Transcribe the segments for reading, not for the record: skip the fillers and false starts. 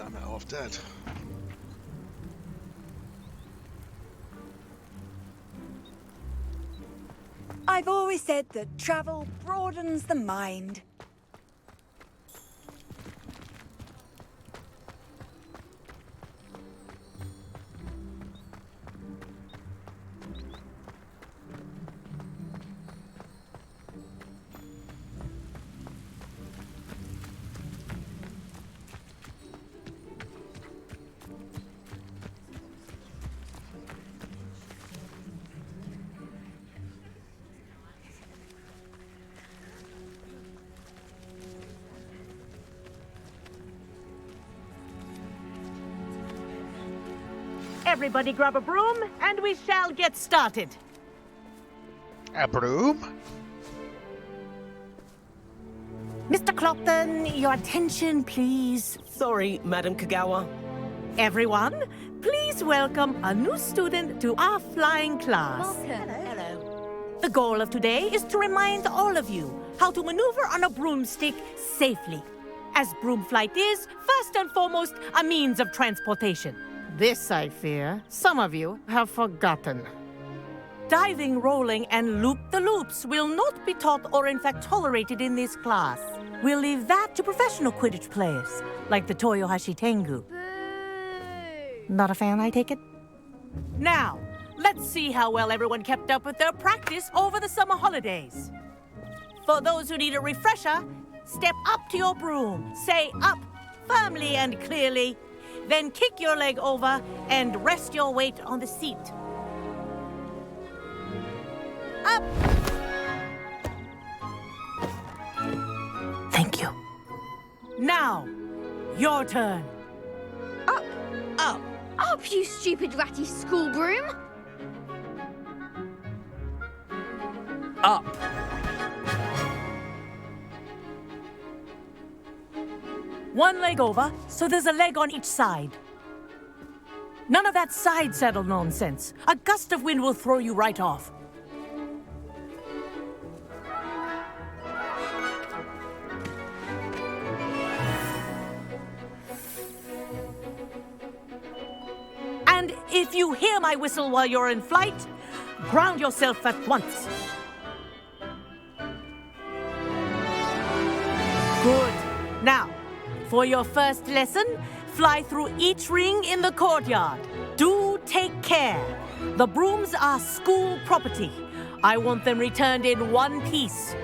damn it, half dead. I've always said that travel broadens the mind. Everybody grab a broom, and we shall get started. A broom? Mr. Clopton, your attention, please. Sorry, Madam Kagawa. Everyone, please welcome a new student to our flying class. Hello. The goal of today is to remind all of you how to maneuver on a broomstick safely, as broom flight is, first and foremost, a means of transportation. This, I fear, some of you have forgotten. Diving, rolling, and loop-the-loops will not be taught or in fact tolerated in this class. We'll leave that to professional Quidditch players, like the Toyohashi Tengu. Not a fan, I take it? Now, let's see how well everyone kept up with their practice over the summer holidays. For those who need a refresher, step up to your broom, say up firmly and clearly, then kick your leg over and rest your weight on the seat. Up! Thank you. Now, your turn. Up! Up! Up, you stupid ratty school broom! Up! One leg over, so there's a leg on each side. None of that side saddle nonsense. A gust of wind will throw you right off. And if you hear my whistle while you're in flight, ground yourself at once. Good. Now, for your first lesson, fly through each ring in the courtyard. Do take care. The brooms are school property. I want them returned in one piece.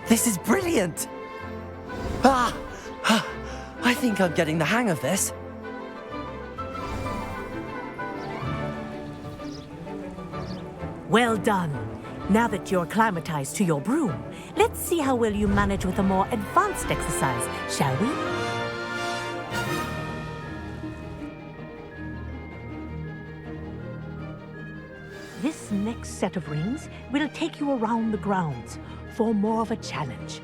This is brilliant! I think I'm getting the hang of this. Well done. Now that you're acclimatized to your broom, let's see how well you manage with a more advanced exercise, shall we? This next set of rings will take you around the grounds for more of a challenge.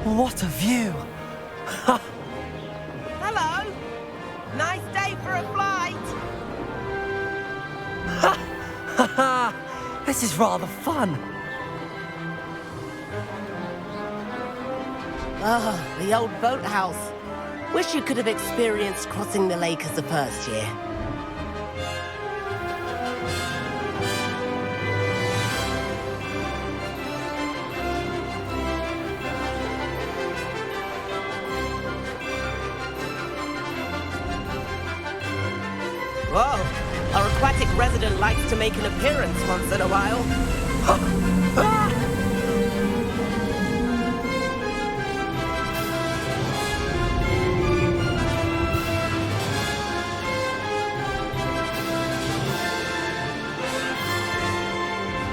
What a view! Hello! Nice day for a flight! This is rather fun. Ah, the old boathouse. Wish you could have experienced crossing the lake as a first year. Whoa, our aquatic resident likes to make an appearance once in a while.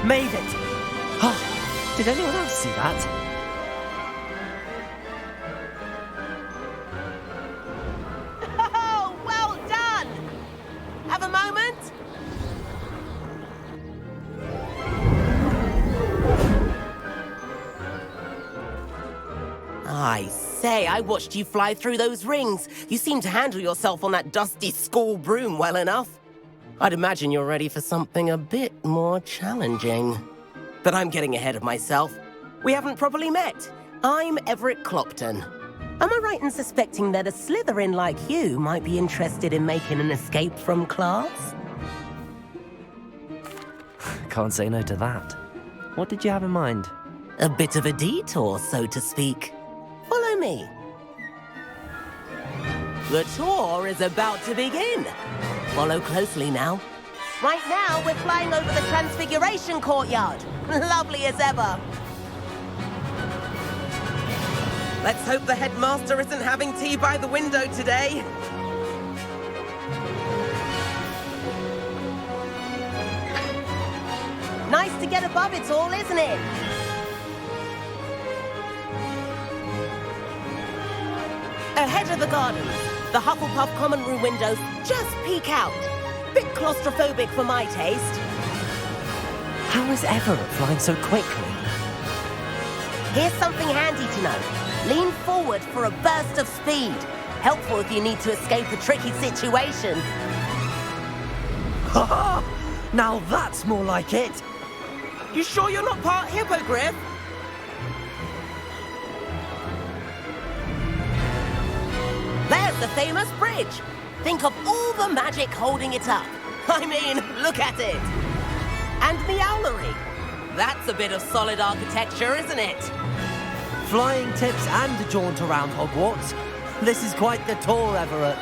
Made it! Oh, did anyone else see that? I say, I watched you fly through those rings. You seem to handle yourself on that dusty school broom well enough. I'd imagine you're ready for something a bit more challenging. But I'm getting ahead of myself. We haven't properly met. I'm Everett Clopton. Am I right in suspecting that a Slytherin like you might be interested in making an escape from class? Can't say no to that. What did you have in mind? A bit of a detour, so to speak. Follow me. The tour is about to begin. Follow closely now. Right now, we're flying over the Transfiguration Courtyard. Lovely as ever. Let's hope the headmaster isn't having tea by the window today. Nice to get above it all, isn't it? Ahead of the gardens, the Hufflepuff common room windows just peek out. Bit claustrophobic for my taste. How is Everett flying so quickly? Here's something handy to know. Lean forward for a burst of speed. Helpful if you need to escape a tricky situation. Ha ha! Now that's more like it! You sure you're not part hippogriff? There's the famous bridge. Think of all the magic holding it up. I mean, look at it. And the owlery. That's a bit of solid architecture, isn't it? Flying tips and a jaunt around Hogwarts. This is quite the tour, Everett.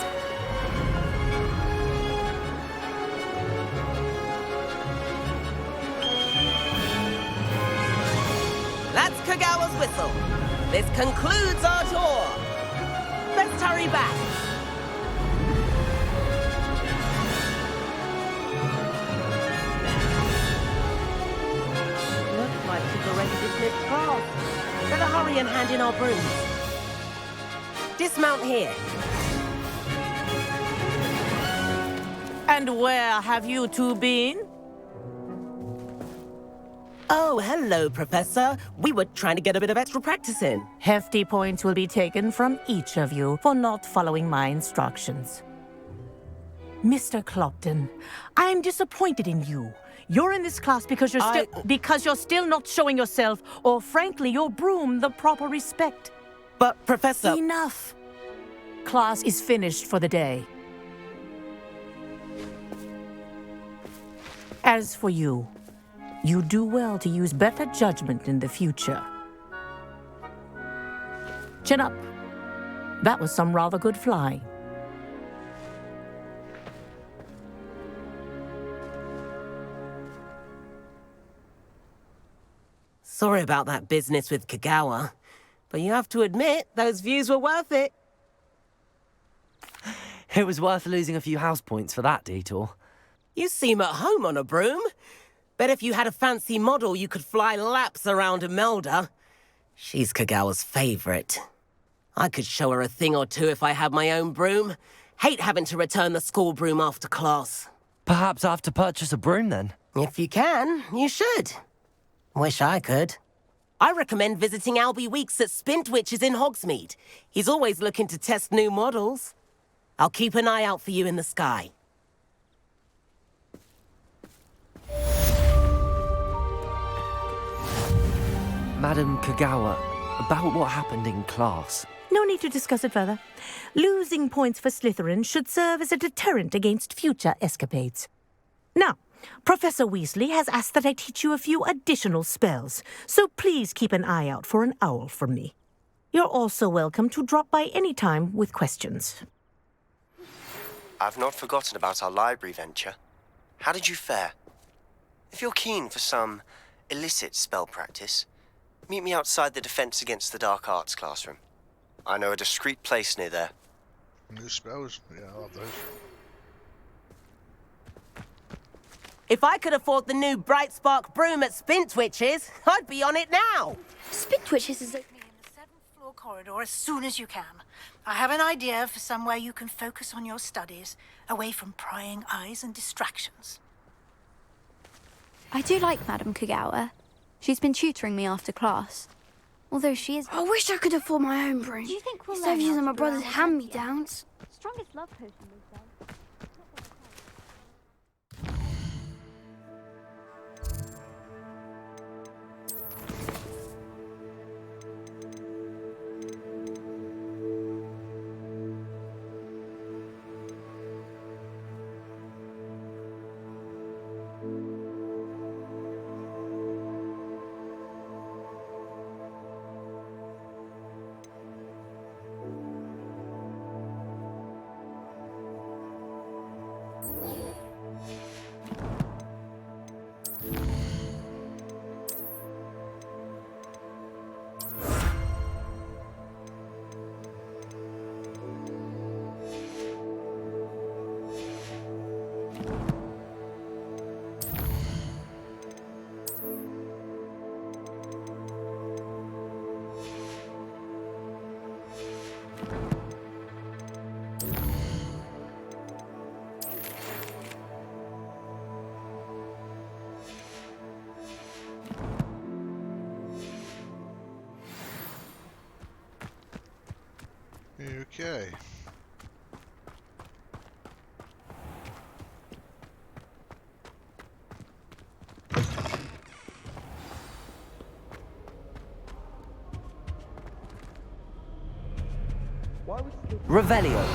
That's Kagawa's whistle. This concludes our tour. Let's hurry back. Looks like she's already dismissed class. Better hurry and hand in our brooms. Dismount here. And where have you two been? Oh, hello, Professor. We were trying to get a bit of extra practice in. Hefty points will be taken from each of you for not following my instructions. Mr. Clopton, I'm disappointed in you. You're in this class because you're still not showing yourself, or frankly, your broom the proper respect. But, Professor... Enough. Class is finished for the day. As for you, you do well to use better judgment in the future. Chin up. That was some rather good flying. Sorry about that business with Kagawa, but you have to admit, those views were worth it. It was worth losing a few house points for that detour. You seem at home on a broom. Bet if you had a fancy model, you could fly laps around Imelda. She's Kagawa's favorite. I could show her a thing or two if I had my own broom. Hate having to return the school broom after class. Perhaps I have to purchase a broom then? If you can, you should. Wish I could. I recommend visiting Albie Weeks at Spintwitches in Hogsmeade. He's always looking to test new models. I'll keep an eye out for you in the sky. Madam Kagawa, about what happened in class. No need to discuss it further. Losing points for Slytherin should serve as a deterrent against future escapades. Now, Professor Weasley has asked that I teach you a few additional spells, so please keep an eye out for an owl from me. You're also welcome to drop by any time with questions. I've not forgotten about our library venture. How did you fare? If you're keen for some illicit spell practice, meet me outside the Defense Against the Dark Arts classroom. I know a discreet place near there. New spells? Yeah, I love those. If I could afford the new Bright Spark broom at Spintwitches, I'd be on it now. Spintwitches is opening In the 7th floor corridor as soon as you can. I have an idea for somewhere you can focus on your studies, away from prying eyes and distractions. I do like Madam Kagawa. She's been tutoring me after class. Although she is... I wish I could afford my own broom. Do you think we'll Instead of learn how using to my brew brother's our own hand-me-downs. Strongest love potion, they say. Okay. Revelio.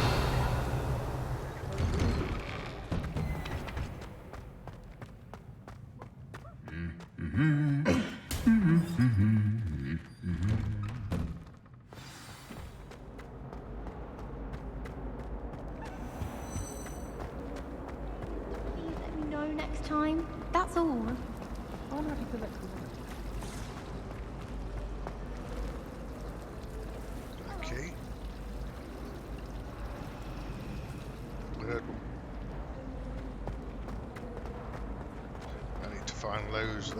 Please let me know next time. That's all. Okay. Good. I need to find those.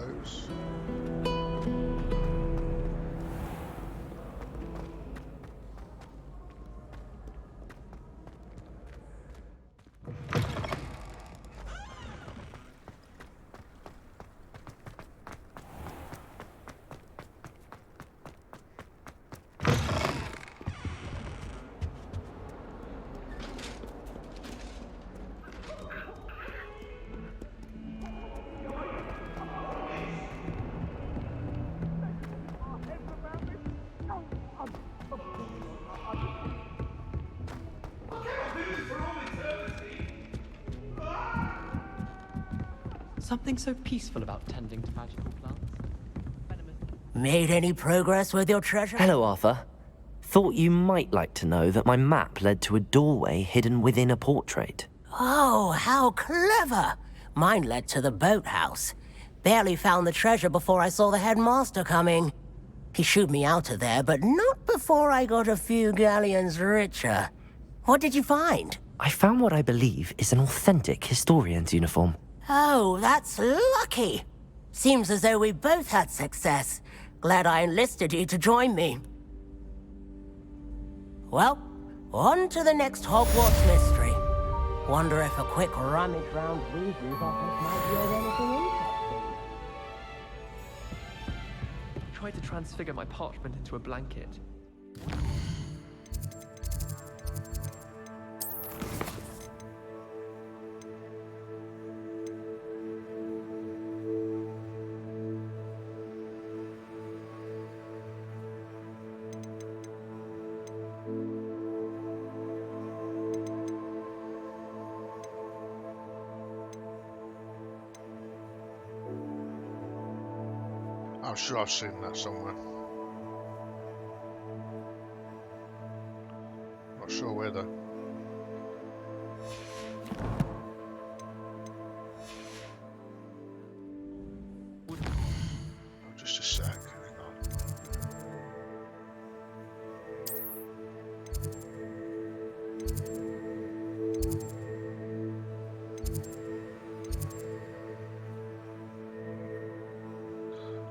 Something so peaceful about tending to magical plants. Made any progress with your treasure? Hello, Arthur. Thought you might like to know that my map led to a doorway hidden within a portrait. Oh, how clever! Mine led to the boathouse. Barely found the treasure before I saw the headmaster coming. He shooed me out of there, but not before I got a few galleons richer. What did you find? I found what I believe is an authentic historian's uniform. Oh, that's lucky. Seems as though we both had success. Glad I enlisted you to join me. Well, on to the next Hogwarts mystery. Wonder if a quick rummage round Weasley's office might yield anything interesting. Tried to transfigure my parchment into a blanket. I'm sure I've seen that somewhere. Not sure where though. Oh, just a sec. Hang on.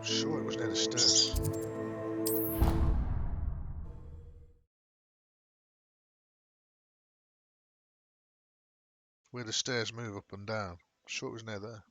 Sure, it was near the stairs. Where the stairs move up and down. Sure, it was near there.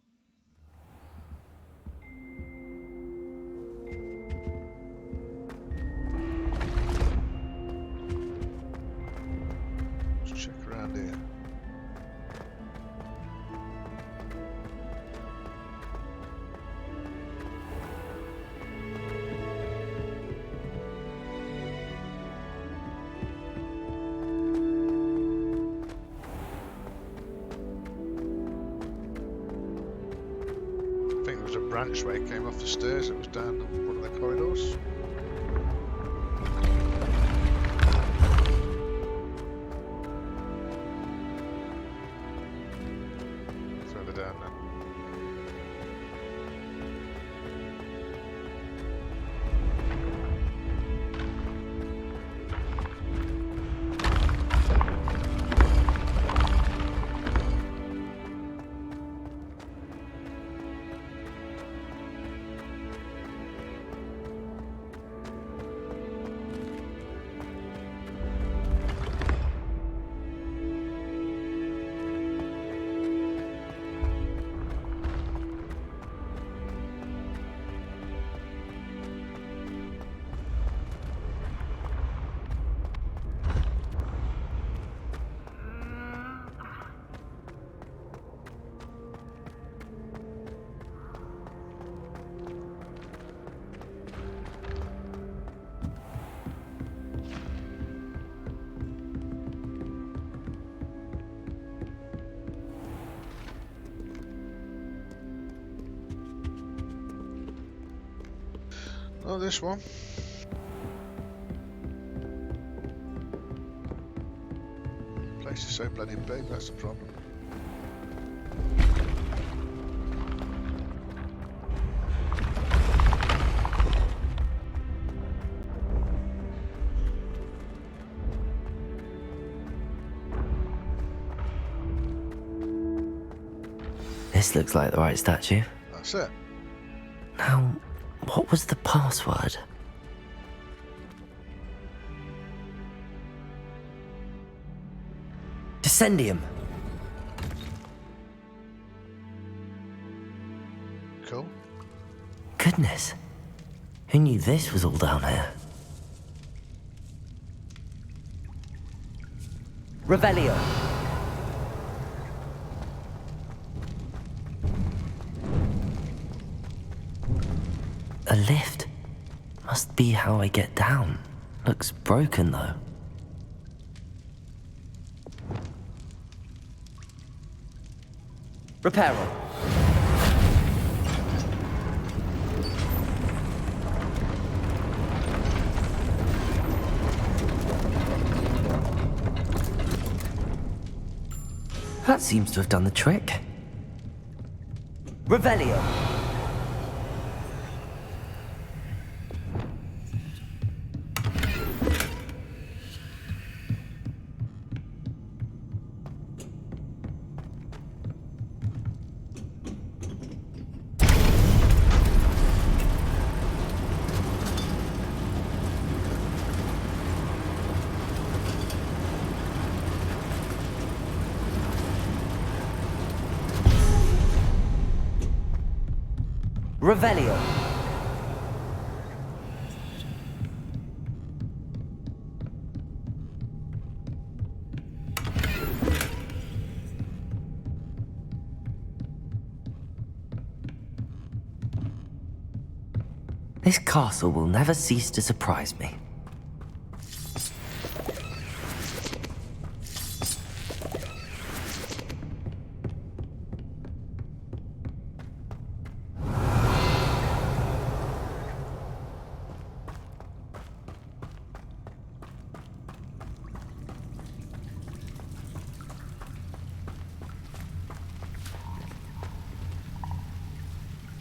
branch where he came off the stairs. It was down one of the corridors. Further down then. Not this one. The place is so bloody big, that's the problem. This looks like the right statue. That's it. Now, what was the password? Descendium. Cool. Goodness. Who knew this was all down here? Revelio. A lift. Must be how I get down. Looks broken though. Reparo. That seems to have done the trick. Revelio. Revelio. This castle will never cease to surprise me.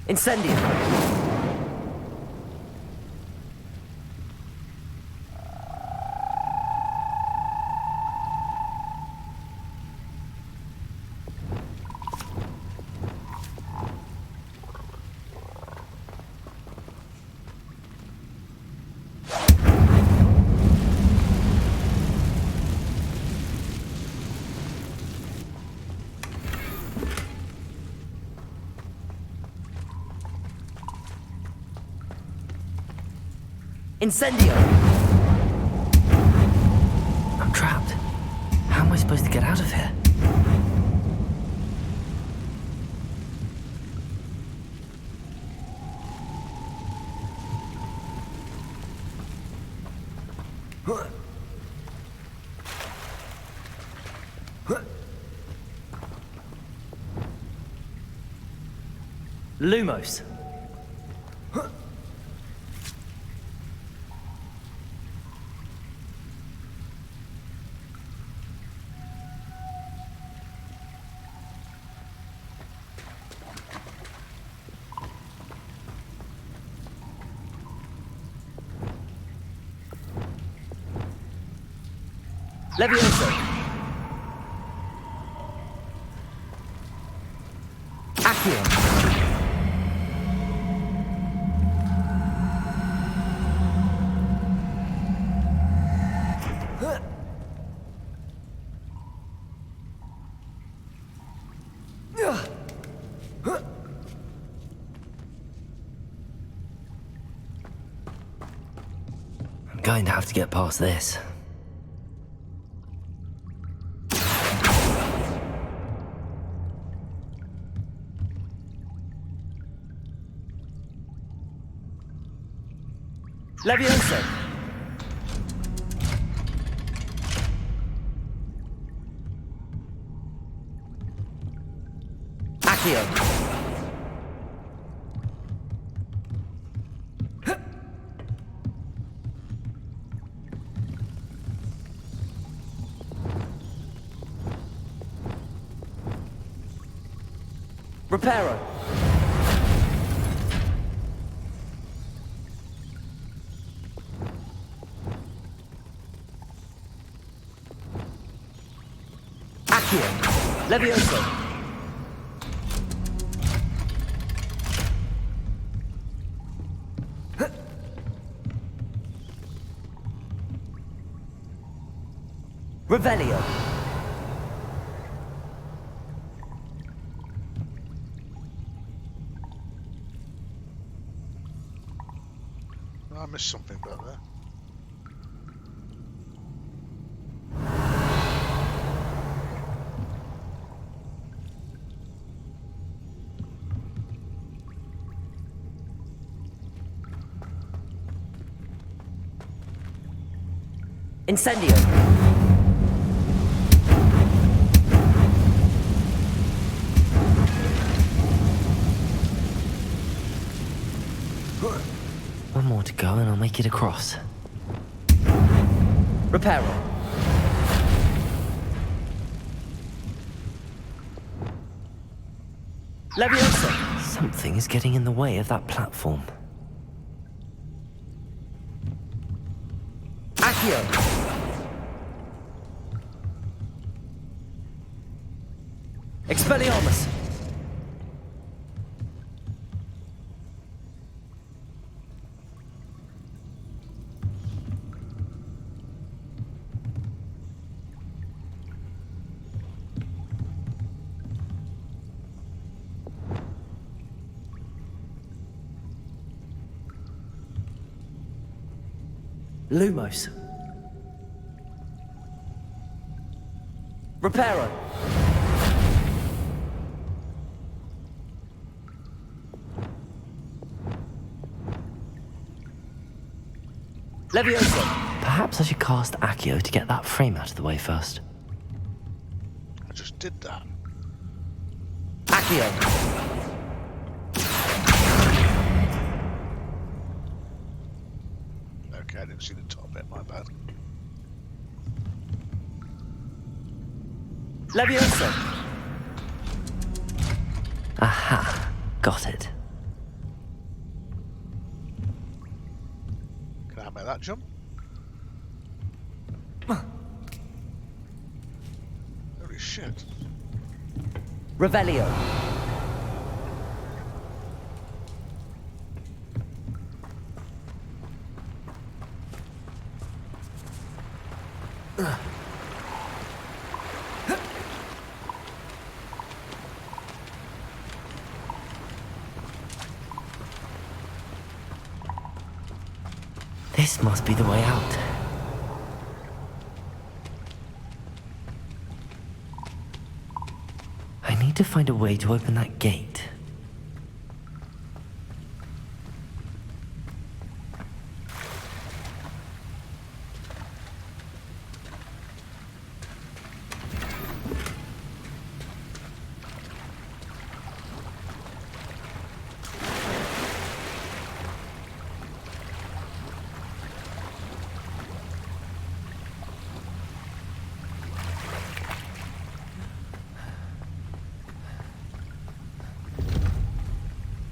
Incendium. Incendio! I'm trapped. How am I supposed to get out of here? Lumos. Levioso. Accio. I'm going to have to get past this. Levioso. Accio. Reparo. Accio. Levioso. Revelio. I missed something back there. Incendio. One more to go and I'll make it across. Reparo. Leviosa. Something is getting in the way of that platform. Accio. Expelliarmus. Lumos. Reparo. Levioso. Perhaps I should cast Accio to get that frame out of the way first. I just did that. Accio. Okay, I didn't see the top bit, my bad. Leviosa. Aha, got it. Can I make that jump? Holy shit. Revelio. This must be the way out. I need to find a way to open that gate.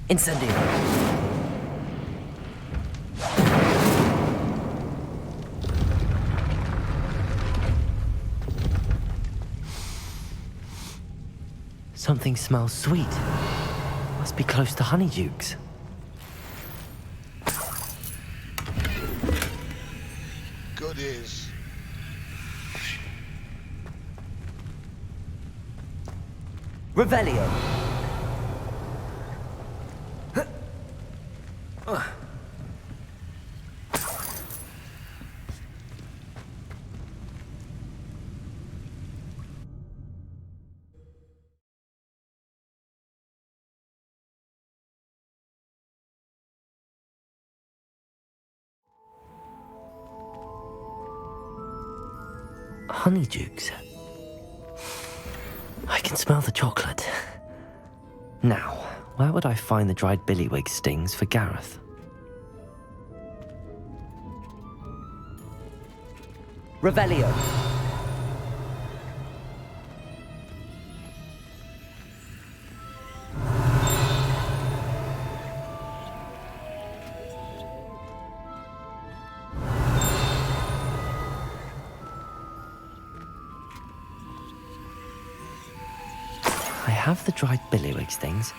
Incendio. Something smells sweet. Must be close to Honeydukes. Goodies. Revelio. Honeydukes. I can smell the chocolate. Now, where would I find the dried billywig stings for Gareth? Revelio. I have the dried billywig stings.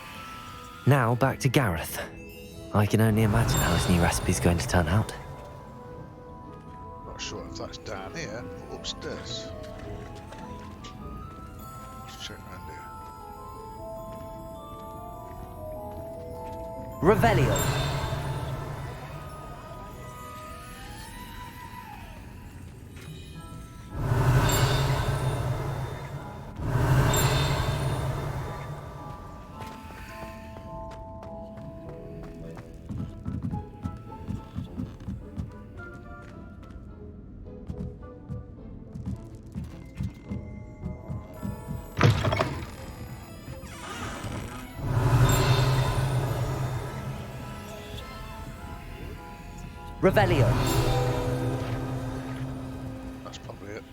Now back to Gareth. I can only imagine how his new recipe's going to turn out. Not sure if that's down here or upstairs. Let's check around here. Revelio. Revelio. That's probably it.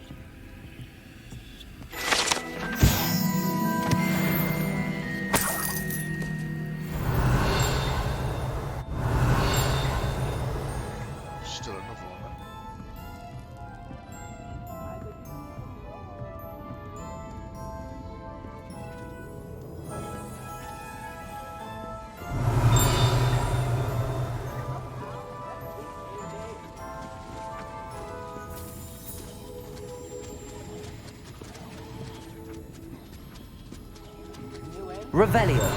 Still another one there. Revelio.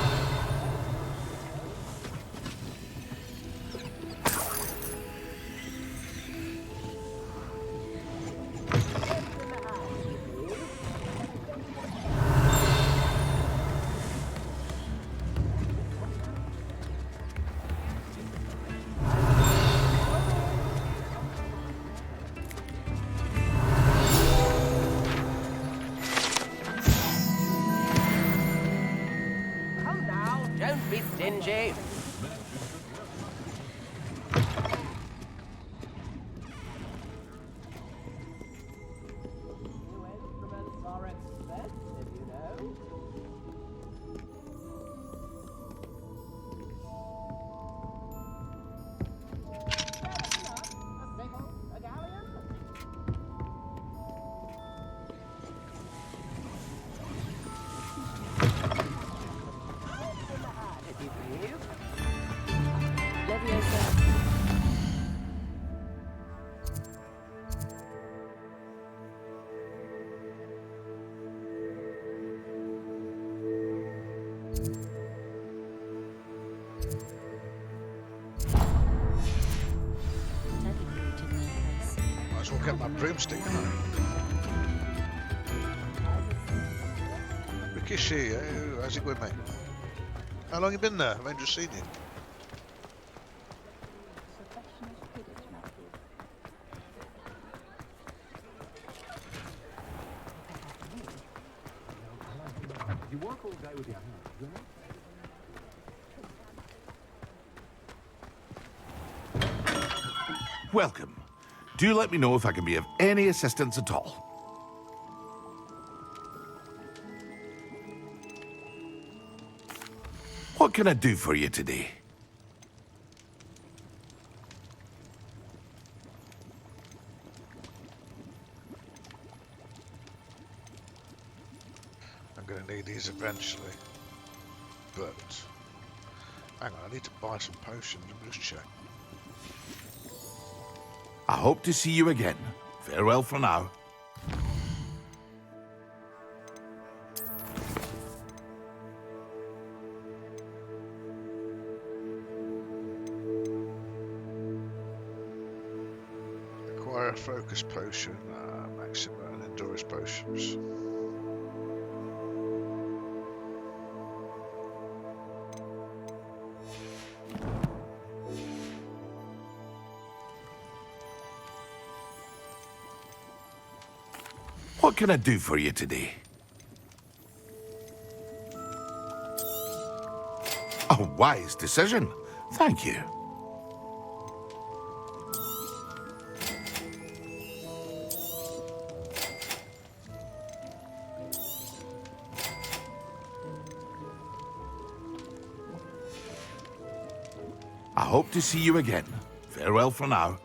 Don't be stingy. Might as well get my broomstick, can I? Rikishi, how's it going, mate? How long you been there? I've only just seen you. You work all day with your hands, you know? Welcome. Do let me know if I can be of any assistance at all. What can I do for you today? I'm going to need these eventually. But hang on, I need to buy some potions. Let me just check. I hope to see you again. Farewell for now. Acquire a focus potion, maximum and endurance potions. What can I do for you today? A wise decision. Thank you. I hope to see you again. Farewell for now.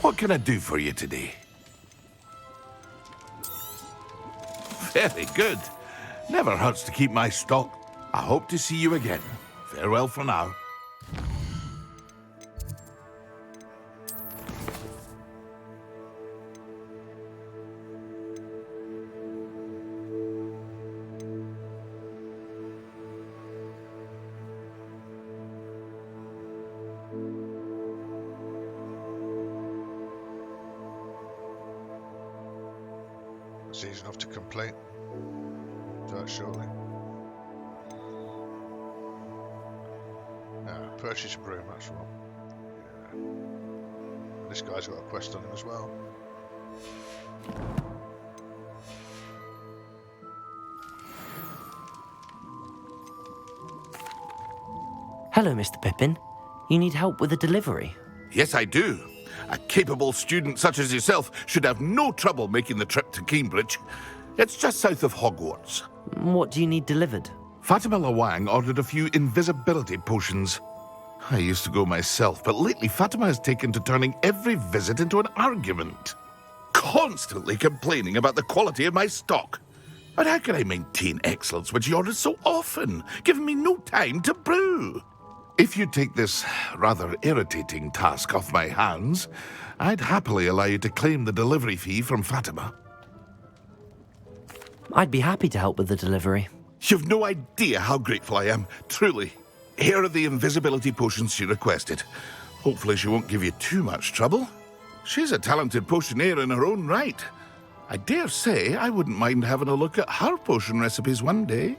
What can I do for you today? Very good. Never hurts to keep my stock. I hope to see you again. Farewell for now. It's easy enough to complete. Do that shortly. Purchase a broom, that's what. Yeah. This guy's got a quest on him as well. Hello, Mr. Pippin. You need help with a delivery? Yes, I do. A capable student such as yourself should have no trouble making the trip to Cambridge. It's just south of Hogwarts. What do you need delivered? Fatima Lawang ordered a few invisibility potions. I used to go myself, but lately Fatima has taken to turning every visit into an argument. Constantly complaining about the quality of my stock. But how can I maintain excellence when she orders so often, giving me no time to brew? If you take this rather irritating task off my hands, I'd happily allow you to claim the delivery fee from Fatima. I'd be happy to help with the delivery. You've no idea how grateful I am, truly. Here are the invisibility potions she requested. Hopefully she won't give you too much trouble. She's a talented potioneer in her own right. I dare say I wouldn't mind having a look at her potion recipes one day.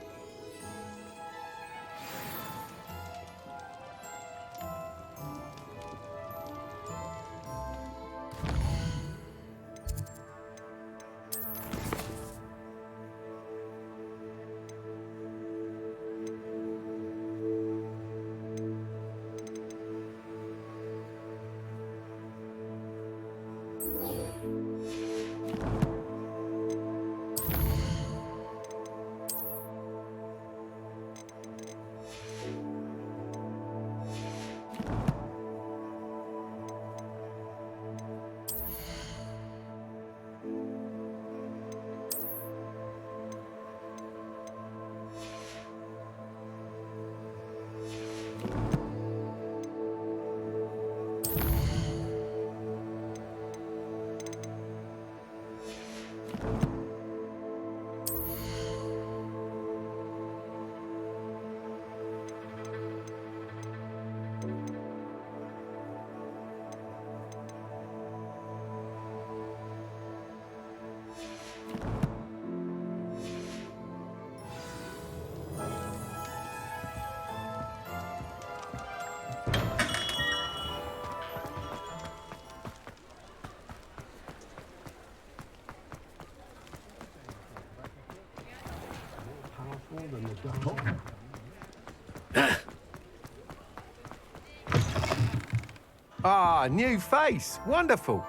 Ah, new face. Wonderful.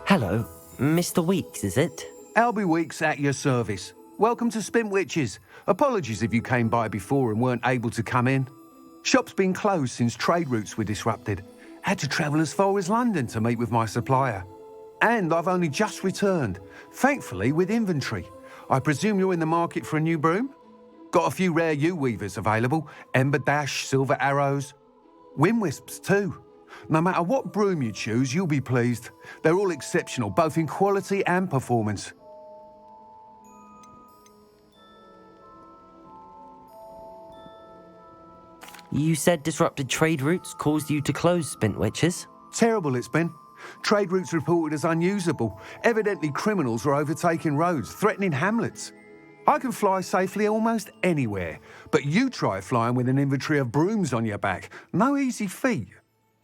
Hello, Mr. Weeks, is it? Albie Weeks at your service. Welcome to Spintwitches. Apologies if you came by before and weren't able to come in. Shop's been closed since trade routes were disrupted. Had to travel as far as London to meet with my supplier. And I've only just returned, thankfully with inventory. I presume you're in the market for a new broom? Got a few rare yew-weavers available, ember dash, silver arrows, wind wisps too. No matter what broom you choose, you'll be pleased. They're all exceptional, both in quality and performance. You said disrupted trade routes caused you to close Spintwitches? Terrible it's been. Trade routes reported as unusable. Evidently criminals were overtaking roads, threatening hamlets. I can fly safely almost anywhere, but you try flying with an inventory of brooms on your back. No easy feat.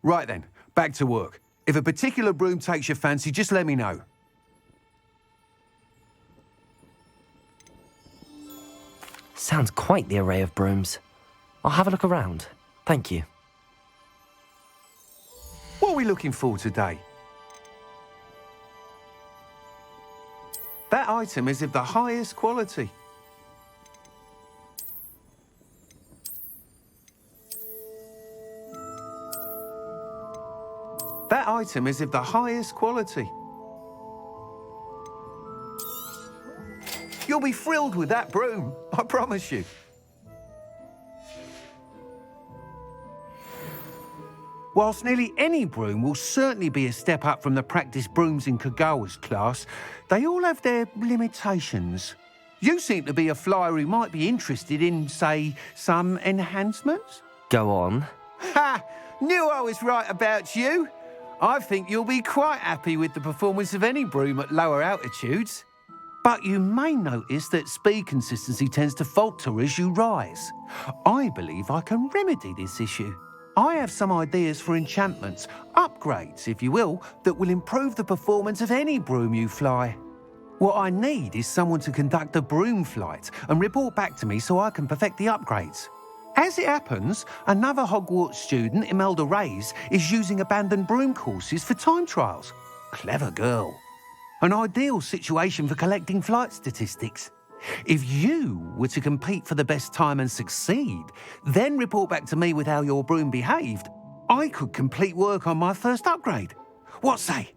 Right then, back to work. If a particular broom takes your fancy, just let me know. Sounds quite the array of brooms. I'll have a look around. Thank you. What are we looking for today? That item is of the highest quality. That item is of the highest quality. You'll be thrilled with that broom, I promise you. Whilst nearly any broom will certainly be a step up from the practice brooms in Kagawa's class, they all have their limitations. You seem to be a flyer who might be interested in, say, some enhancements? Go on. Ha! Knew I was right about you. I think you'll be quite happy with the performance of any broom at lower altitudes. But you may notice that speed consistency tends to falter as you rise. I believe I can remedy this issue. I have some ideas for enchantments, upgrades, if you will, that will improve the performance of any broom you fly. What I need is someone to conduct a broom flight and report back to me so I can perfect the upgrades. As it happens, another Hogwarts student, Imelda Reyes, is using abandoned broom courses for time trials. Clever girl. An ideal situation for collecting flight statistics. If you were to compete for the best time and succeed, then report back to me with how your broom behaved, I could complete work on my first upgrade. What say?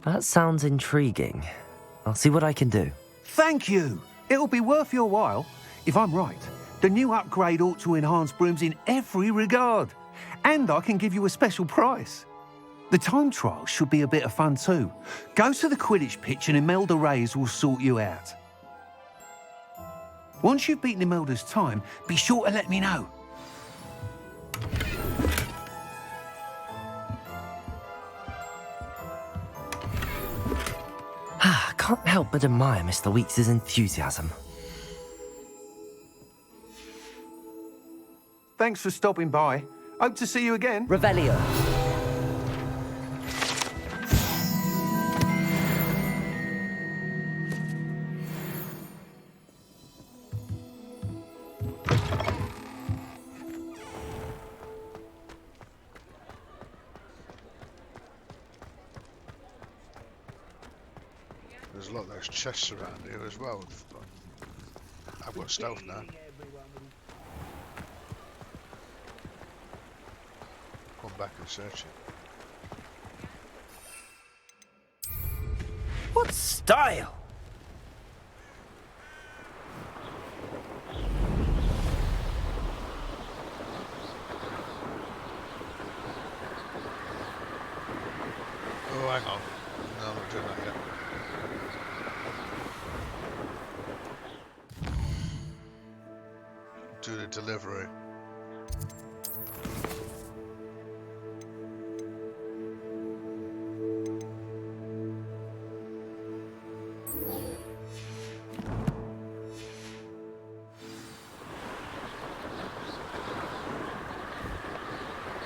That sounds intriguing. I'll see what I can do. Thank you. It'll be worth your while. If I'm right, the new upgrade ought to enhance brooms in every regard. And I can give you a special price. The time trial should be a bit of fun too. Go to the Quidditch pitch and Imelda Reyes will sort you out. Once you've beaten Imelda's time, be sure to let me know. Can't help but admire Mr. Weeks' enthusiasm. Thanks for stopping by. Hope to see you again. Revelio. There's a lot of those chests around here as well. I've got stealth now. Come back and search it. What style? Oh, hang on. No, I'm not doing that yet. Do the delivery.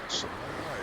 That's a long way.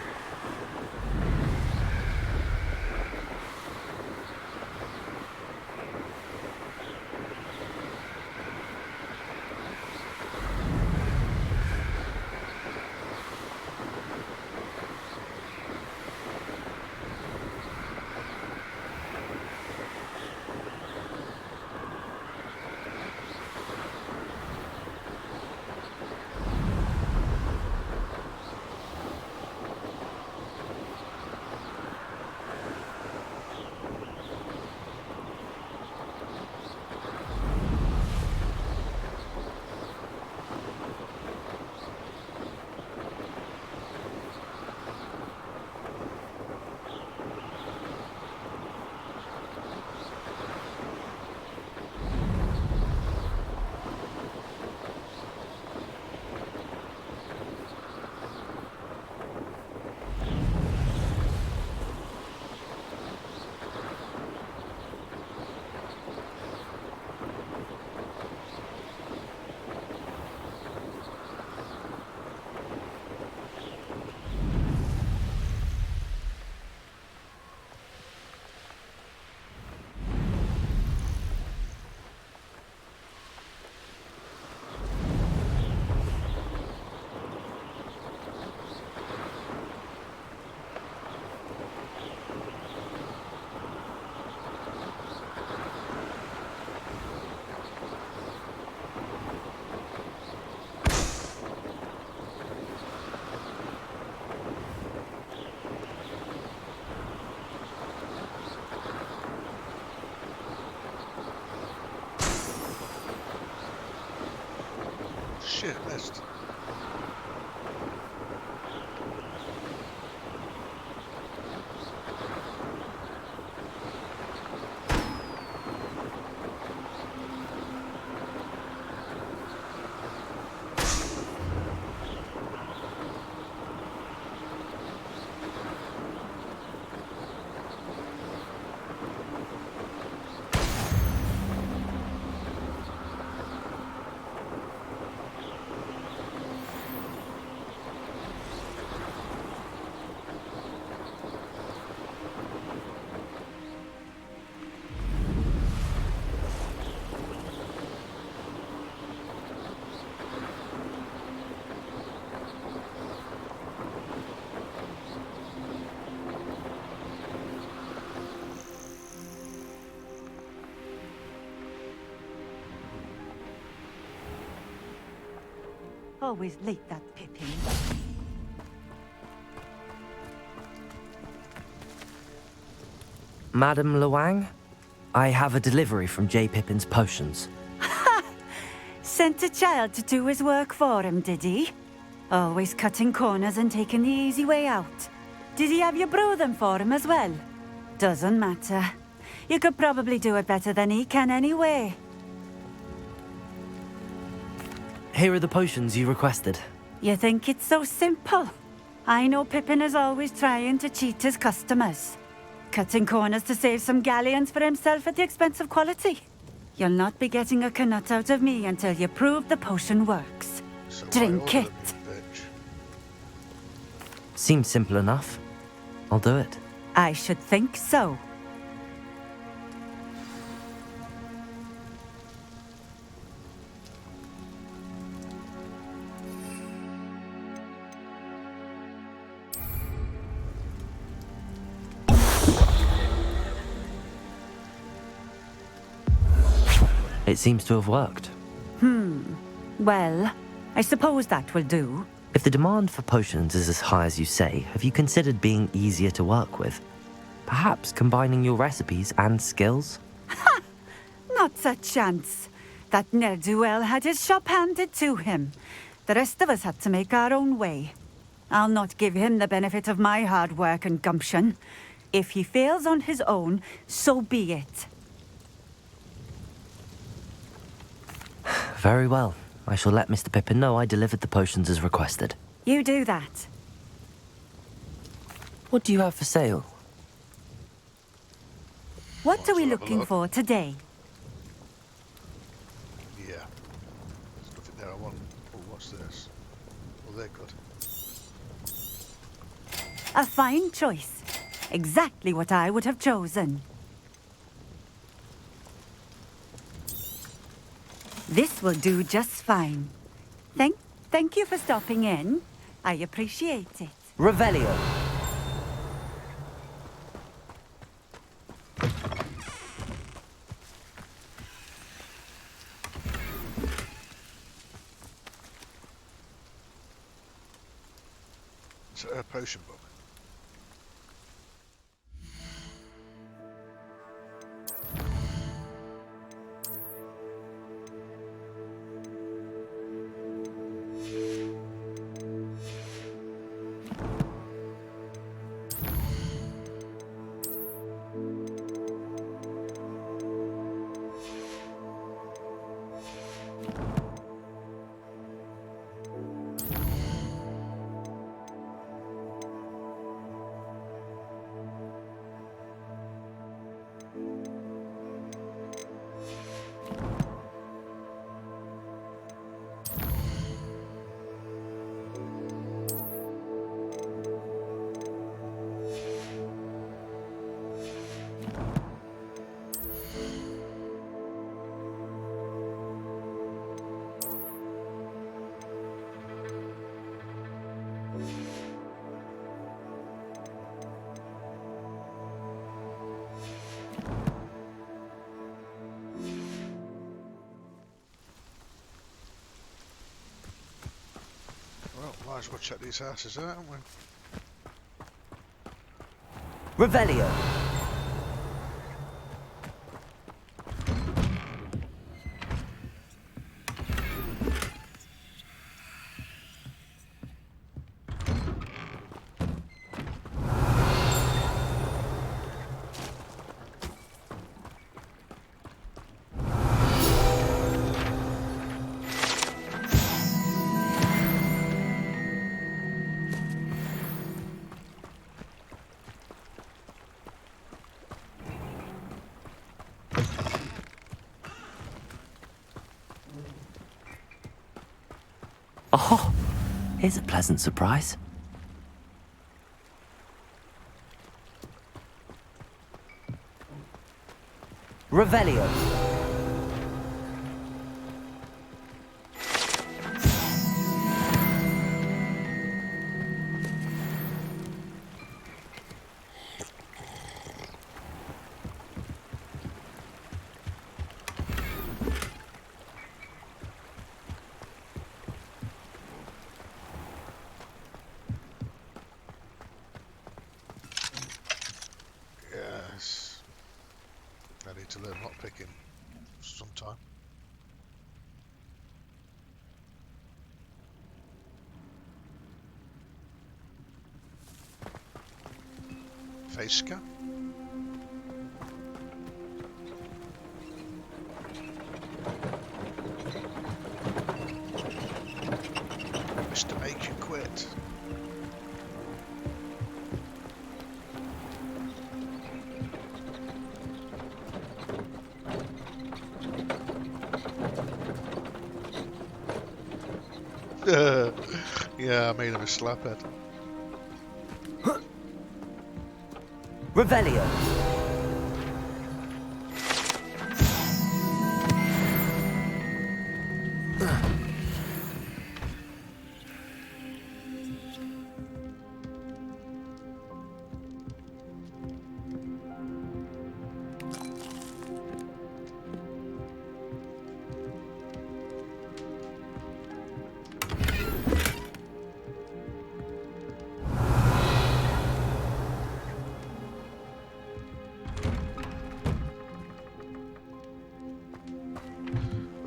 shit, missed. Always late, that Pippin. Madam Luang, I have a delivery from J. Pippin's potions. Sent a child to do his work for him, did he? Always cutting corners and taking the easy way out. Did he have you brew them for him as well? Doesn't matter. You could probably do it better than he can anyway. Here are the potions you requested. You think it's so simple? I know Pippin is always trying to cheat his customers. Cutting corners to save some galleons for himself at the expense of quality. You'll not be getting a canut out of me until you prove the potion works. So Drink it. Seems simple enough. I'll do it. I should think so. It seems to have worked. Well, I suppose that will do. If the demand for potions is as high as you say, have you considered being easier to work with? Perhaps combining your recipes and skills? Not a chance. That ne'er-do-well had his shop handed to him. The rest of us had to make our own way. I'll not give him the benefit of my hard work and gumption. If he fails on his own, so be it. Very well. I shall let Mr. Pippin know I delivered the potions as requested. You do that. What do you have for sale? What are we have a looking look. for today? Yeah. There's nothing there I want. Oh, what's this? Oh, they're good. A fine choice. Exactly what I would have chosen. This will do just fine. Thank you for stopping in. I appreciate it. Revelio. It's a potion book. Well, might as well check these houses out, haven't we? Revelio. Here's a pleasant surprise. Revelio. Yes. I need to learn lockpicking sometime. Face scan. Mr. Make You Quit. Yeah, I made him a slaphead. Revelio.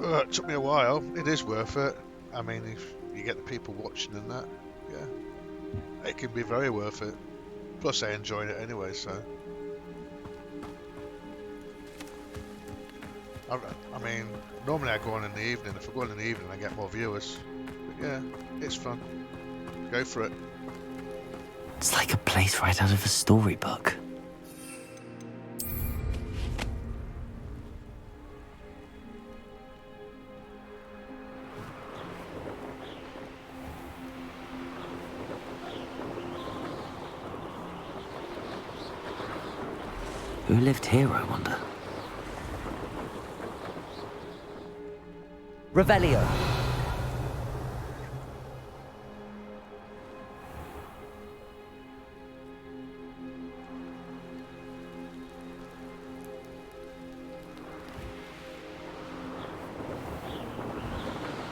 It took me a while. It is worth it. I mean, if you get the people watching and that, yeah, it can be very worth it. Plus, I enjoy it anyway, so. I mean, normally I go on in the evening. If I go on in the evening, I get more viewers. But yeah, it's fun. Go for it. It's like a place right out of a storybook. Who lived here, I wonder? Revelio.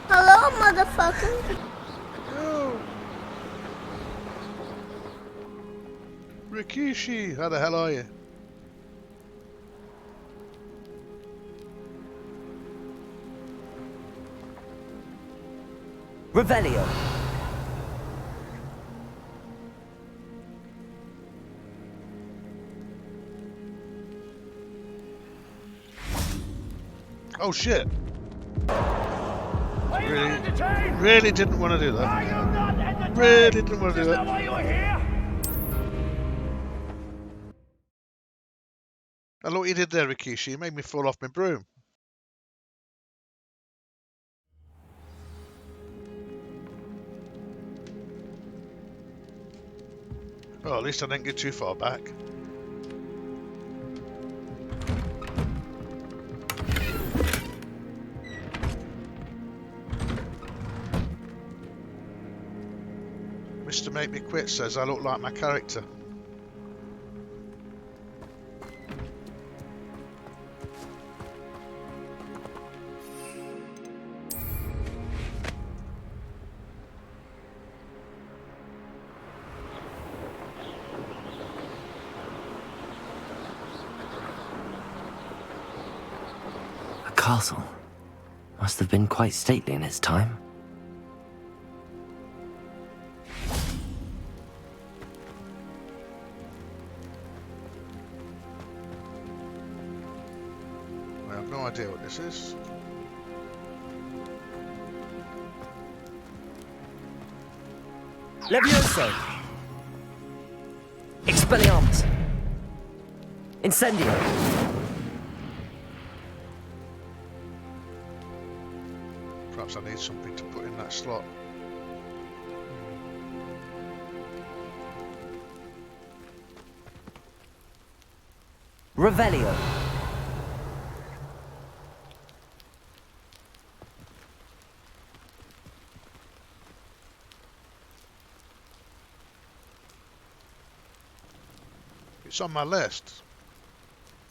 Hello, motherfucker. Oh. Rikishi, how the hell are you? Revelio. Oh shit! Really didn't want to do that. Really didn't want to do that. I look what you did there, Rikishi. You made me fall off my broom. Oh, at least I didn't get too far back. Mr. Make Me Quit says I look like my character. A castle. Must have been quite stately in its time. I have no idea what this is. Levioso. Expelliarmus. Incendio. Perhaps I need something to put in that slot. Revelio. It's on my list.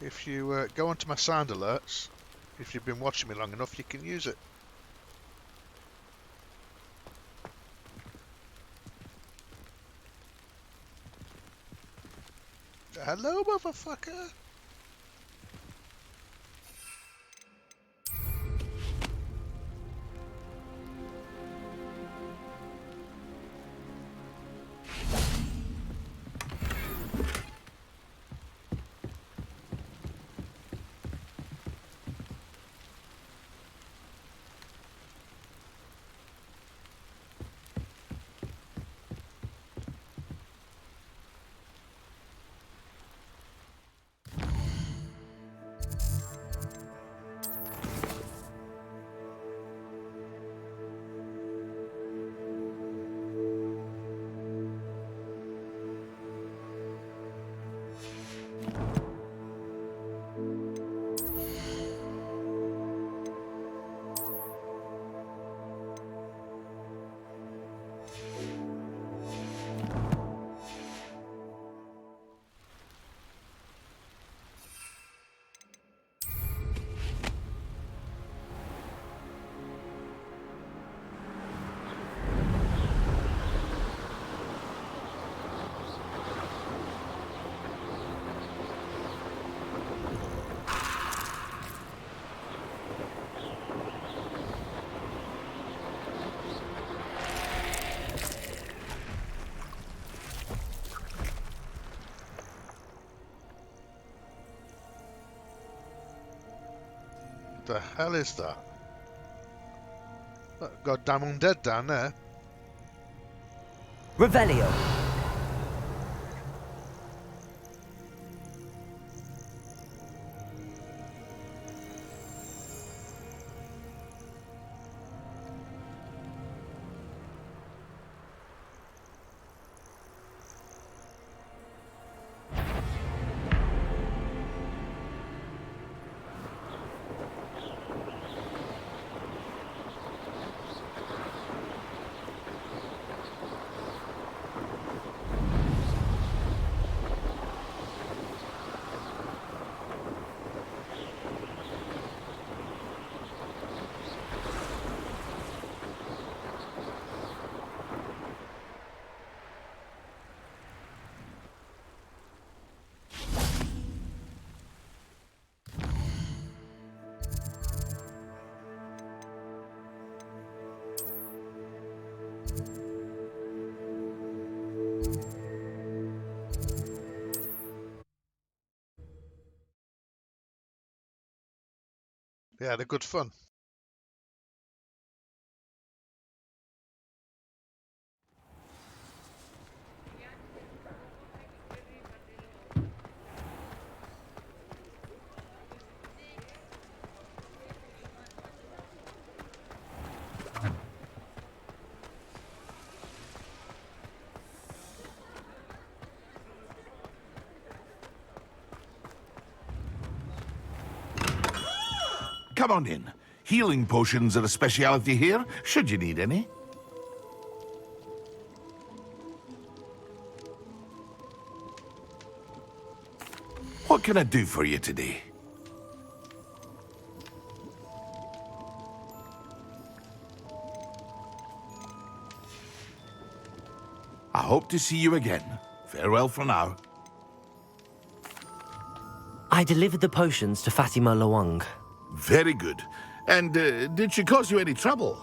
If you go onto my sound alerts, if you've been watching me long enough, you can use it. Hello, motherfucker. The hell is that? That goddamn undead down there. Revelio. Yeah, they're good fun. Come on in. Healing potions are a speciality here, should you need any. What can I do for you today? I hope to see you again. Farewell for now. I delivered the potions to Fatima Lawang. Very good. And did she cause you any trouble?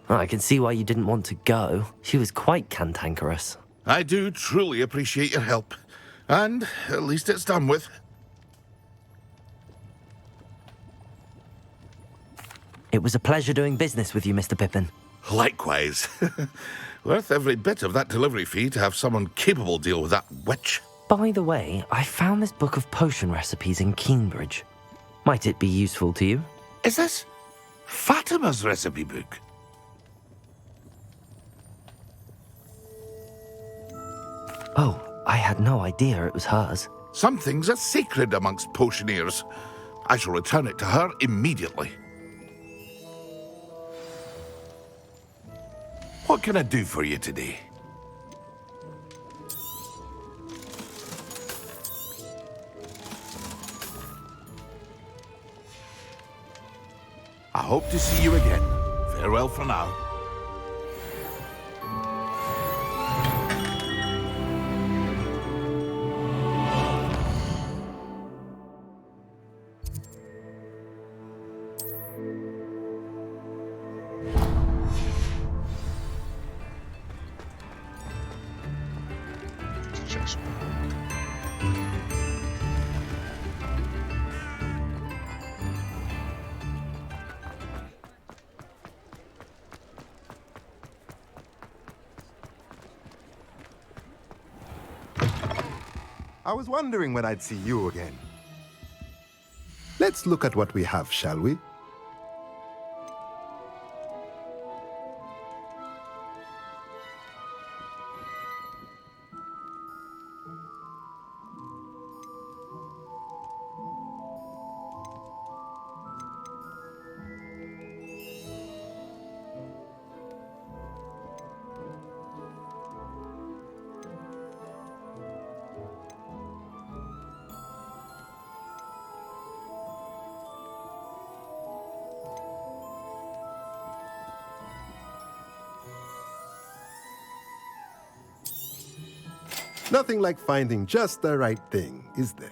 I can see why you didn't want to go. She was quite cantankerous. I do truly appreciate your help. And at least it's done with. It was a pleasure doing business with you, Mr. Pippin. Likewise. Worth every bit of that delivery fee to have someone capable deal with that witch. By the way, I found this book of potion recipes in Keenbridge. Might it be useful to you? Is this Fatima's recipe book? Oh, had no idea it was hers. Some things are sacred amongst potioneers. I shall return it to her immediately. What can I do for you today? I hope to see you again. Farewell for now. I was wondering when I'd see you again. Let's look at what we have, shall we? Nothing like finding just the right thing, is there?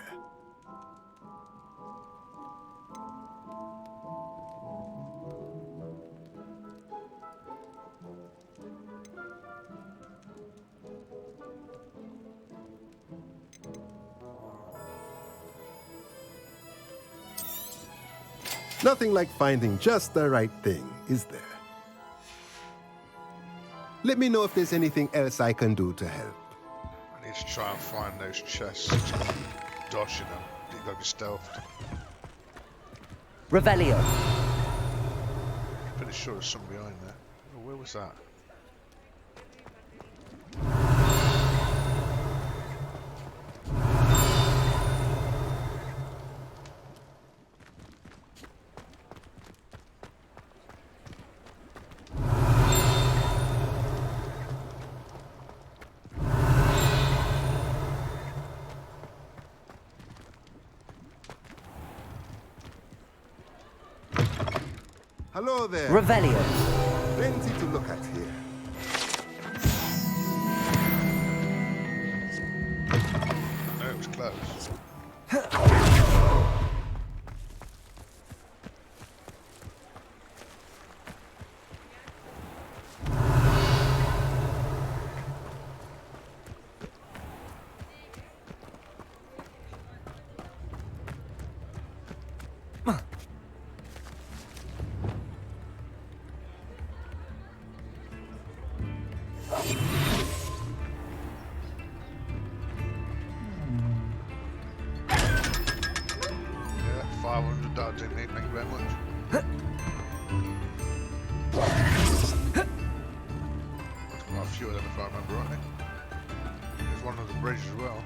Nothing like finding just the right thing, is there? Let me know if there's anything else I can do to help. I need to try and find those chests. Dodging them. You gotta be stealthed. Revelio. Pretty sure there's something behind there. Oh, where was that? Hello there. Revelio. Plenty to look at here. No, it was close. Didn't he? Thank you very much. Quite a few of them if I remember rightly. There's one on the bridge as well.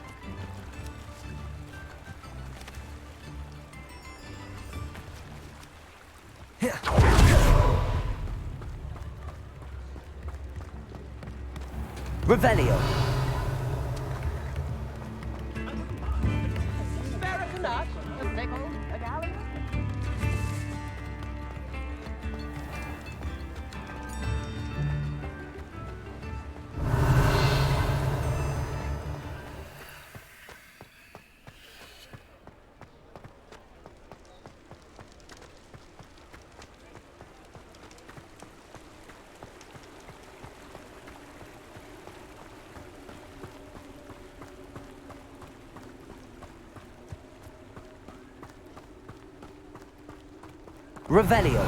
Revelio. Revelio.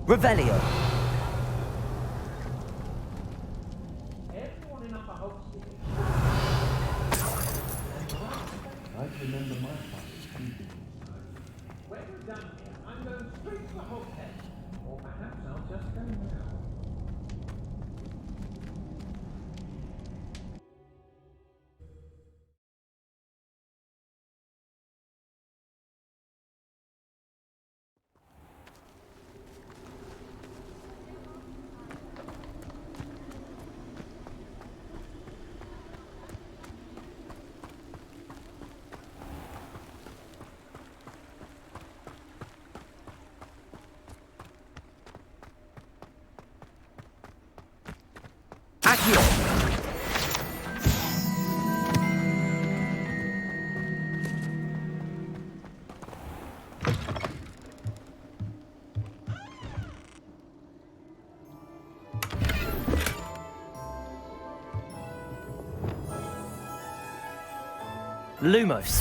Revelio. I remember my father's speaking. When we're done here, I'm going straight to the hotel. Or perhaps I'll just go now. Accio. Lumos.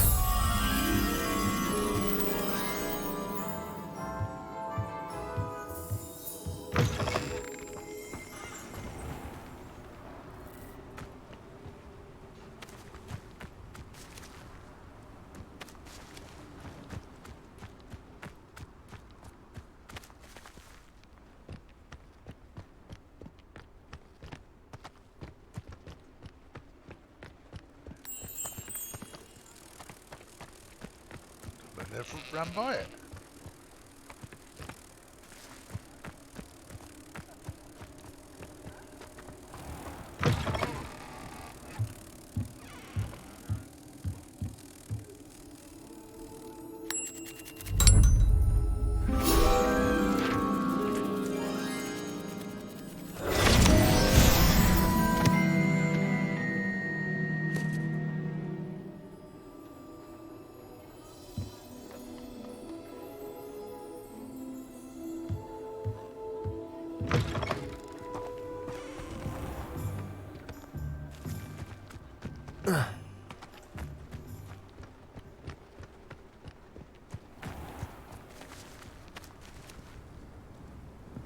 I never ran by it.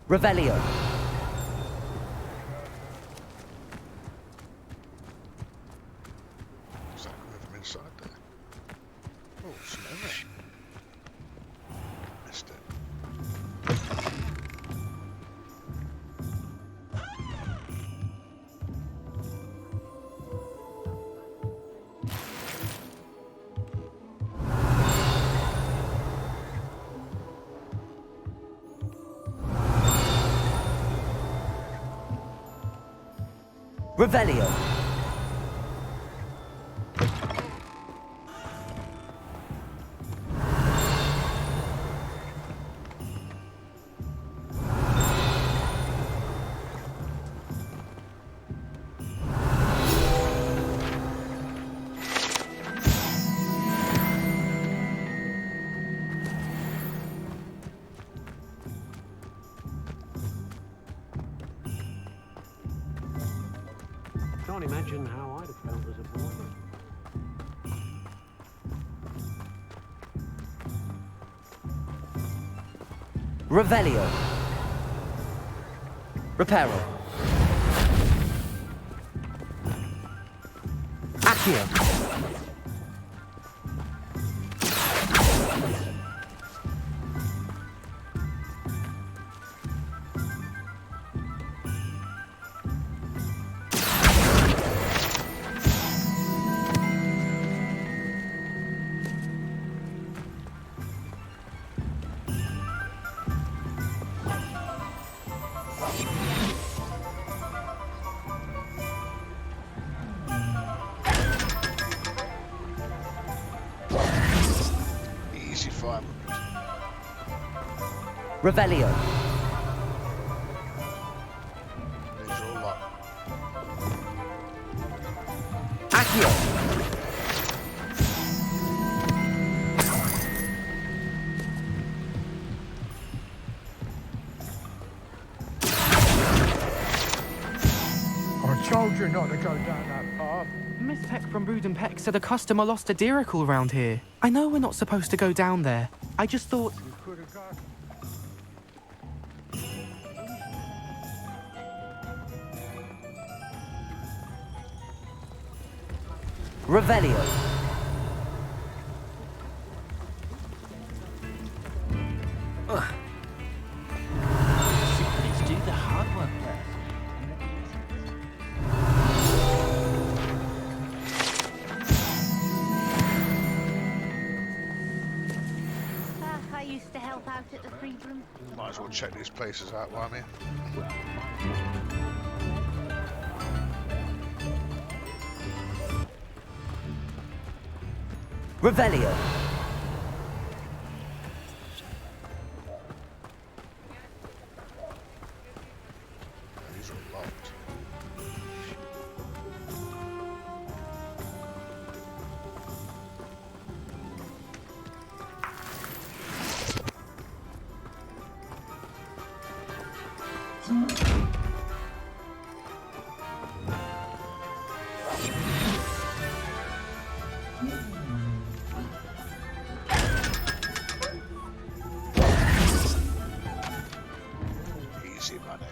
Revelio. Is that coming from inside there? Oh, something in there. Missed it. Revelio. Can't imagine how I'd have felt as a boy. Revelio. Reparo. Accio. Easy 500. Revelio. These are all locked. Accio. I told you not to go down that path. Miss Peck from Brood and Peck said a customer lost a deeracle round here. I know we're not supposed to go down there. I just thought... You could have gone. Revelio. Secrets do the hard work first. I used to help out at the Free Broom. Might as well check these places out while I'm here. Revelio. These are locked. Easy money.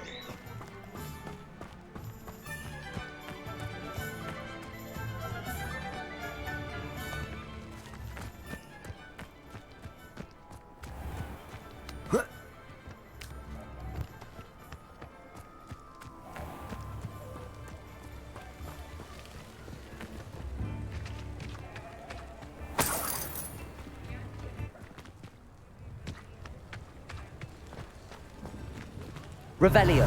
Revelio.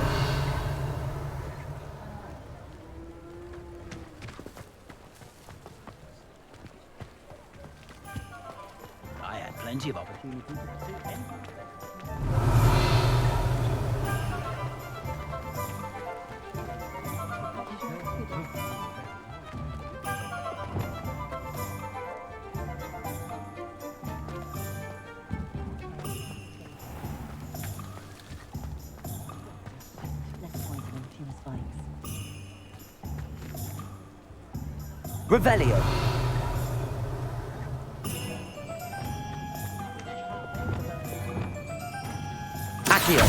I had plenty of opportunity to see anyone. Revelio. Accio.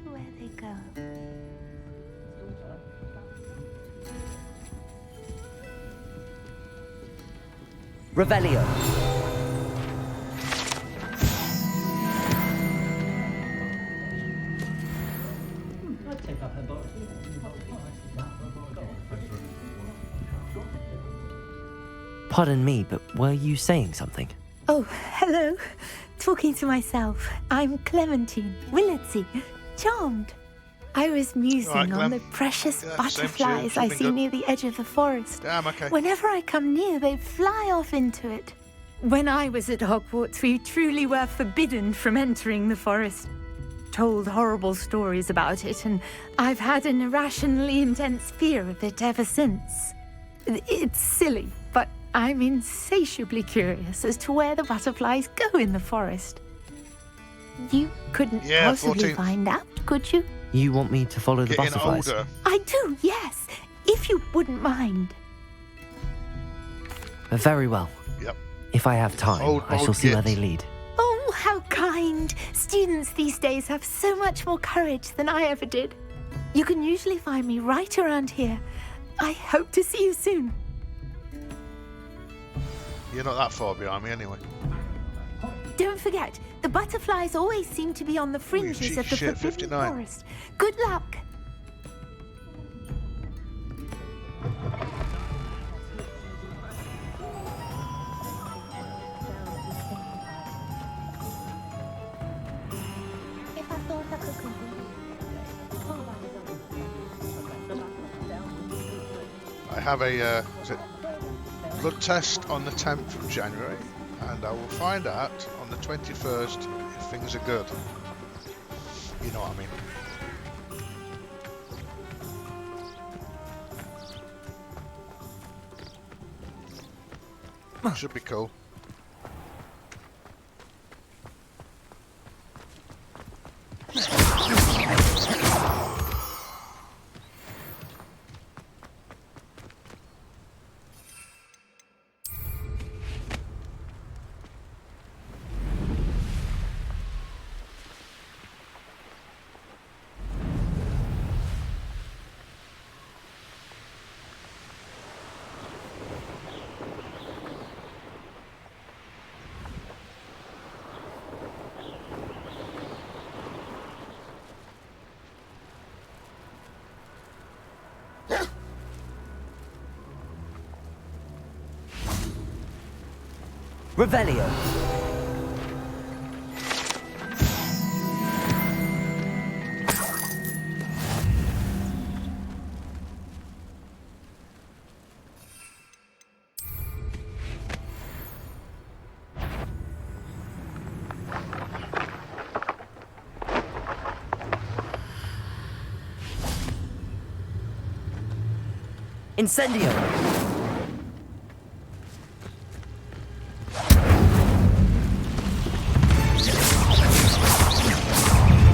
Where they go. Revelio. Pardon me, but were you saying something? Oh, hello. Talking to myself. I'm Clementine Willardsey. Charmed. I was musing All right, on Clem. the precious Yeah, same to you. butterflies I Something see good? near the edge of the forest. Damn, okay. Whenever I come near, they fly off into it. When I was at Hogwarts, we truly were forbidden from entering the forest. Told horrible stories about it, and I've had an irrationally intense fear of it ever since. It's silly, but I'm insatiably curious as to where the butterflies go in the forest. You couldn't Yeah, possibly 14th. find out, could you? You want me to follow the Getting butterflies? older. I do, yes, if you wouldn't mind. Very well. Yep. If I have time, Old I shall see where git. they lead. Oh, how kind! Students these days have so much more courage than I ever did. You can usually find me right around here. I hope to see you soon. You're not that far behind me anyway. Don't forget, the butterflies always seem to be on the fringes of the cheeky shit, Forbidden 59. Forest. Good luck. If I thought I could complete I have a is it blood test on the 10th of January, and I will find out on the 21st if things are good. You know what I mean. Should be cool. Revelio. Incendio.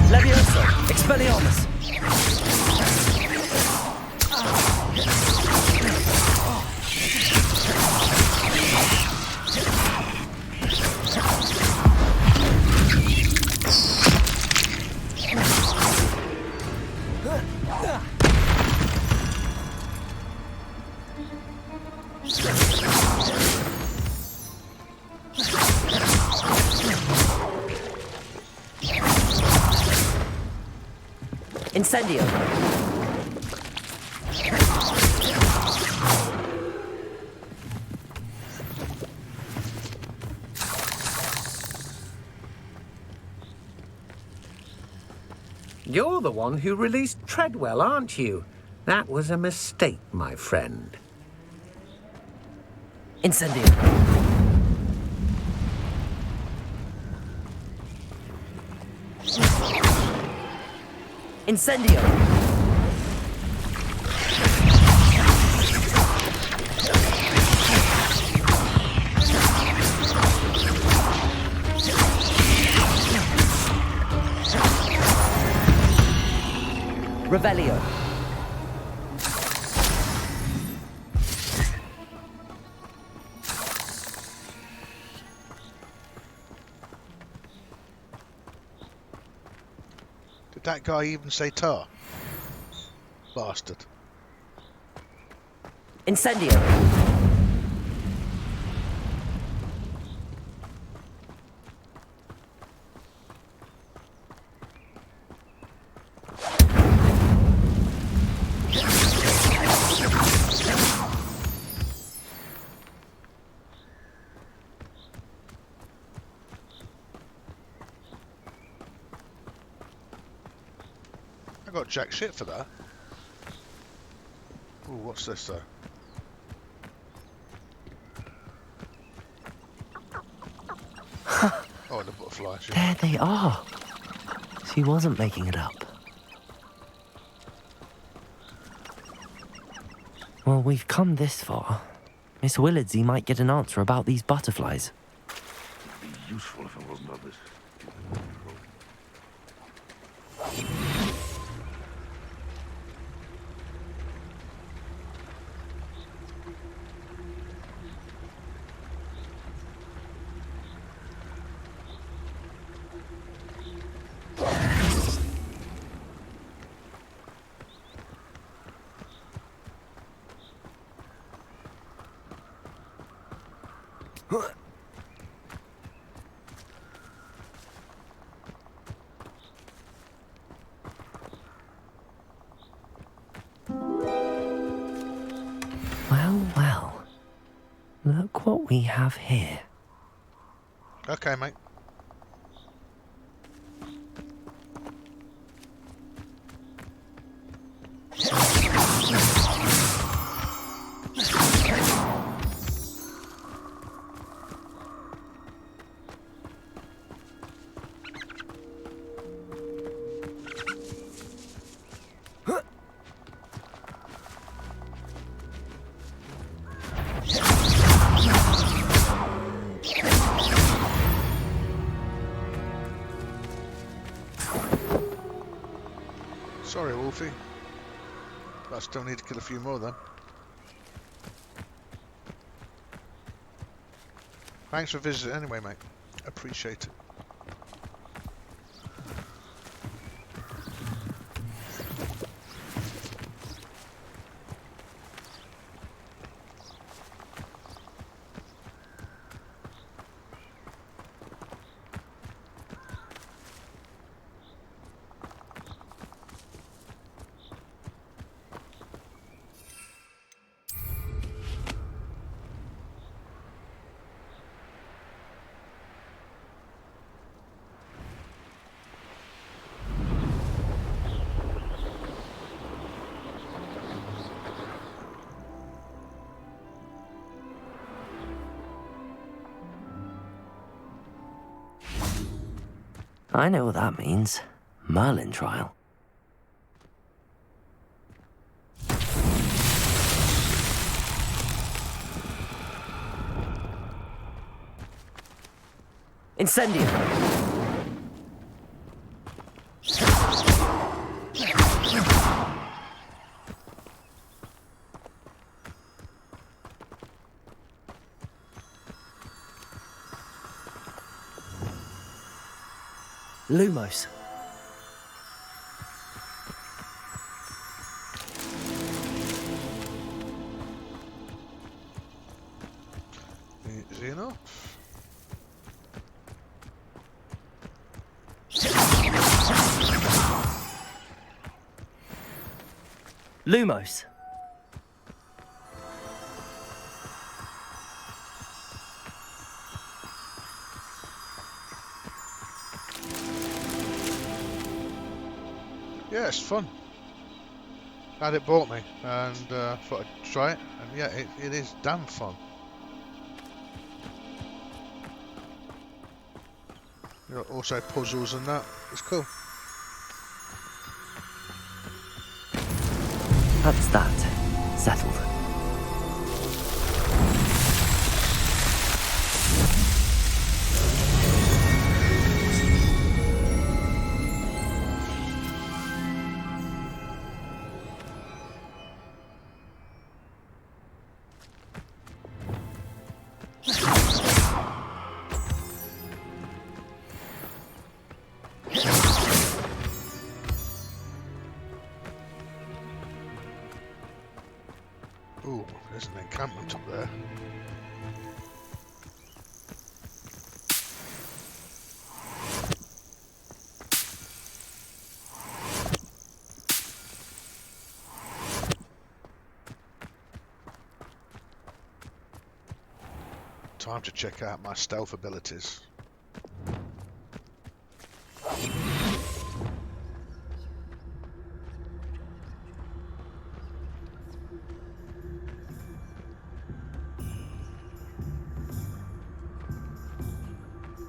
Levioso. Expelliarmus. Incendio. You're the one who released Treadwell, aren't you? That was a mistake, my friend. Incendio. Incendio. Revelio. Did that guy even say tar? Bastard. Incendio. I got jack shit for that. Ooh, what's this though? Oh, the butterfly. There they are. She wasn't making it up. Well, we've come this far. Miss Willardsey might get an answer about these butterflies. It'd be useful if it wasn't obvious. Well, well. Look what we have here. Okay, mate. Sorry, Wolfie. But I still need to kill a few more then. Thanks for visiting anyway, mate. Appreciate it. I know what that means. Merlin trial. Incendio! Lumos. Easy enough. Lumos. Yeah, it's fun. Had it bought me, and thought I'd try it, and yeah, it is damn fun. You know, also puzzles and that. It's cool. That's that. Settled. Ooh, there's an encampment up there. Time to check out my stealth abilities.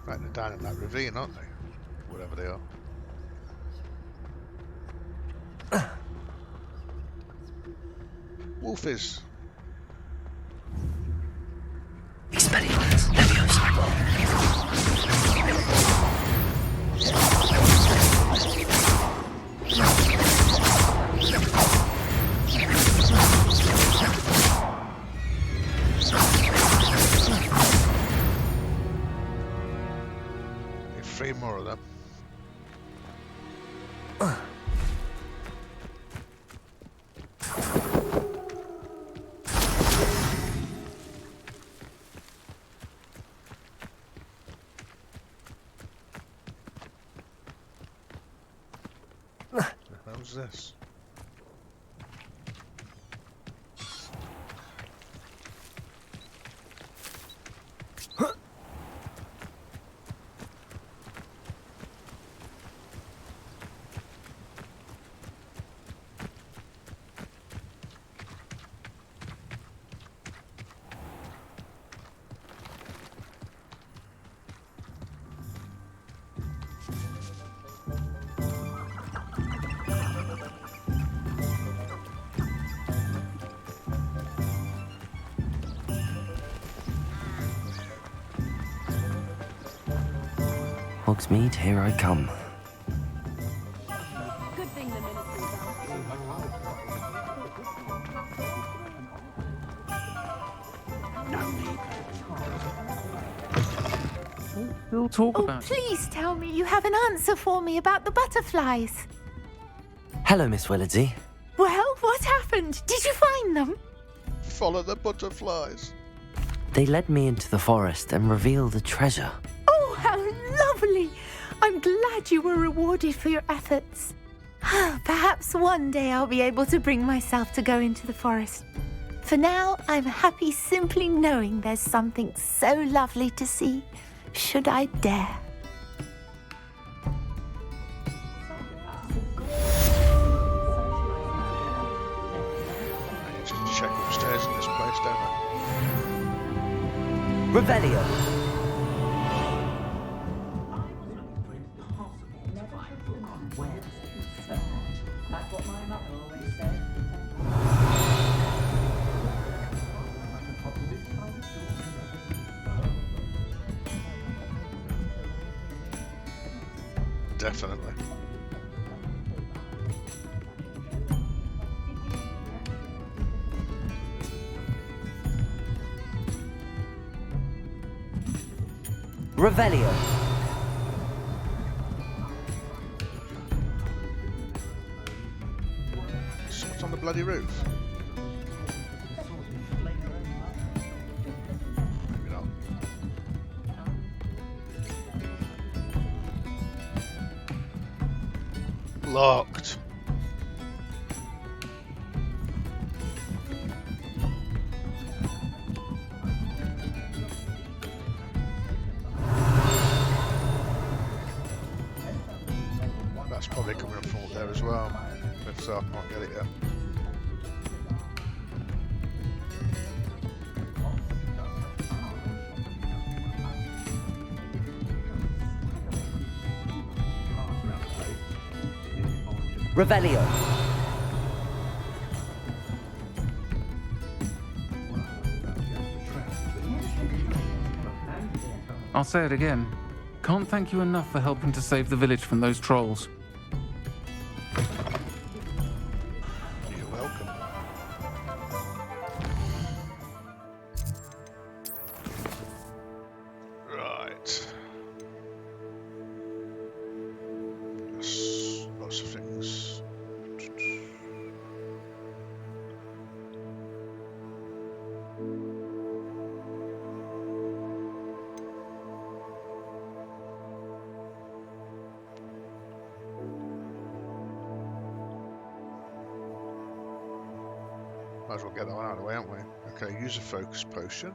Right, they're down in that ravine, aren't they? Whatever they are. Wolfies. Expelliarmus. Leviosa. Need 3 more of them. How's this? Hogsmeade, here I come. Good thing the ministry's We'll talk Oh, about it. please tell me you have an answer for me about the butterflies. Hello, Miss Willardsey. Well, what happened? Did you find them? Follow the butterflies. They led me into the forest and revealed a treasure. Oh, how lovely! I'm glad you were rewarded for your efforts. Perhaps one day I'll be able to bring myself to go into the forest. For now, I'm happy simply knowing there's something so lovely to see, should I dare. I need to check upstairs in this place, don't I? Revelio. That's what my mother always said. Definitely. Revelio. What's on the bloody roof? Maybe not. Locked. That's probably coming up from up there as well. If so, I can't get it yet. Revelio. I'll say it again. Can't thank you enough for helping to save the village from those trolls. You're welcome. Right. Lots of things. Might as well get that one out of the way, aren't we? Okay, use a focus potion.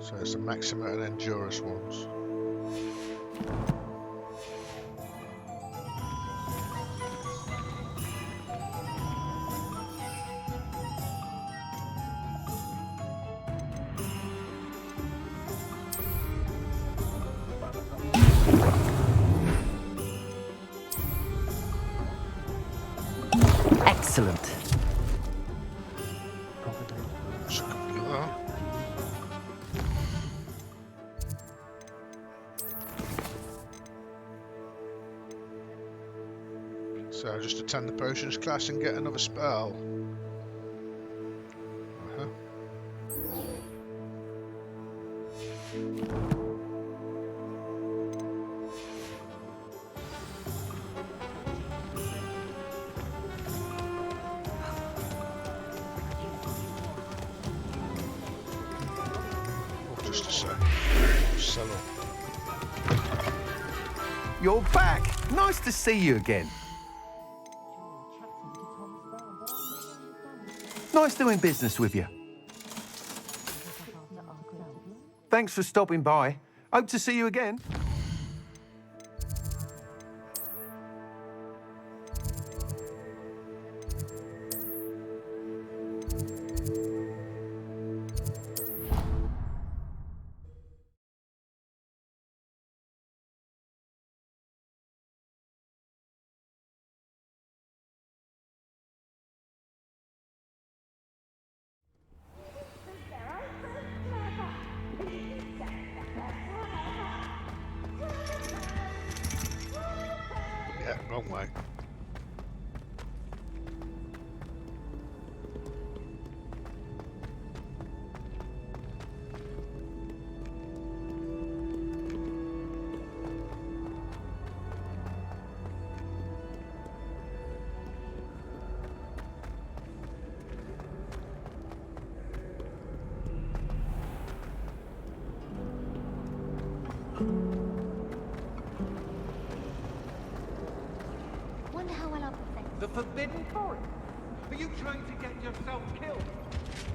So it's the Maxima and Endurance ones. Excellent. So just attend the potions class and get another spell. Just a sec. Sell up. You're back. Nice to see you again. Nice doing business with you. Thanks for stopping by. Hope to see you again. Yeah, wrong way. wonder how well I'll protect The Forbidden Forest? Are you trying to get yourself killed?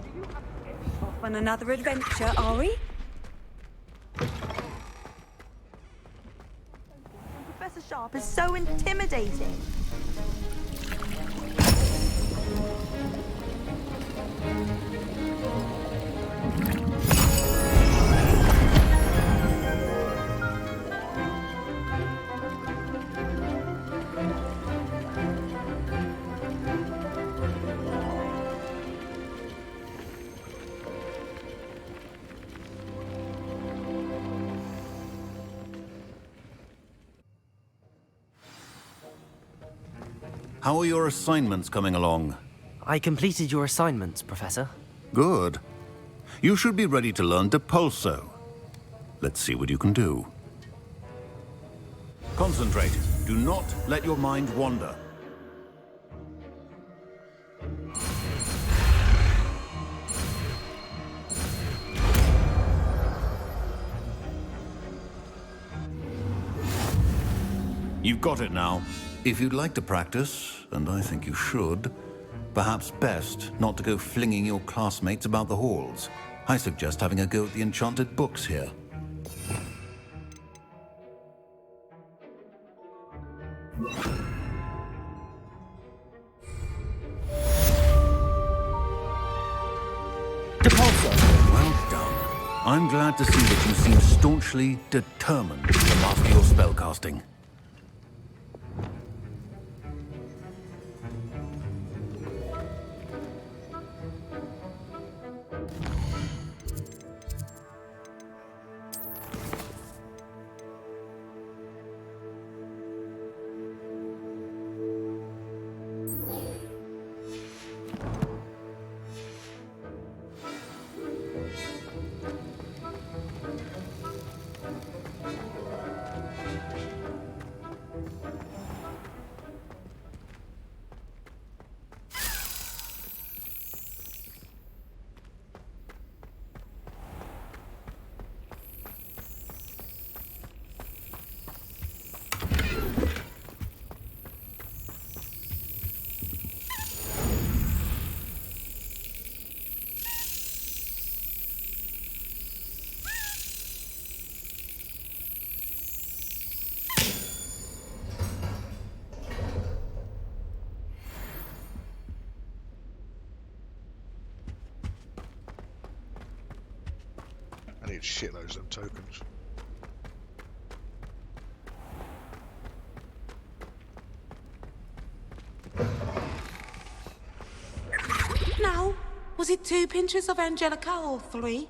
Do you have any... Off on another adventure, are we? Professor Sharp is so intimidating. How are your assignments coming along? I completed your assignments, Professor. Good. You should be ready to learn Depulso. Let's see what you can do. Concentrate. Do not let your mind wander. You've got it now. If you'd like to practice, and I think you should, perhaps best not to go flinging your classmates about the halls. I suggest having a go at the enchanted books here. Well done. I'm glad to see that you seem staunchly determined to master your spellcasting. I need shitloads of them tokens. Now, was it 2 pinches of Angelica or 3?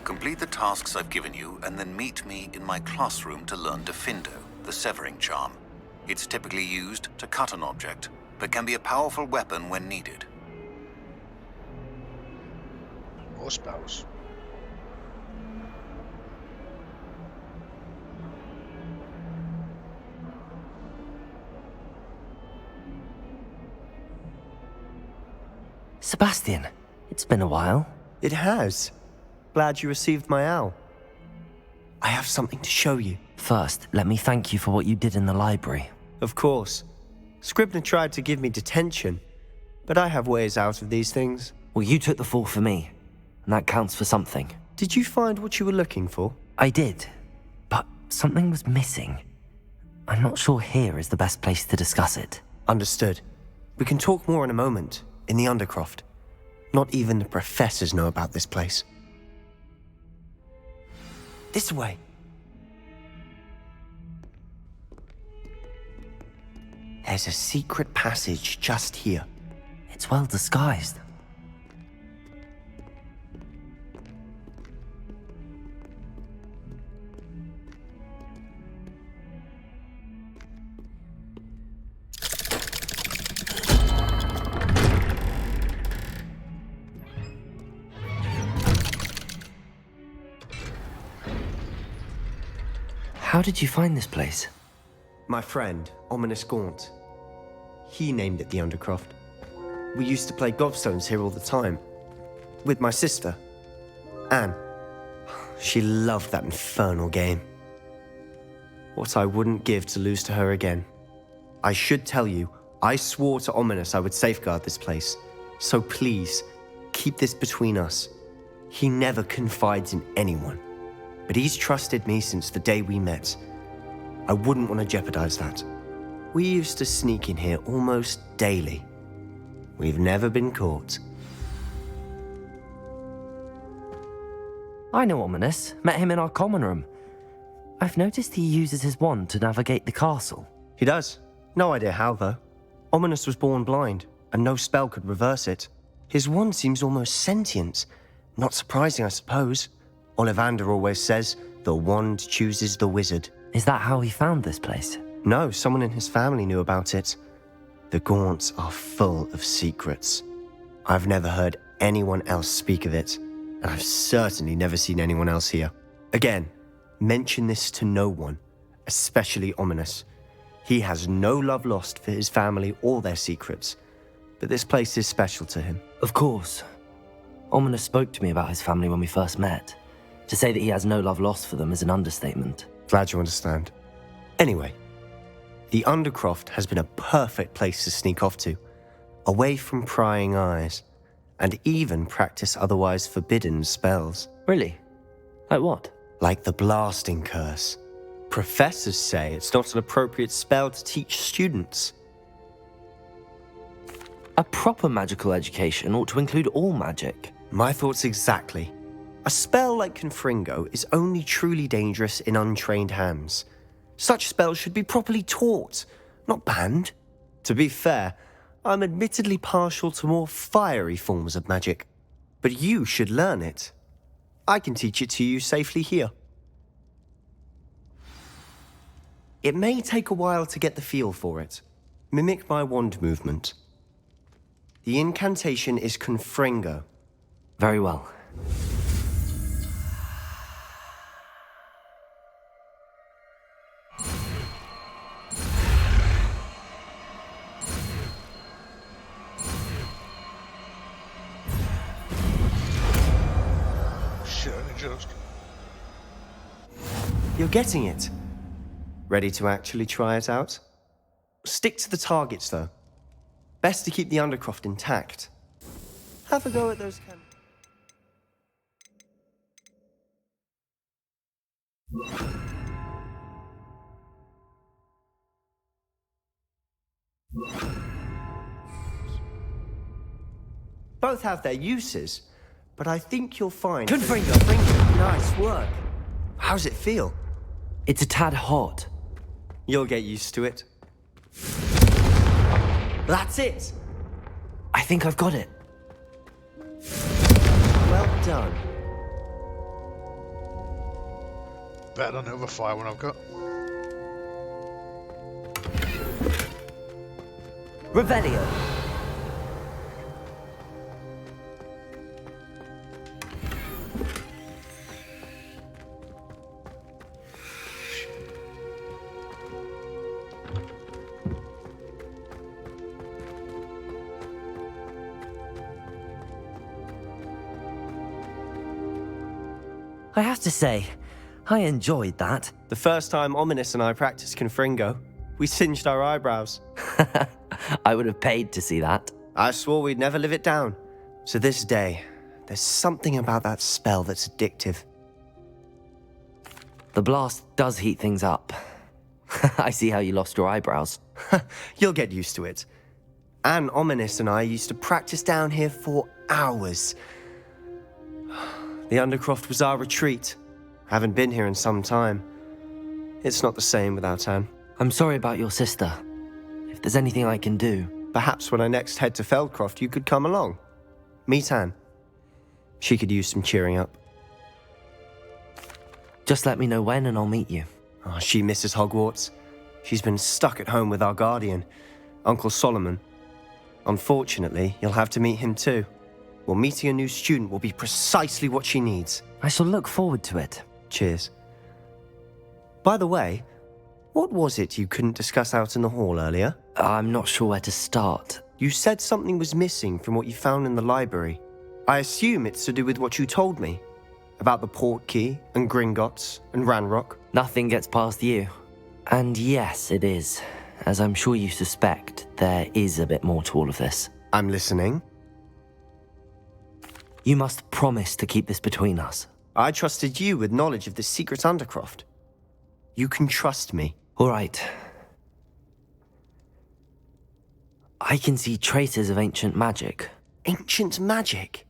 Complete the tasks I've given you, and then meet me in my classroom to learn Defindo, the severing charm. It's typically used to cut an object, but can be a powerful weapon when needed. More spells. Sebastian, it's been a while. It has. Glad you received my owl. I have something to show you. First, let me thank you for what you did in the library. Of course. Scribner tried to give me detention, but I have ways out of these things. Well, you took the fall for me, and that counts for something. Did you find what you were looking for? I did, but something was missing. I'm not sure here is the best place to discuss it. Understood. We can talk more in a moment, in the Undercroft. Not even the professors know about this place. This way. There's a secret passage just here. It's well disguised. How did you find this place? My friend, Ominous Gaunt. He named it the Undercroft. We used to play gobstones here all the time. With my sister, Anne. She loved that infernal game. What I wouldn't give to lose to her again. I should tell you, I swore to Ominous I would safeguard this place. So please, keep this between us. He never confides in anyone. But he's trusted me since the day we met. I wouldn't want to jeopardize that. We used to sneak in here almost daily. We've never been caught. I know Ominous. Met him in our common room. I've noticed he uses his wand to navigate the castle. He does. No idea how, though. Ominous was born blind, and no spell could reverse it. His wand seems almost sentient. Not surprising, I suppose. Ollivander always says, the wand chooses the wizard. Is that how he found this place? No, someone in his family knew about it. The Gaunts are full of secrets. I've never heard anyone else speak of it, and I've certainly never seen anyone else here. Again, mention this to no one, especially Ominous. He has no love lost for his family or their secrets, but this place is special to him. Of course. Ominous spoke to me about his family when we first met. To say that he has no love lost for them is an understatement. Glad you understand. Anyway, the Undercroft has been a perfect place to sneak off to, away from prying eyes, and even practice otherwise forbidden spells. Really? Like what? Like the blasting curse. Professors say it's not an appropriate spell to teach students. A proper magical education ought to include all magic. My thoughts exactly. A spell like Confringo is only truly dangerous in untrained hands. Such spells should be properly taught, not banned. To be fair, I'm admittedly partial to more fiery forms of magic. But you should learn it. I can teach it to you safely here. It may take a while to get the feel for it. Mimic my wand movement. The incantation is Confringo. Very well. You're getting it. Ready to actually try it out? Stick to the targets, though. Best to keep the Undercroft intact. Have a go at those Both have their uses, but I think you'll find... Confringo! Nice work. How's it feel? It's a tad hot. You'll get used to it. That's it! I think I've got it. Well done. Better than overfire one I've got. Revelio. I have to say, I enjoyed that. The first time Ominous and I practiced Confringo, we singed our eyebrows. I would have paid to see that. I swore we'd never live it down. To this day, there's something about that spell that's addictive. The blast does heat things up. I see how you lost your eyebrows. You'll get used to it. Anne, Ominous and I used to practice down here for hours. The Undercroft was our retreat. Haven't been here in some time. It's not the same without Anne. I'm sorry about your sister. If there's anything I can do... Perhaps when I next head to Feldcroft, you could come along. Meet Anne. She could use some cheering up. Just let me know when and I'll meet you. Oh, she misses Hogwarts. She's been stuck at home with our guardian, Uncle Solomon. Unfortunately, you'll have to meet him too. Well, meeting a new student will be precisely what she needs. I shall look forward to it. Cheers. By the way, what was it you couldn't discuss out in the hall earlier? I'm not sure where to start. You said something was missing from what you found in the library. I assume it's to do with what you told me. About the port key, and Gringotts, and Ranrock. Nothing gets past you. And yes, it is. As I'm sure you suspect, there is a bit more to all of this. I'm listening. You must promise to keep this between us. I trusted you with knowledge of the secret Undercroft. You can trust me. All right. I can see traces of ancient magic. Ancient magic?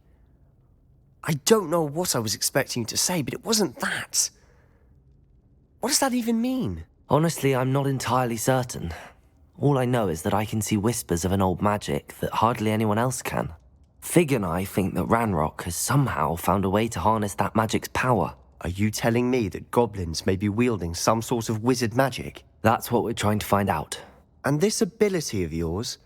I don't know what I was expecting you to say, but it wasn't that. What does that even mean? Honestly, I'm not entirely certain. All I know is that I can see whispers of an old magic that hardly anyone else can. Fig and I think that Ranrock has somehow found a way to harness that magic's power. Are you telling me that goblins may be wielding some sort of wizard magic? That's what we're trying to find out. And this ability of yours,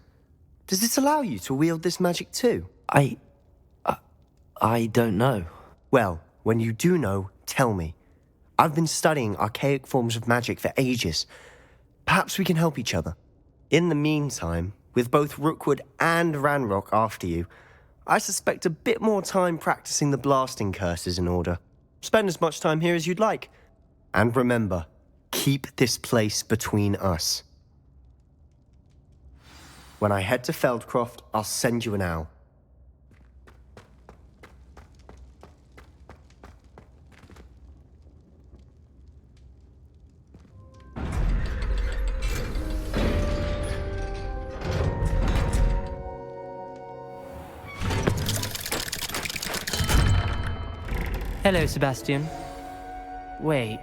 does it allow you to wield this magic too? I don't know. Well, when you do know, tell me. I've been studying archaic forms of magic for ages. Perhaps we can help each other. In the meantime, with both Rookwood and Ranrock after you, I suspect a bit more time practicing the blasting curse is in order. Spend as much time here as you'd like. And remember, keep this place between us. When I head to Feldcroft, I'll send you an owl. Hello, Sebastian. Wait.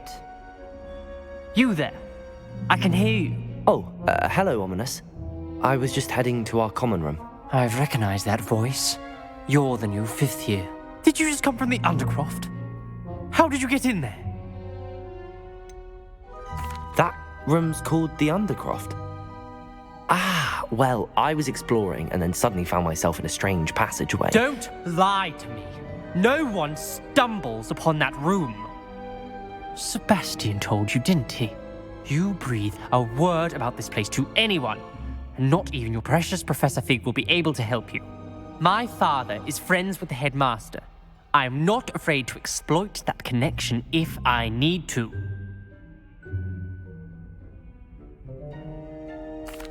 You there? I can hear you. Oh, hello, Ominous. I was just heading to our common room. I've recognized that voice. You're the new 5th year. Did you just come from the Undercroft? How did you get in there? That room's called the Undercroft. Ah, well, I was exploring and then suddenly found myself in a strange passageway. Don't lie to me. No one stumbles upon that room. Sebastian told you, didn't he? You breathe a word about this place to anyone, and not even your precious Professor Fig will be able to help you. My father is friends with the headmaster. I am not afraid to exploit that connection if I need to.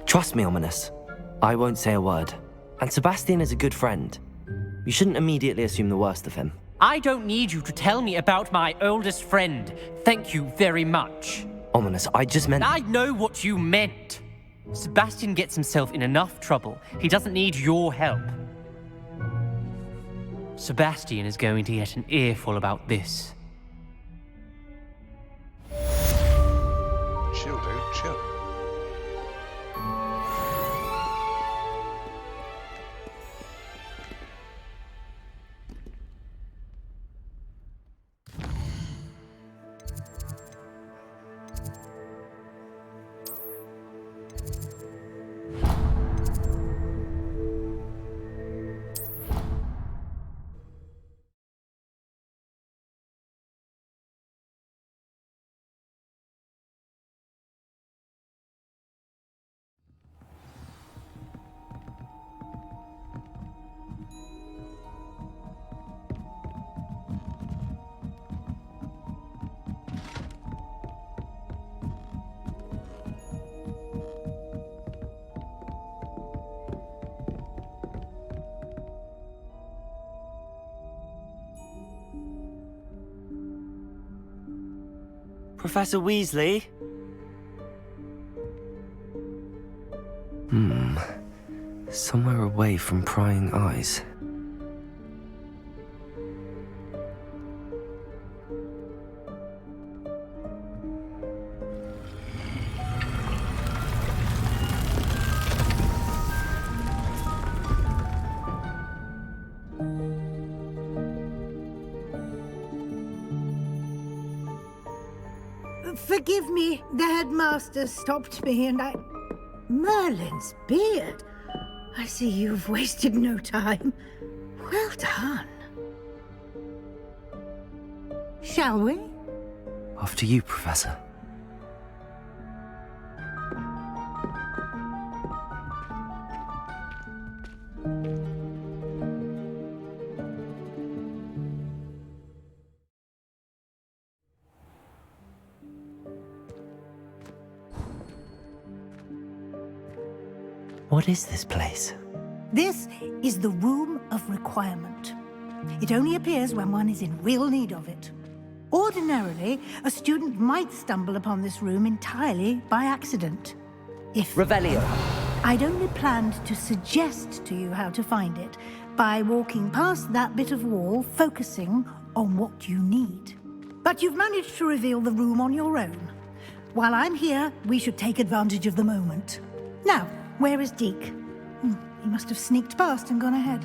Trust me, Ominous. I won't say a word. And Sebastian is a good friend. You shouldn't immediately assume the worst of him. I don't need you to tell me about my oldest friend. Thank you very much. Ominous, I just meant... I know what you meant. Sebastian gets himself in enough trouble. He doesn't need your help. Sebastian is going to get an earful about this. Chill, dude, chill. Professor Weasley? Somewhere away from prying eyes. Forgive me, the headmaster stopped me and I... Merlin's beard. I see you've wasted no time. Well done. Shall we? After you, Professor. What is this place? This is the Room of Requirement. It only appears when one is in real need of it. Ordinarily, a student might stumble upon this room entirely by accident. If Revelio. I'd only planned to suggest to you how to find it by walking past that bit of wall, focusing on what you need. But you've managed to reveal the room on your own. While I'm here, we should take advantage of the moment. Now, where is Deke? He must have sneaked past and gone ahead.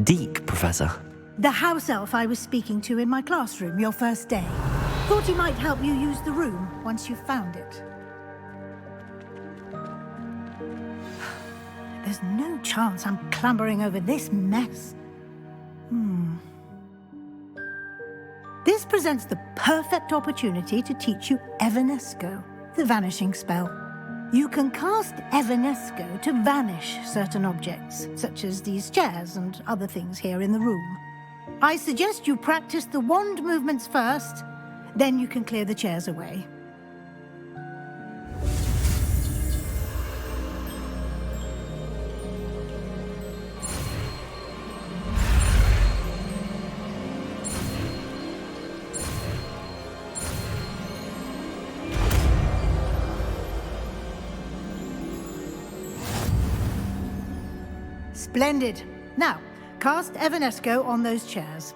Deke, Professor. The house elf I was speaking to in my classroom your first day. Thought he might help you use the room once you found it. There's no chance I'm clambering over this mess. This presents the perfect opportunity to teach you Evanesco, the vanishing spell. You can cast Evanesco to vanish certain objects, such as these chairs and other things here in the room. I suggest you practice the wand movements first, then you can clear the chairs away. Splendid. Now, cast Evanesco on those chairs.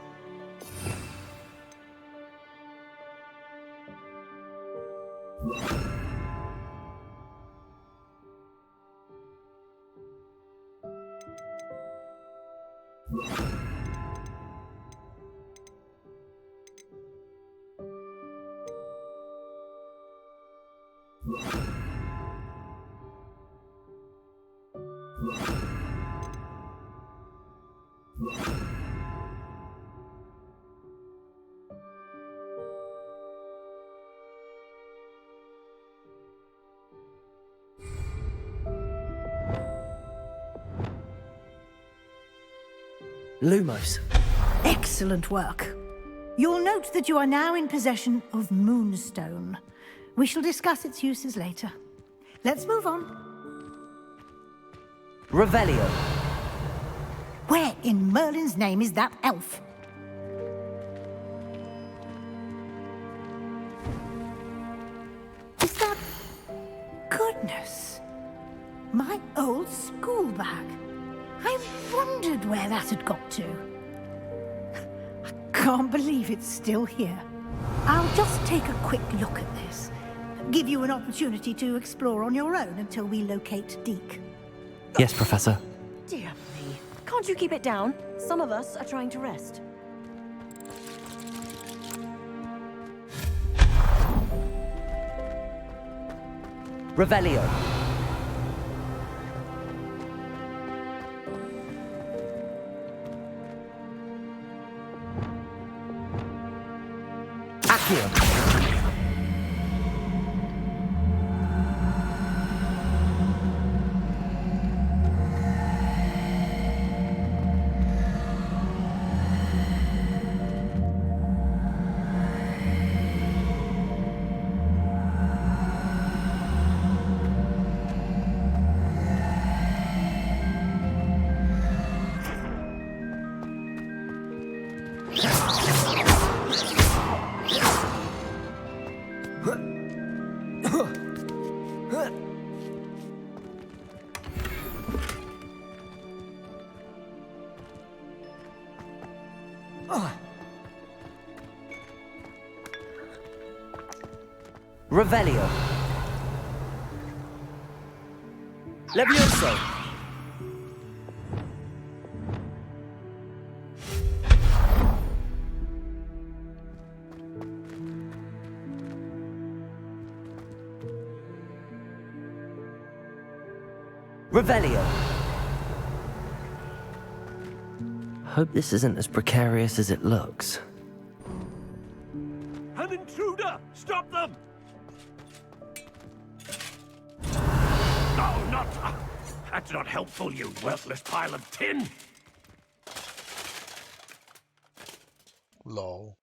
Lumos. Excellent work. You'll note that you are now in possession of Moonstone. We shall discuss its uses later. Let's move on. Revelio. Where in Merlin's name is that elf? Is that... Goodness. My old school bag. I wondered where that had got to. I can't believe it's still here. I'll just take a quick look at this. Give you an opportunity to explore on your own until we locate Deke. Yes, Professor. Dear me. Can't you keep it down? Some of us are trying to rest. Revelio. Accio. Revelio. Levioso. Revelio. Hope this isn't as precarious as it looks. An intruder! Stop them! No, not... That's not helpful, you worthless pile of tin! Lol.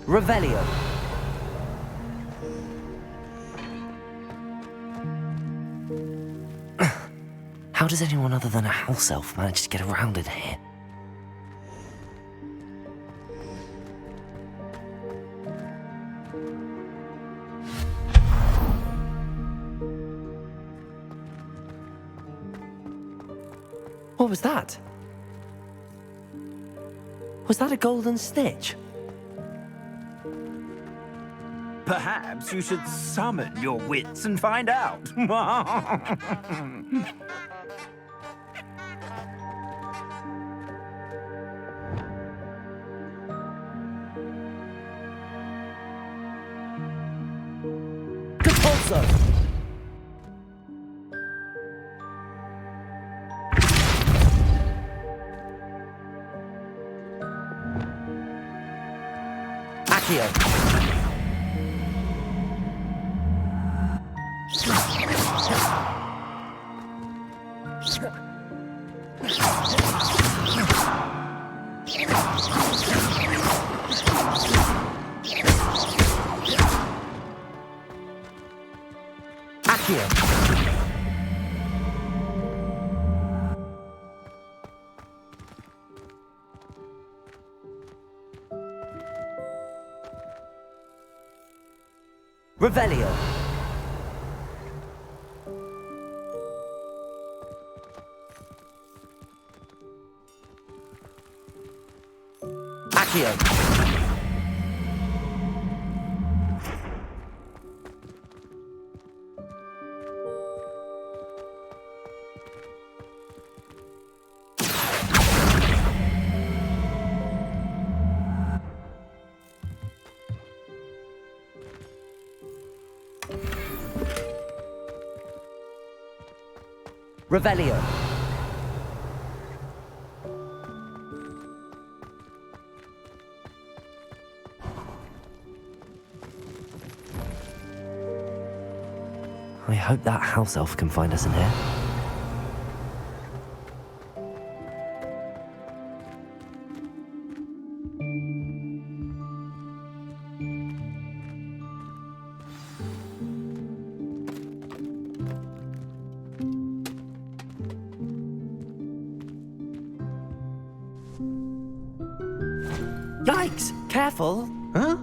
Revelio. How does anyone other than a house elf manage to get around in here? What was that? Was that a golden snitch? Perhaps you should summon your wits and find out. Capulso! Accio! Revelio. Accio. Revelio. I hope that house elf can find us in here. Yikes! Careful! Huh?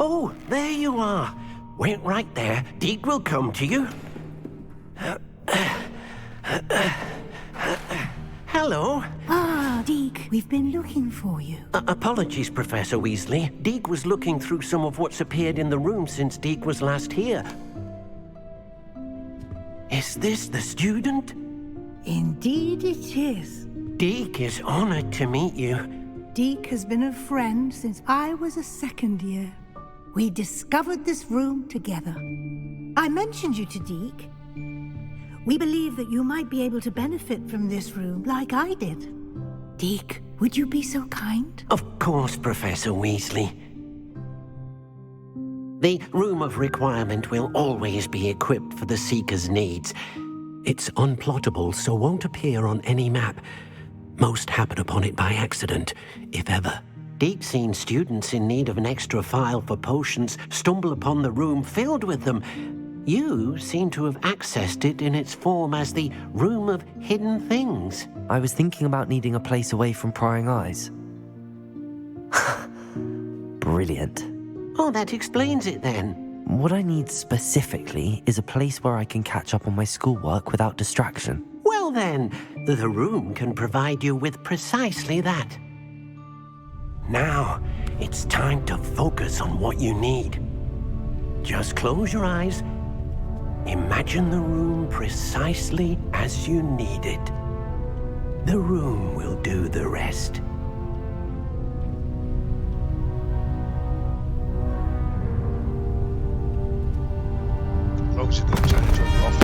Oh, there you are. Wait right there. Deke will come to you. Hello. Ah, Deke, we've been looking for you. Apologies, Professor Weasley. Deke was looking through some of what's appeared in the room since Deke was last here. Is this the student? Indeed it is. Deke is honored to meet you. Deke has been a friend since I was a second year. We discovered this room together. I mentioned you to Deke. We believe that you might be able to benefit from this room like I did. Deke, would you be so kind? Of course, Professor Weasley. The Room of Requirement will always be equipped for the Seeker's needs. It's unplottable, so won't appear on any map. Most happen upon it by accident, if ever. Deke's seen students in need of an extra file for potions stumble upon the room filled with them. You seem to have accessed it in its form as the Room of Hidden Things. I was thinking about needing a place away from prying eyes. Brilliant. Oh, that explains it then. What I need specifically is a place where I can catch up on my schoolwork without distraction. Well then, the room can provide you with precisely that. Now, it's time to focus on what you need. Just close your eyes. Imagine the room precisely as you need it. The room will do the rest. As long as you don't turn into a moth.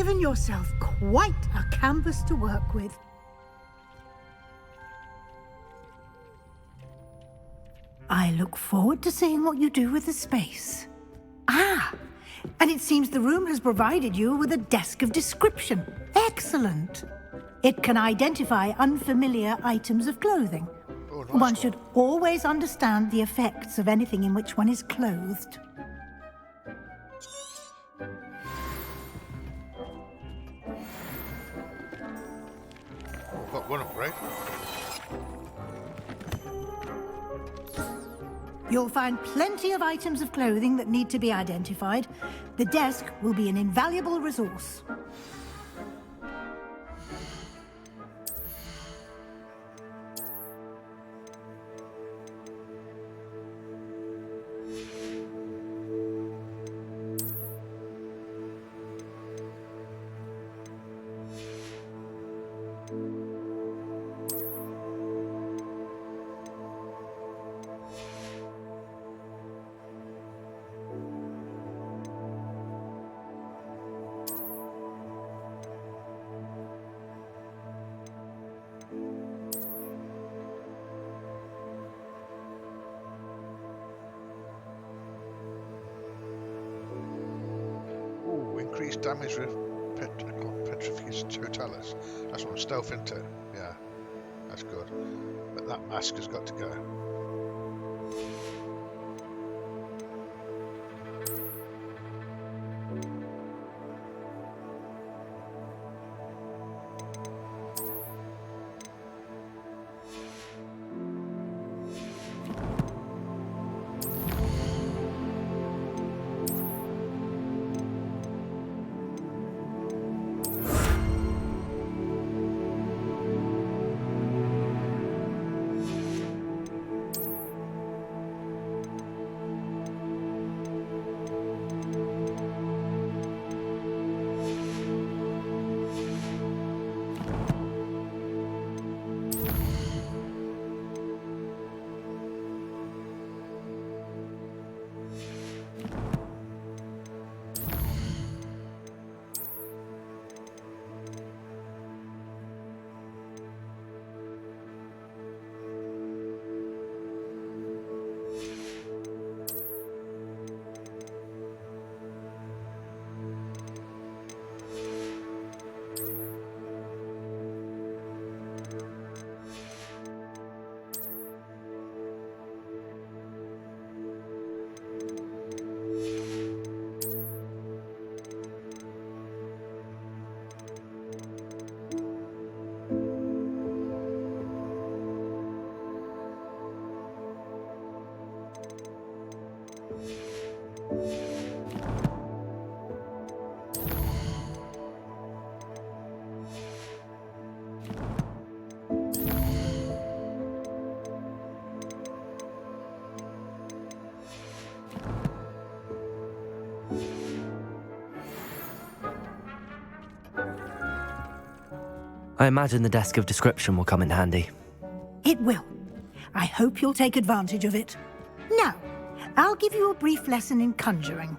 given yourself quite a canvas to work with. I look forward to seeing what you do with the space. Ah, and it seems the room has provided you with a desk of description. Excellent. It can identify unfamiliar items of clothing. Oh, nice One should always understand the effects of anything in which one is clothed. Oh, got one upgrade. You'll find plenty of items of clothing that need to be identified. The desk will be an invaluable resource. Increased damage with Petrificus Totalis. That's one stealth into. Yeah, that's good. But that mask has got to go. I imagine the desk of description will come in handy. It will. I hope you'll take advantage of it. Now, I'll give you a brief lesson in conjuring.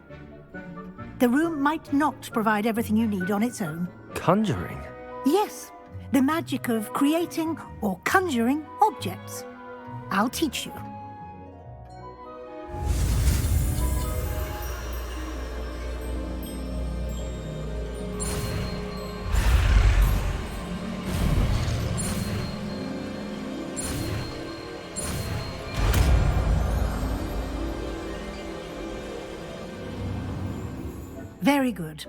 The room might not provide everything you need on its own. Conjuring? Yes, the magic of creating or conjuring objects. I'll teach you. Very good.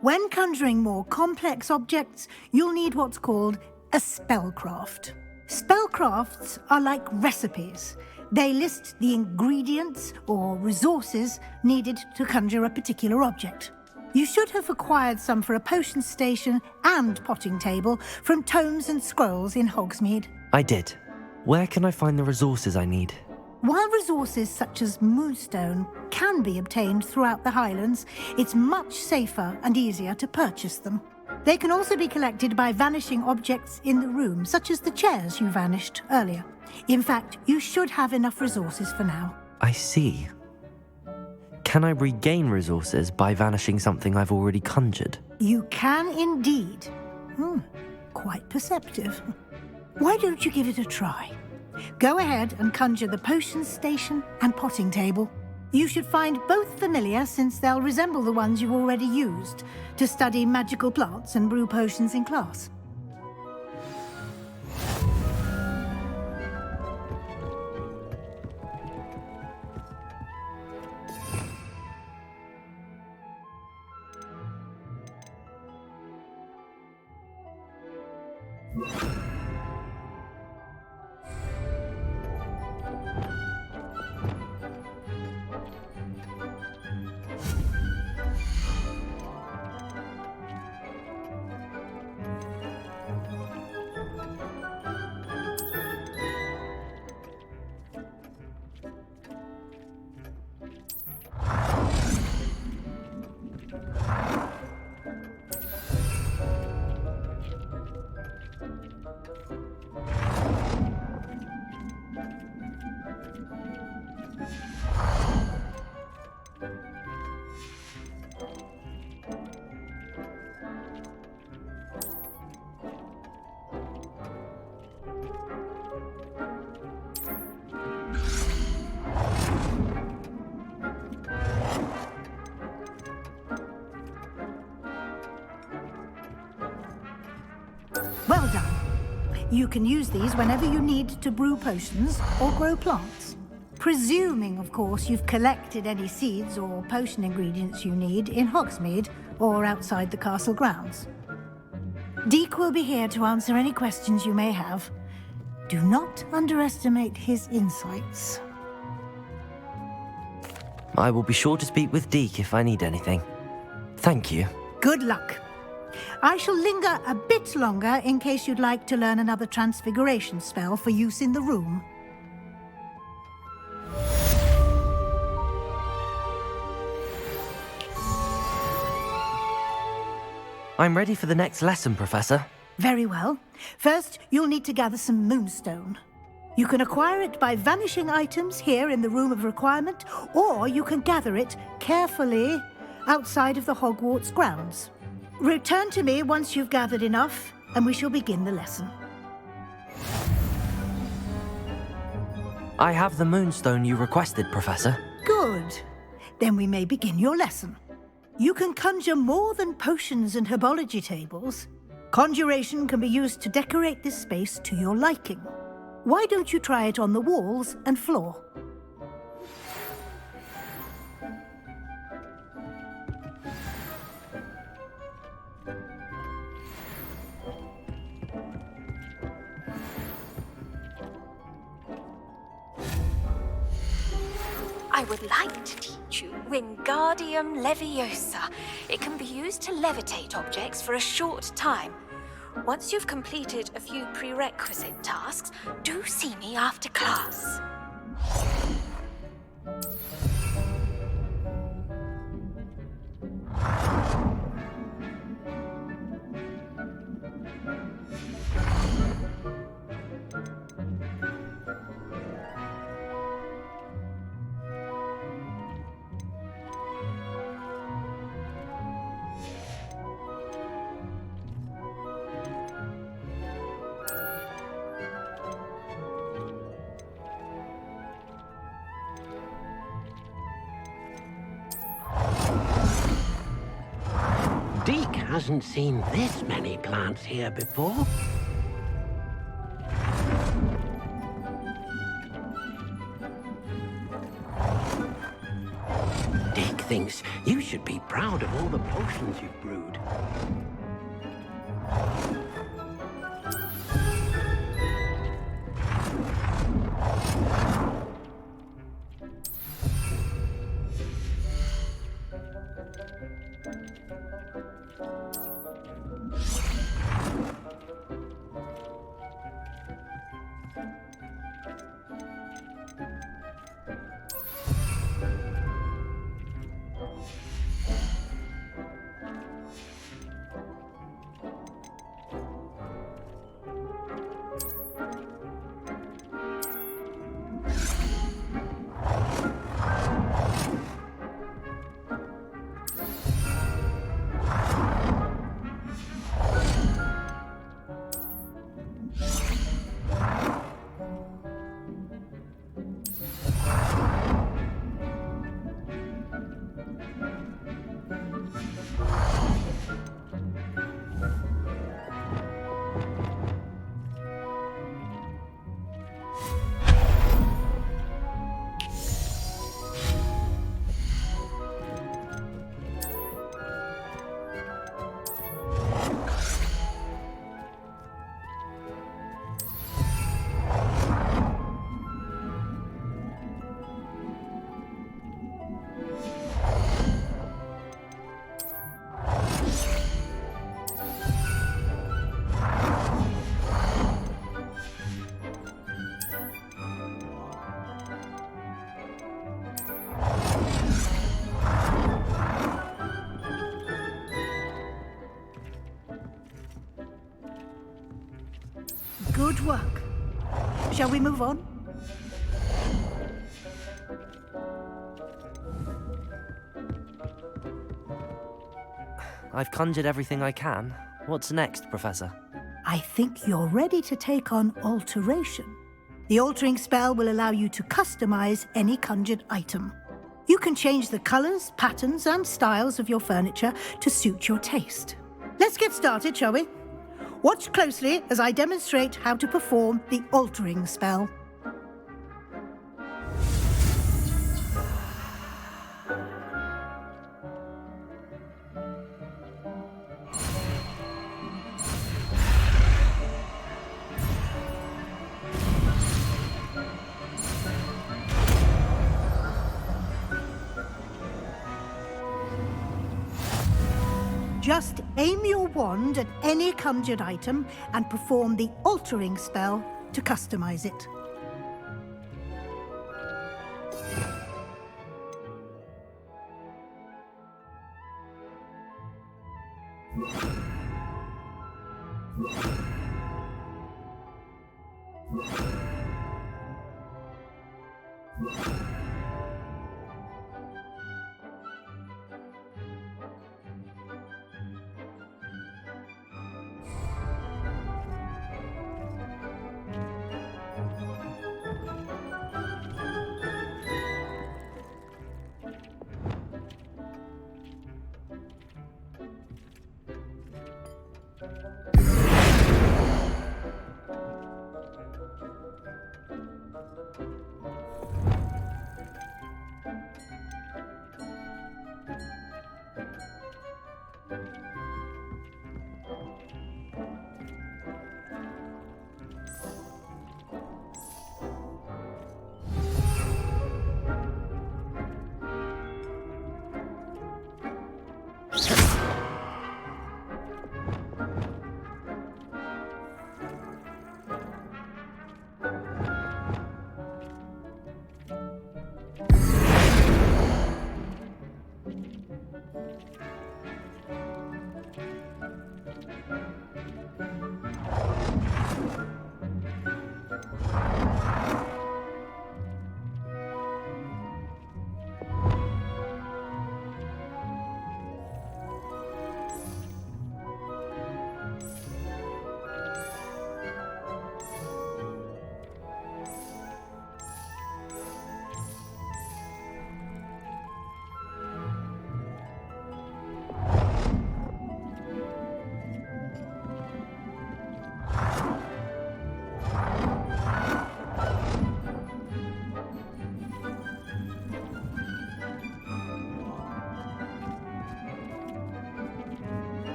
When conjuring more complex objects, you'll need what's called a spellcraft. Spellcrafts are like recipes. They list the ingredients or resources needed to conjure a particular object. You should have acquired some for a potion station and potting table from tomes and scrolls in Hogsmeade. I did. Where can I find the resources I need? While resources such as moonstone can be obtained throughout the Highlands, it's much safer and easier to purchase them. They can also be collected by vanishing objects in the room, such as the chairs you vanished earlier. In fact, you should have enough resources for now. I see. Can I regain resources by vanishing something I've already conjured? You can indeed. Quite perceptive. Why don't you give it a try? Go ahead and conjure the potions station and potting table. You should find both familiar, since they'll resemble the ones you've already used to study magical plants and brew potions in class. Well done. You can use these whenever you need to brew potions or grow plants. Presuming, of course, you've collected any seeds or potion ingredients you need in Hogsmeade or outside the castle grounds. Deek will be here to answer any questions you may have. Do not underestimate his insights. I will be sure to speak with Deek if I need anything. Thank you. Good luck. I shall linger a bit longer in case you'd like to learn another transfiguration spell for use in the room. I'm ready for the next lesson, Professor. Very well. First, you'll need to gather some moonstone. You can acquire it by vanishing items here in the Room of Requirement, or you can gather it carefully outside of the Hogwarts grounds. Return to me once you've gathered enough, and we shall begin the lesson. I have the moonstone you requested, Professor. Good. Then we may begin your lesson. You can conjure more than potions and herbology tables. Conjuration can be used to decorate this space to your liking. Why don't you try it on the walls and floor? I would like to teach you Wingardium Leviosa. It can be used to levitate objects for a short time. Once you've completed a few prerequisite tasks, do see me after class. Deek hasn't seen this many plants here before. Deek thinks you should be proud of all the potions you've brewed. Shall we move on? I've conjured everything I can. What's next, Professor? I think you're ready to take on alteration. The altering spell will allow you to customize any conjured item. You can change the colors, patterns, and styles of your furniture to suit your taste. Let's get started, shall we? Watch closely as I demonstrate how to perform the altering spell. Just aim your wand at any conjured item and perform the altering spell to customize it.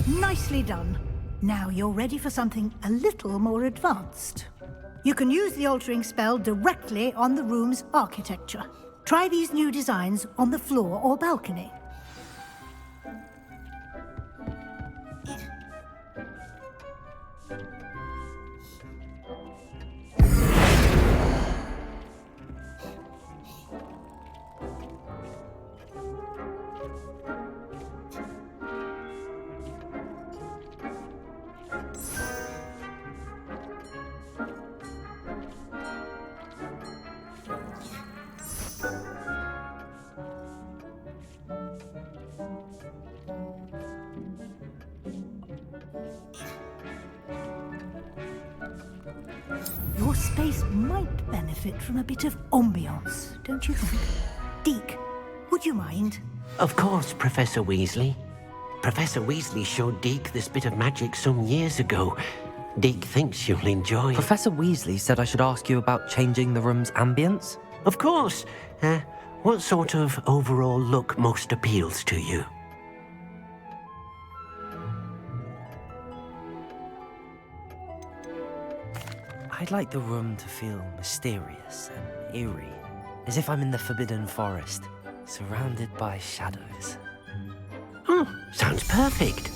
Nicely done. Now you're ready for something a little more advanced. You can use the altering spell directly on the room's architecture. Try these new designs on the floor or balcony. Your space might benefit from a bit of ambiance, don't you think? Deke, would you mind? Of course, Professor Weasley. Professor Weasley showed Deke this bit of magic some years ago. Deke thinks you'll enjoy. Professor Weasley said I should ask you about changing the room's ambience. Of course. What sort of overall look most appeals to you? I'd like the room to feel mysterious and eerie, as if I'm in the Forbidden Forest, surrounded by shadows. Oh, sounds perfect.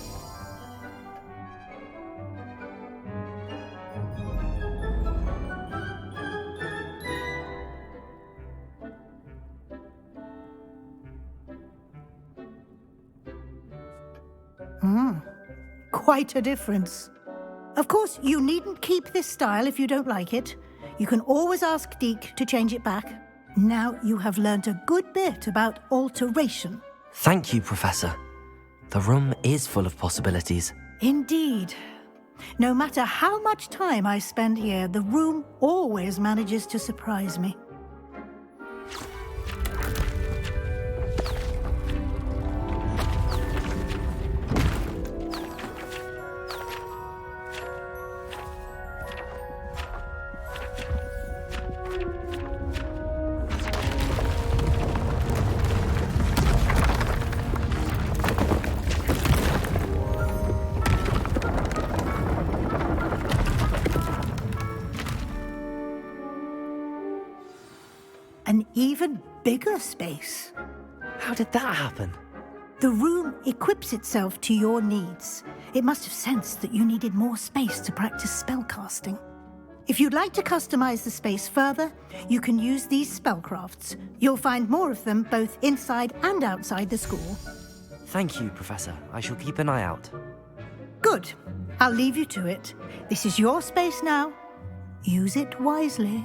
quite a difference. Of course, you needn't keep this style if you don't like it. You can always ask Deke to change it back. Now you have learnt a good bit about alteration. Thank you, Professor. The room is full of possibilities. Indeed. No matter how much time I spend here, the room always manages to surprise me. An even bigger space. How did that happen? The room equips itself to your needs. It must have sensed that you needed more space to practice spellcasting. If you'd like to customize the space further, you can use these spellcrafts. You'll find more of them both inside and outside the school. Thank you, Professor. I shall keep an eye out. Good. I'll leave you to it. This is your space now. Use it wisely.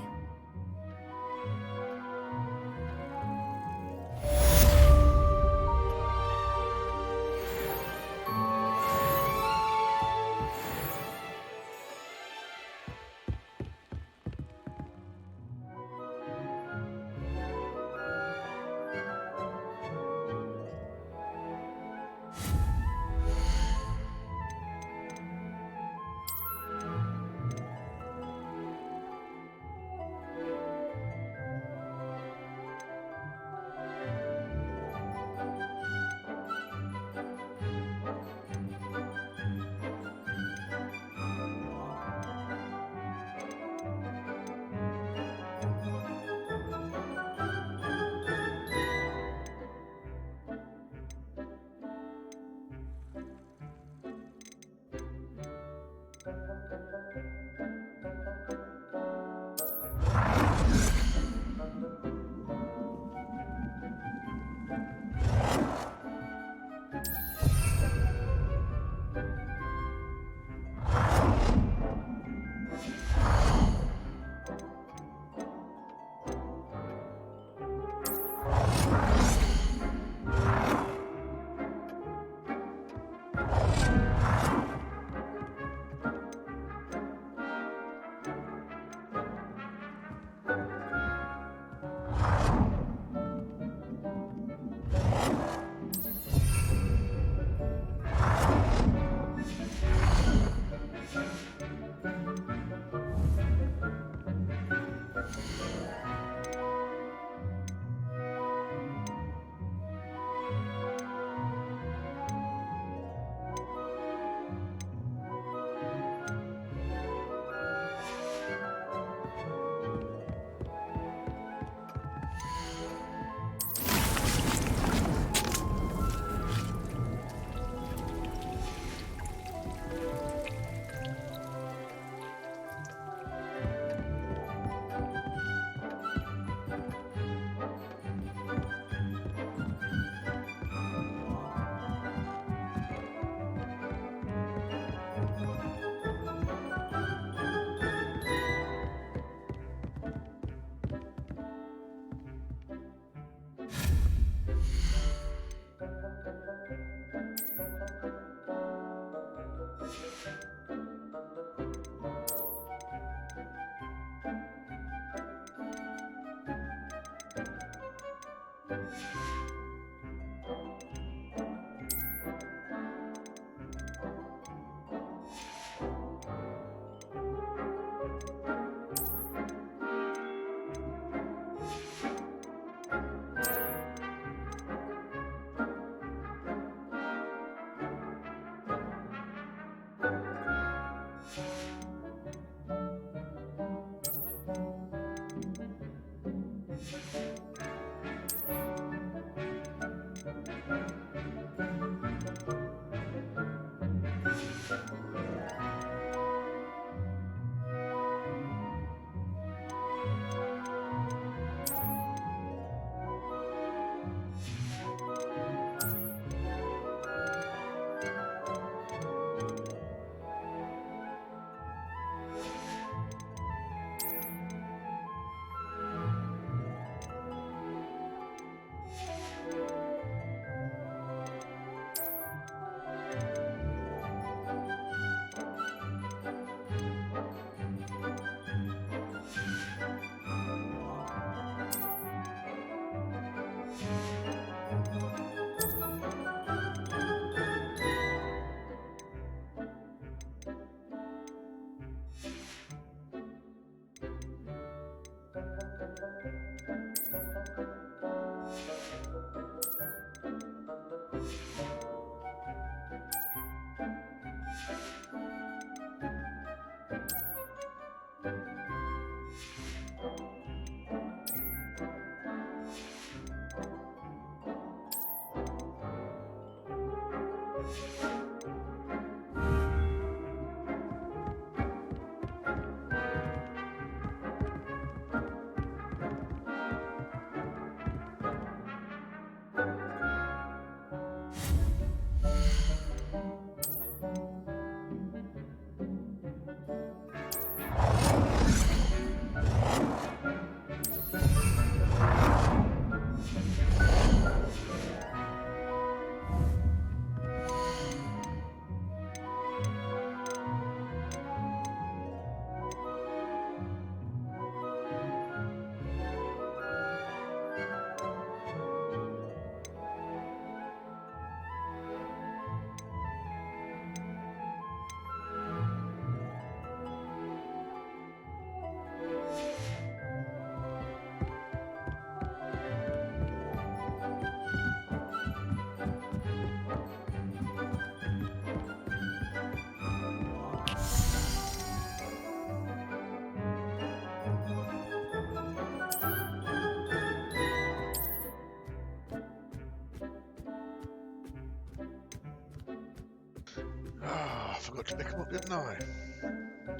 forgot to pick him up, didn't I?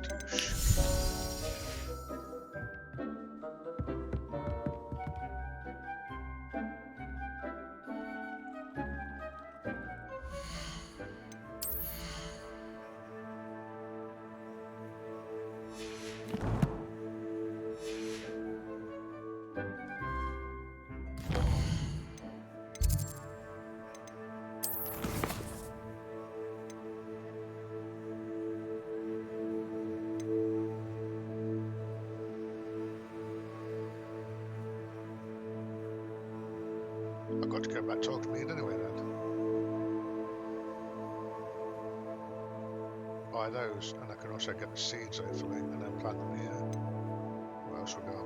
Douche. I've got to go back to Ogmead anyway then. Buy those, and I can also get the seeds hopefully, and then plant them here. What else we got?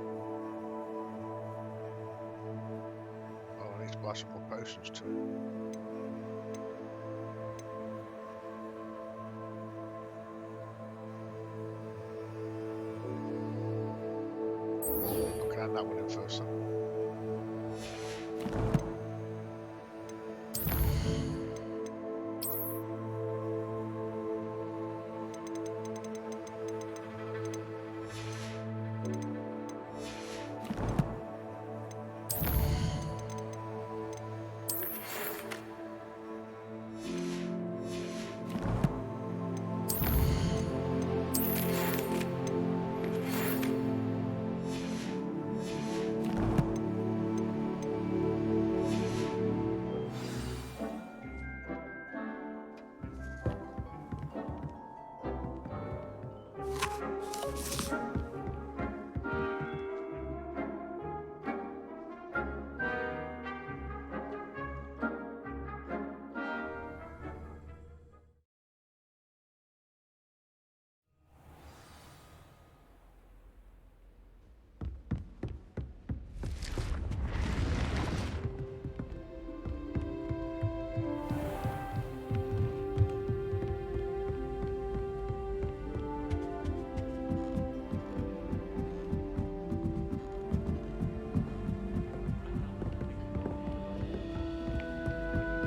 Oh, I need to buy some more potions too. I can add that one in first then.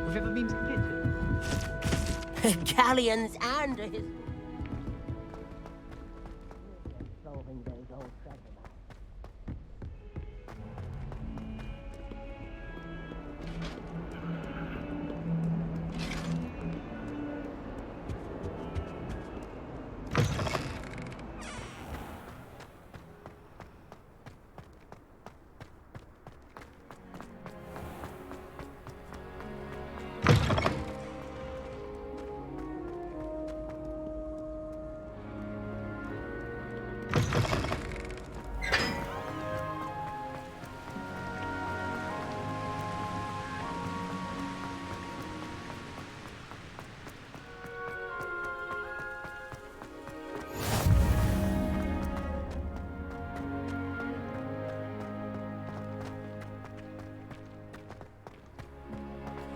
Have you ever been to the kitchen? Galleons and his... solving those old treasure maps.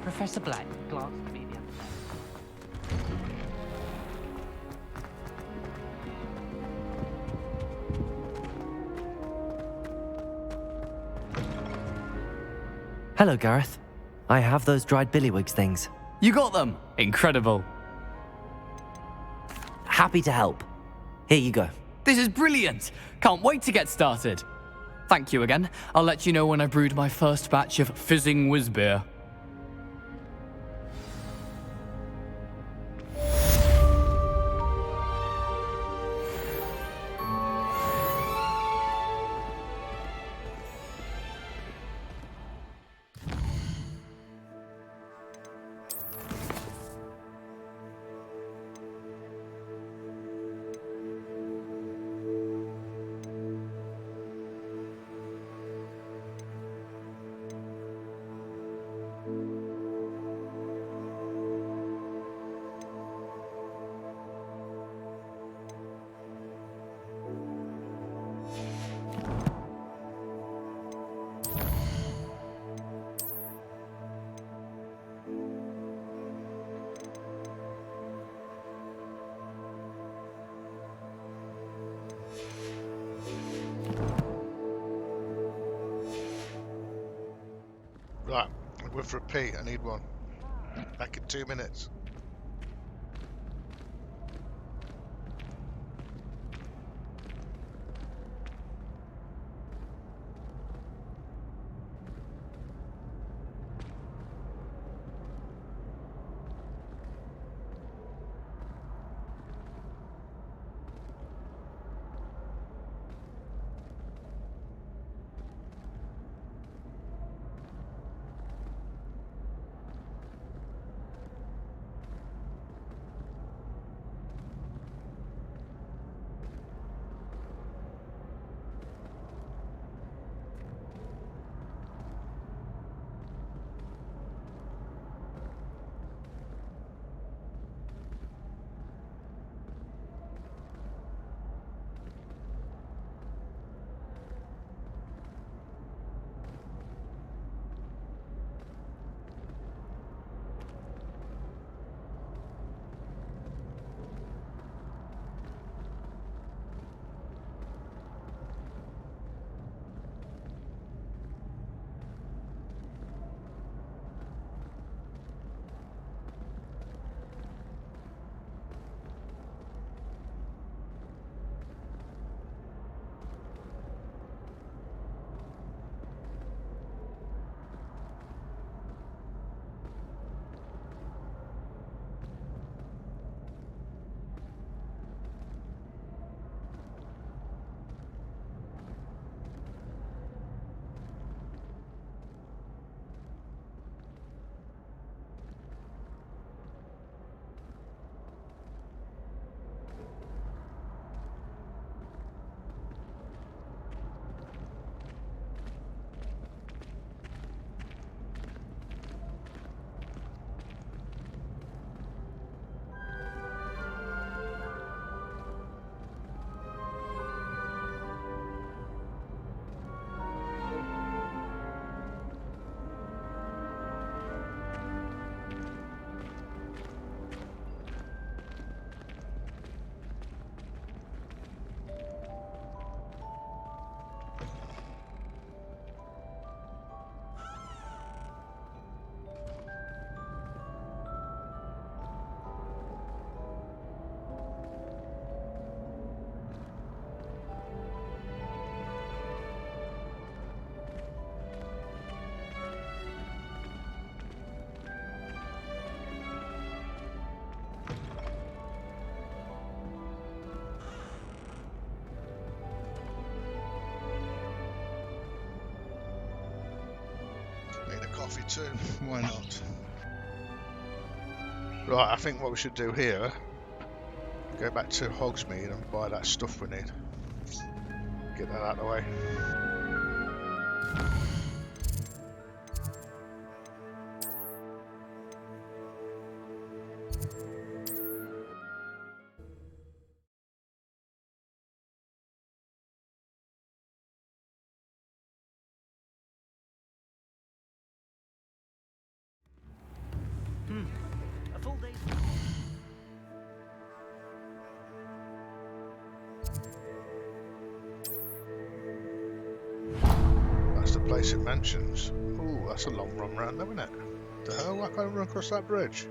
Professor Black glanced at me the other day. Hello, Gareth. I have those dried billywigs things. You got them? Incredible. Happy to help. Here you go. This is brilliant. Can't wait to get started. Thank you again. I'll let you know when I brewed my first batch of fizzing whiz beer. Right, I went for a pee, I need one. Back in 2 minutes. coffee too. Why not? Right, I think what we should do here, go back to Hogsmeade and buy that stuff we need. Get that out of the way. A full day's... That's the place it mentions. Ooh, that's a long run round though, isn't it? The hell, why can't I run across that bridge?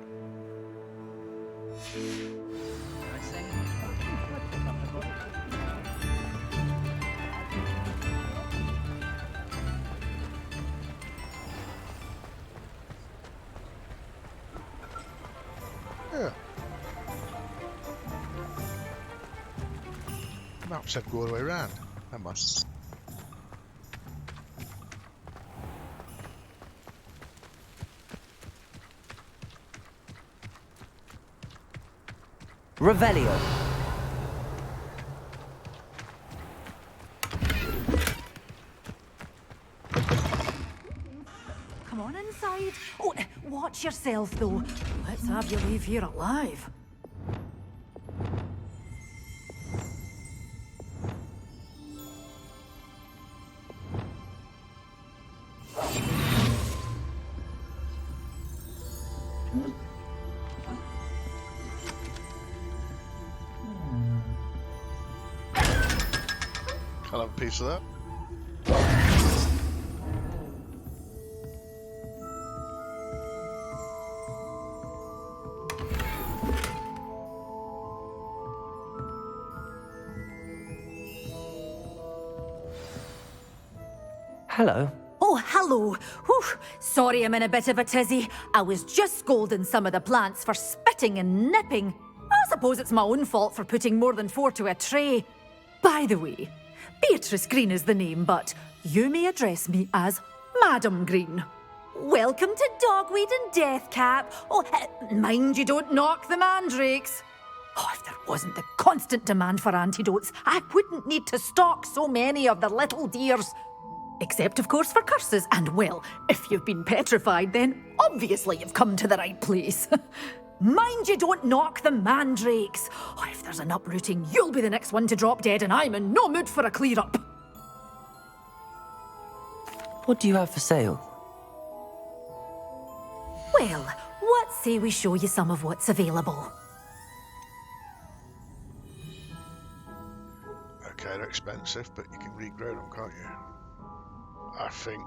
Yeah. Map said go all the way around. Never mind. Revelio. Come on inside. Oh, watch yourself, though. Let's have you leave here alive. I'll have a piece of that. Hello. Oh, hello. Whew. Sorry I'm in a bit of a tizzy. I was just scolding some of the plants for spitting and nipping. I suppose it's my own fault for putting more than 4 to a tray. By the way, Beatrice Green is the name, but you may address me as Madam Green. Welcome to Dogweed and Deathcap. Oh, mind you don't knock the mandrakes. Oh, if there wasn't the constant demand for antidotes, I wouldn't need to stock so many of the little dears. Except, of course, for curses. And, well, if you've been petrified, then obviously you've come to the right place. Mind you don't knock the mandrakes. Oh, if there's an uprooting, you'll be the next one to drop dead, and I'm in no mood for a clear-up. What do you have for sale? Well, what say we show you some of what's available? Okay, they're expensive, but you can regrow them, can't you? I think.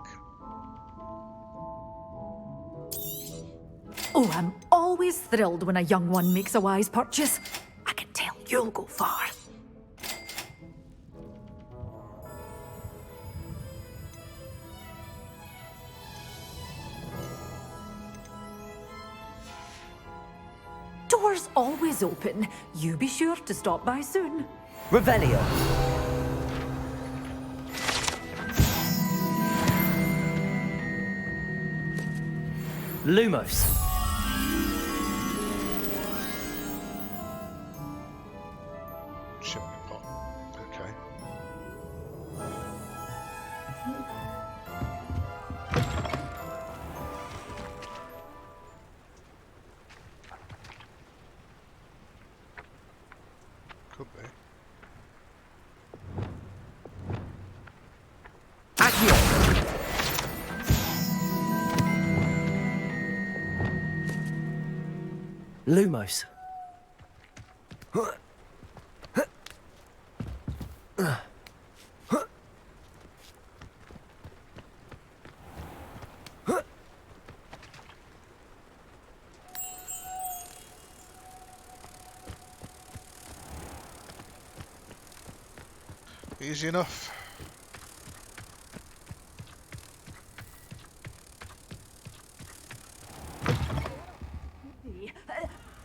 Oh, I'm always thrilled when a young one makes a wise purchase. I can tell you'll go far. Doors always open. You be sure to stop by soon. Revelio. Lumos. Chimney pot. Okay. Could be. Lumos. Easy enough.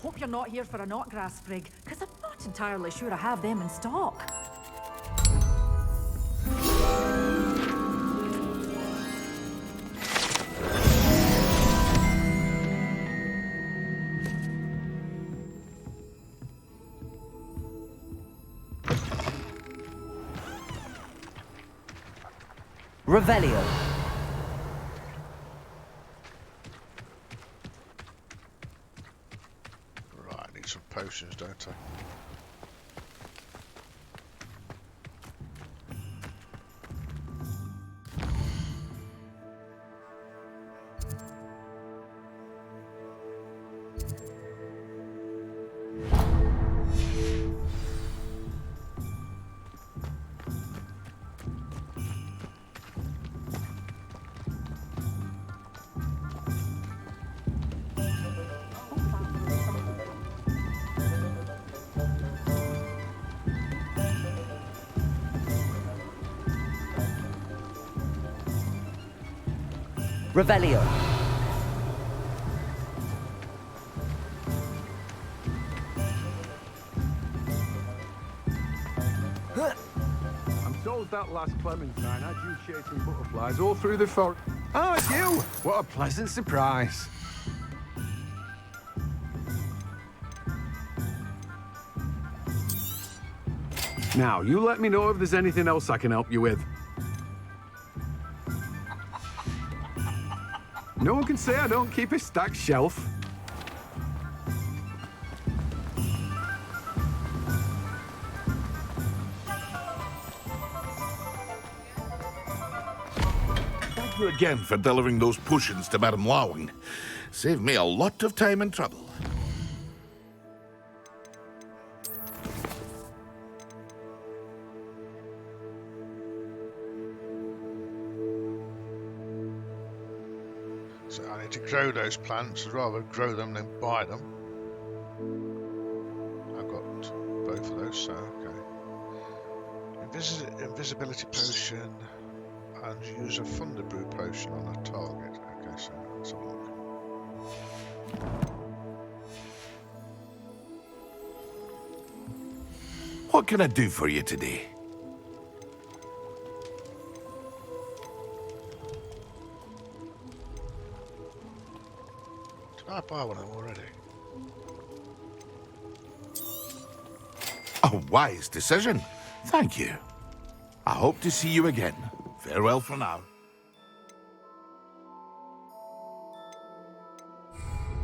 Hope you're not here for a knotgrass sprig, because I'm not entirely sure I have them in stock. Revelio. Right, I need some potions, don't I? Revelio. I'm told that last Clementine had you chasing butterflies all through the forest. Oh, it's you! What a pleasant surprise. Now, you let me know if there's anything else I can help you with. No one can say I don't keep a stacked shelf. Thank you again for delivering those potions to Madame Lawing. Saved me a lot of time and trouble. So I need to grow those plants. I'd rather grow them than buy them. I've got both of those, so okay. Invisibility potion and use a Thunderbrew potion on a target. Okay, so let's have a look. What can I do for you today? Did I buy one of them already? A wise decision. Thank you. I hope to see you again. Farewell for now.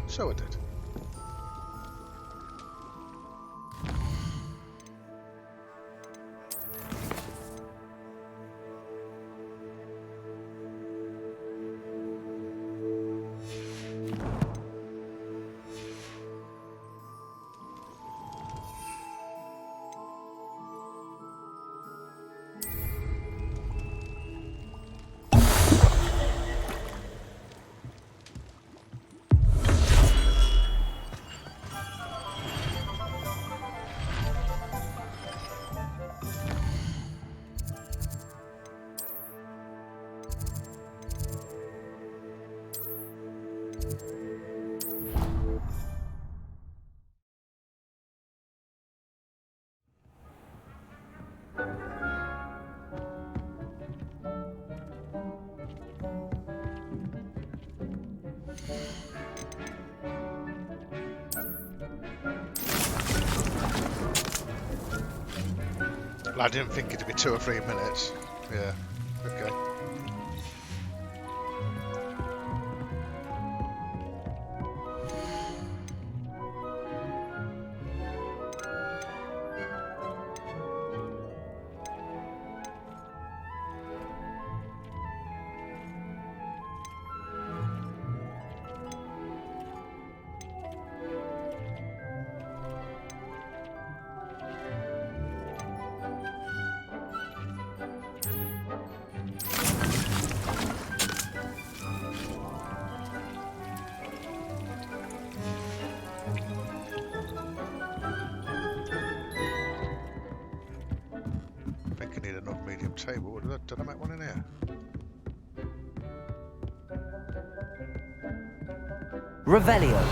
So I did. Well, I didn't think it'd be 2 or 3 minutes. Yeah, okay. I think I need another medium table. Did I make one in here? Revelio.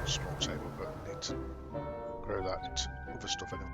Small table, but I need to grow that into other stuff anyway.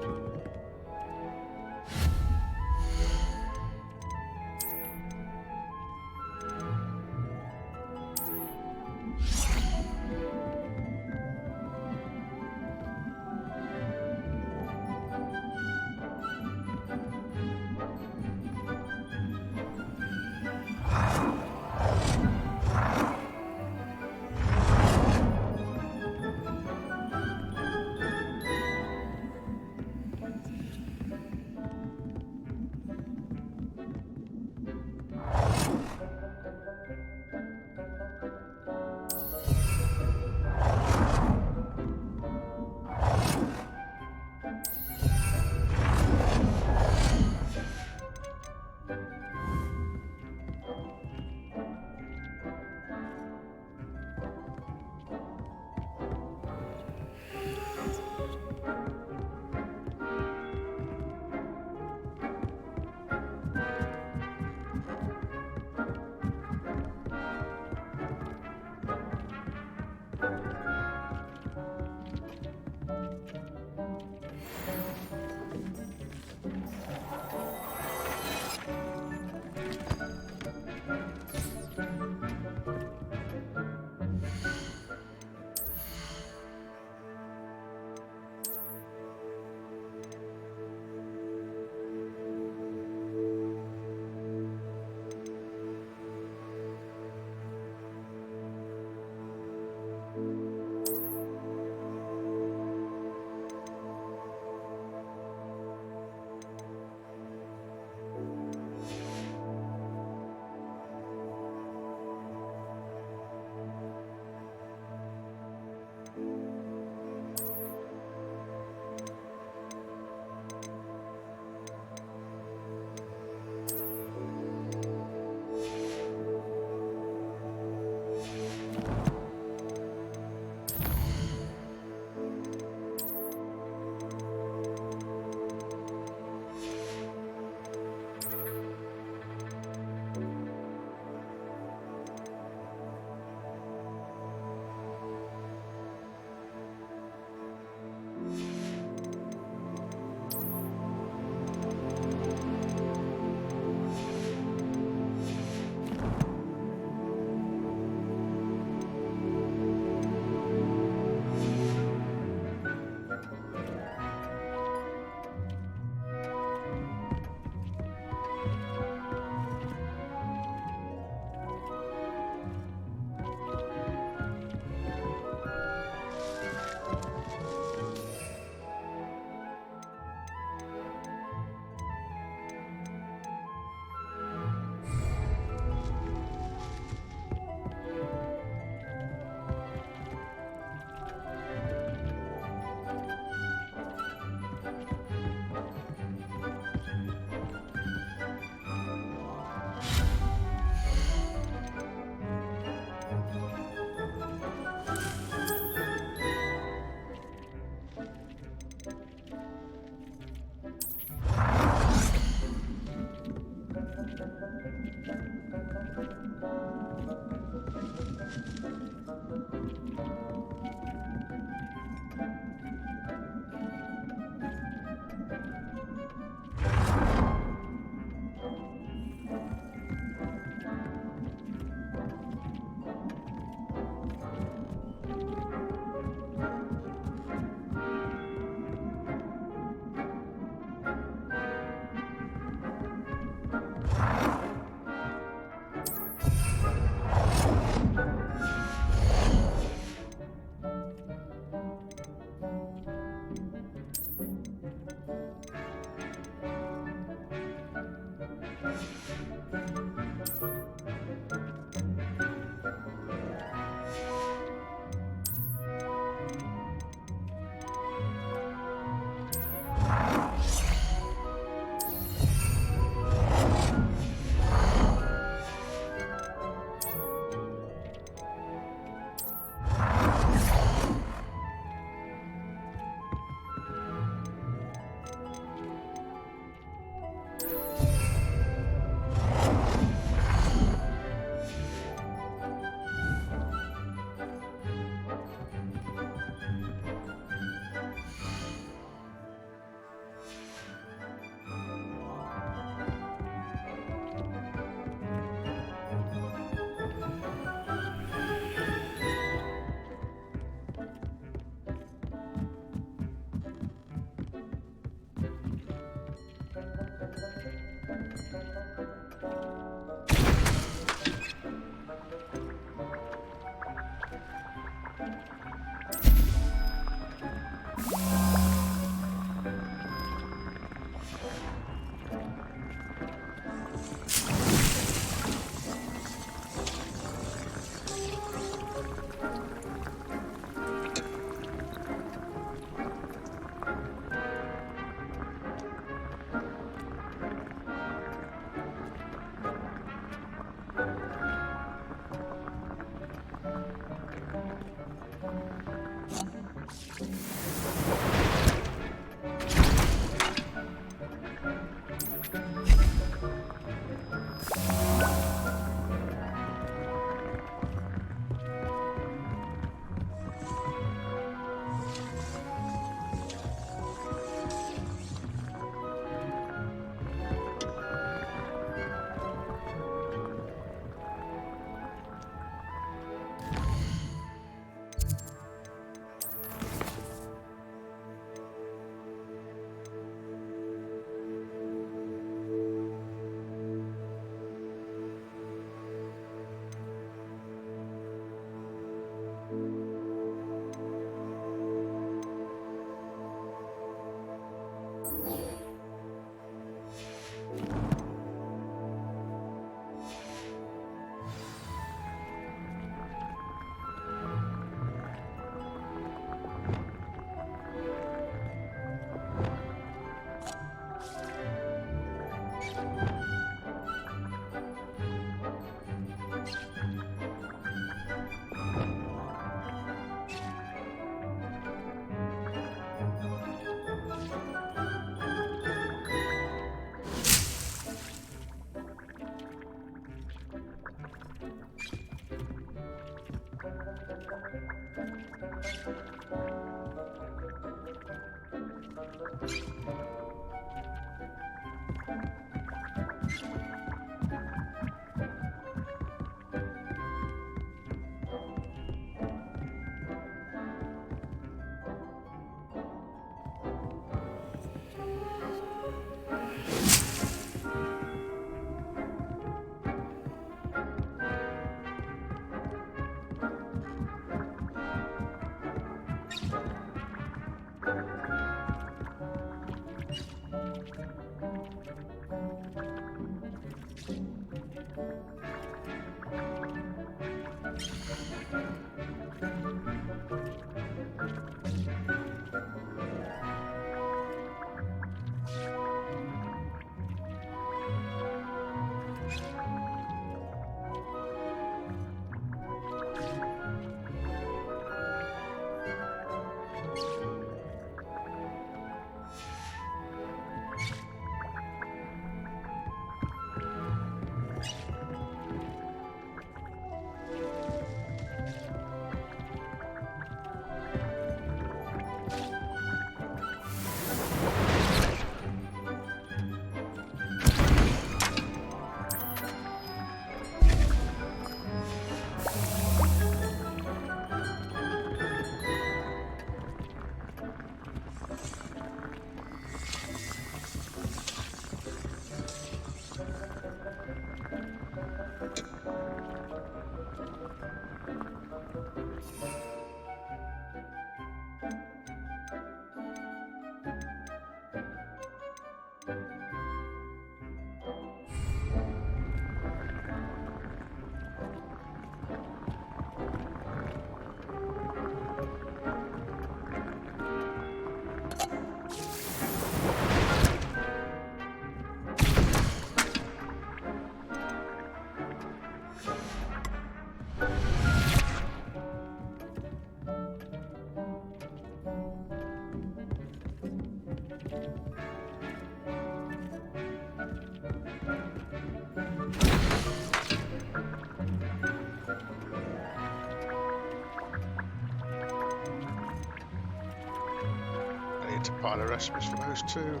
I need to pile a recipes for those two.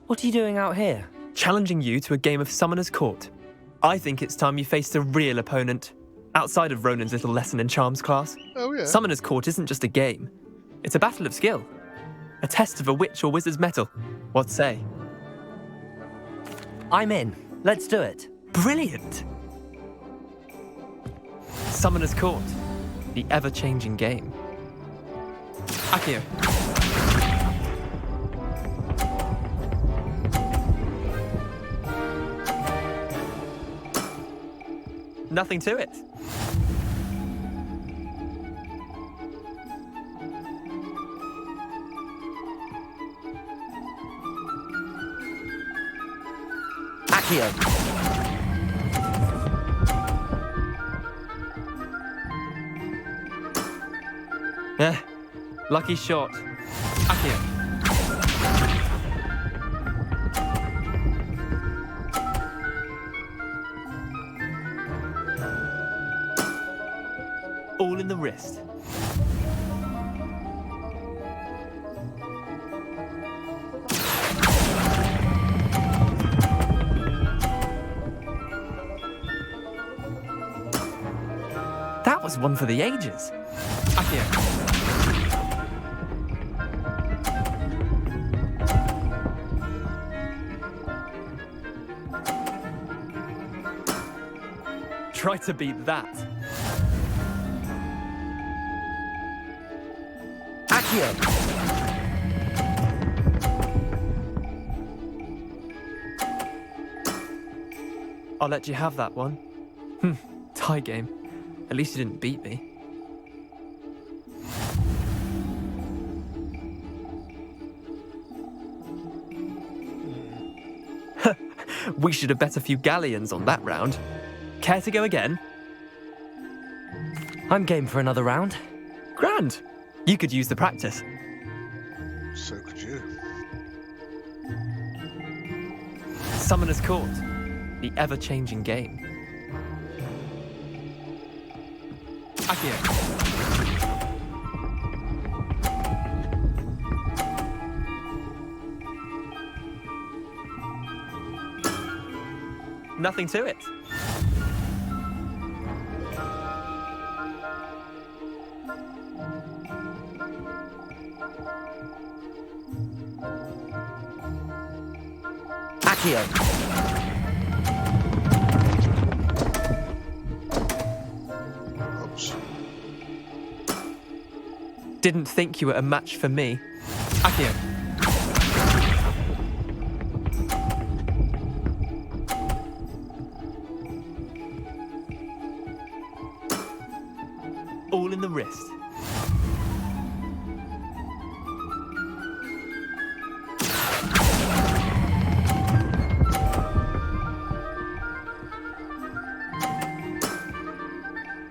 What are you doing out here? Challenging you to a game of Summoner's Court. I think it's time you faced a real opponent, outside of Ronan's little lesson in charms class. Oh, yeah. Summoner's Court isn't just a game. It's a battle of skill. A test of a witch or wizard's mettle. What say? I'm in. Let's do it. Brilliant! Summoner's Court. The ever-changing game. Akio. Nothing to it. Akio. Lucky shot. Akio. All in the wrist. That was one for the ages. Akio. Try to beat that. Accio! I'll let you have that one. Tie game. At least you didn't beat me. We should have bet a few galleons on that round. Care to go again? I'm game for another round. Grand. You could use the practice. So could you. Summoner's Court. The ever-changing game. Accio. Nothing to it. Accio. Oops. Didn't think you were a match for me. Accio. All in the wrist.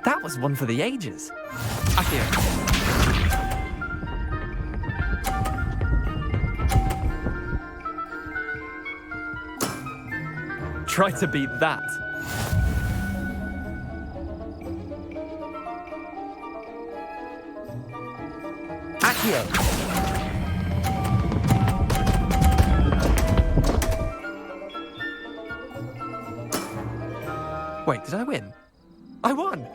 That was one for the ages. Accio. Try to beat that. Accio. Wait, did I win? I won!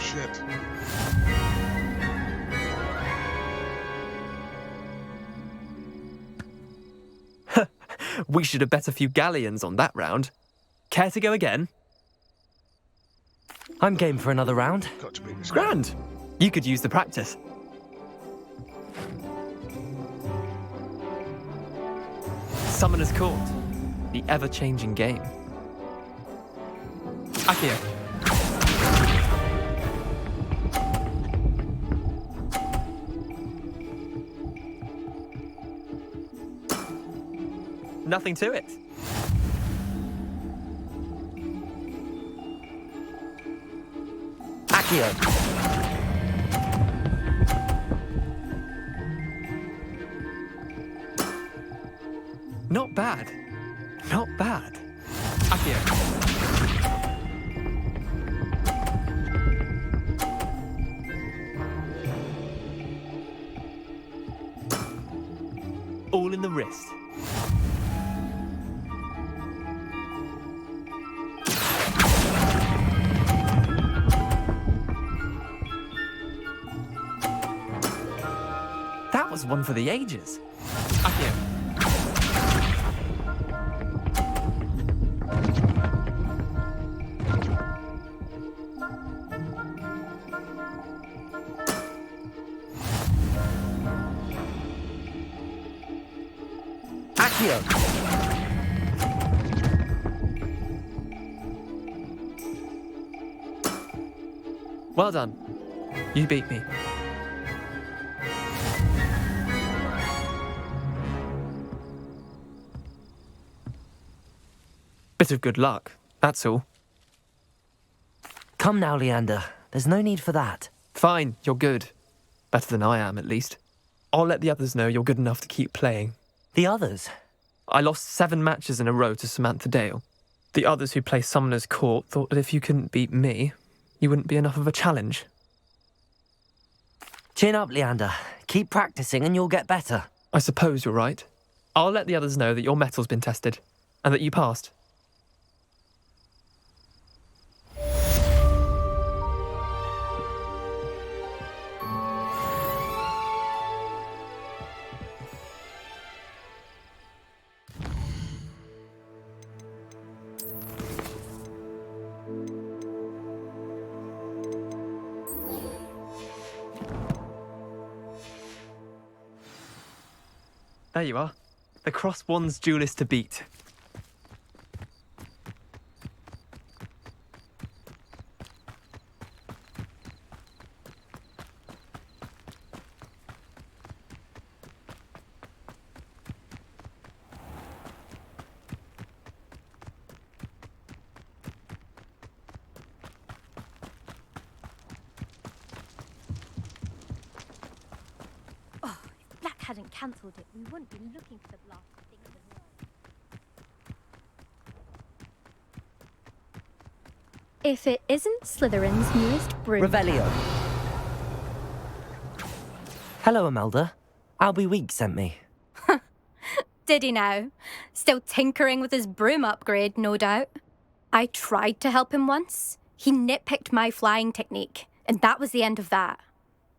Shit. We should have bet a few galleons on that round. Care to go again? I'm game for another round. Got to be this. Grand! You could use the practice. Summoner's Court. The ever-changing game. Accio. Nothing to it. Accio. Not bad. Not bad. Accio. All in the wrist. That was one for the ages. Accio. Accio. Well done. You beat me. Bit of good luck, that's all. Come now, Leander. There's no need for that. Fine, you're good. Better than I am, at least. I'll let the others know you're good enough to keep playing. The others? I lost 7 matches in a row to Samantha Dale. The others who play Summoner's Court thought that if you couldn't beat me, you wouldn't be enough of a challenge. Chin up, Leander. Keep practicing and you'll get better. I suppose you're right. I'll let the others know that your metal's been tested, and that you passed. There you are. The Cross Wands duelist to beat. Oh, if Black hadn't cancelled it, we wouldn't be looking for the last thing in the world. If it isn't Slytherin's newest broom. Revelio. Hello, Imelda. Albie Weeks sent me. Did he now? Still tinkering with his broom upgrade, no doubt. I tried to help him once. He nitpicked my flying technique, and that was the end of that.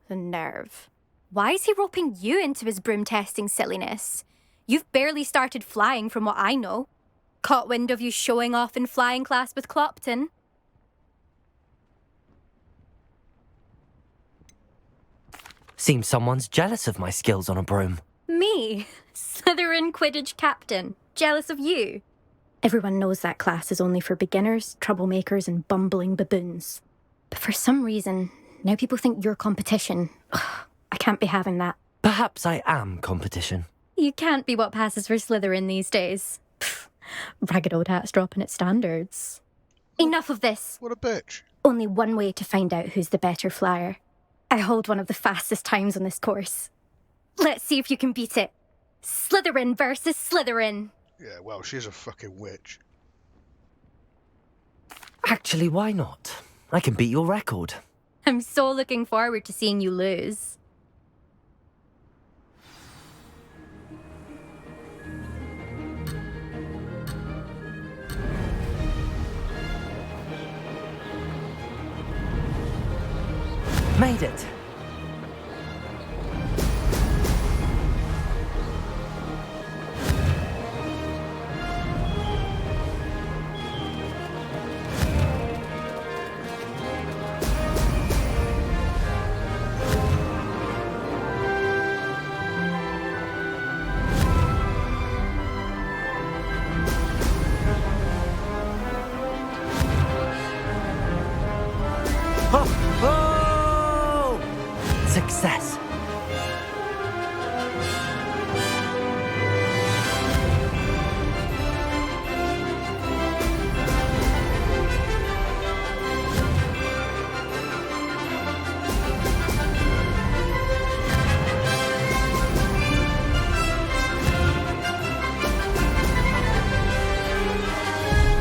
The nerve. Why is he roping you into his broom testing silliness? You've barely started flying from what I know. Caught wind of you showing off in flying class with Clopton. Seems someone's jealous of my skills on a broom. Me? Slytherin Quidditch captain. Jealous of you? Everyone knows that class is only for beginners, troublemakers, and bumbling baboons. But for some reason, now people think you're competition. Ugh, I can't be having that. Perhaps I am competition. You can't be what passes for Slytherin these days. Pfft, ragged old hat's dropping its standards. Enough of this. What a bitch. Only one way to find out who's the better flyer. I hold one of the fastest times on this course. Let's see if you can beat it. Slytherin versus Slytherin. Yeah, well, she's a fucking witch. Actually, why not? I can beat your record. I'm so looking forward to seeing you lose. Made it. Success.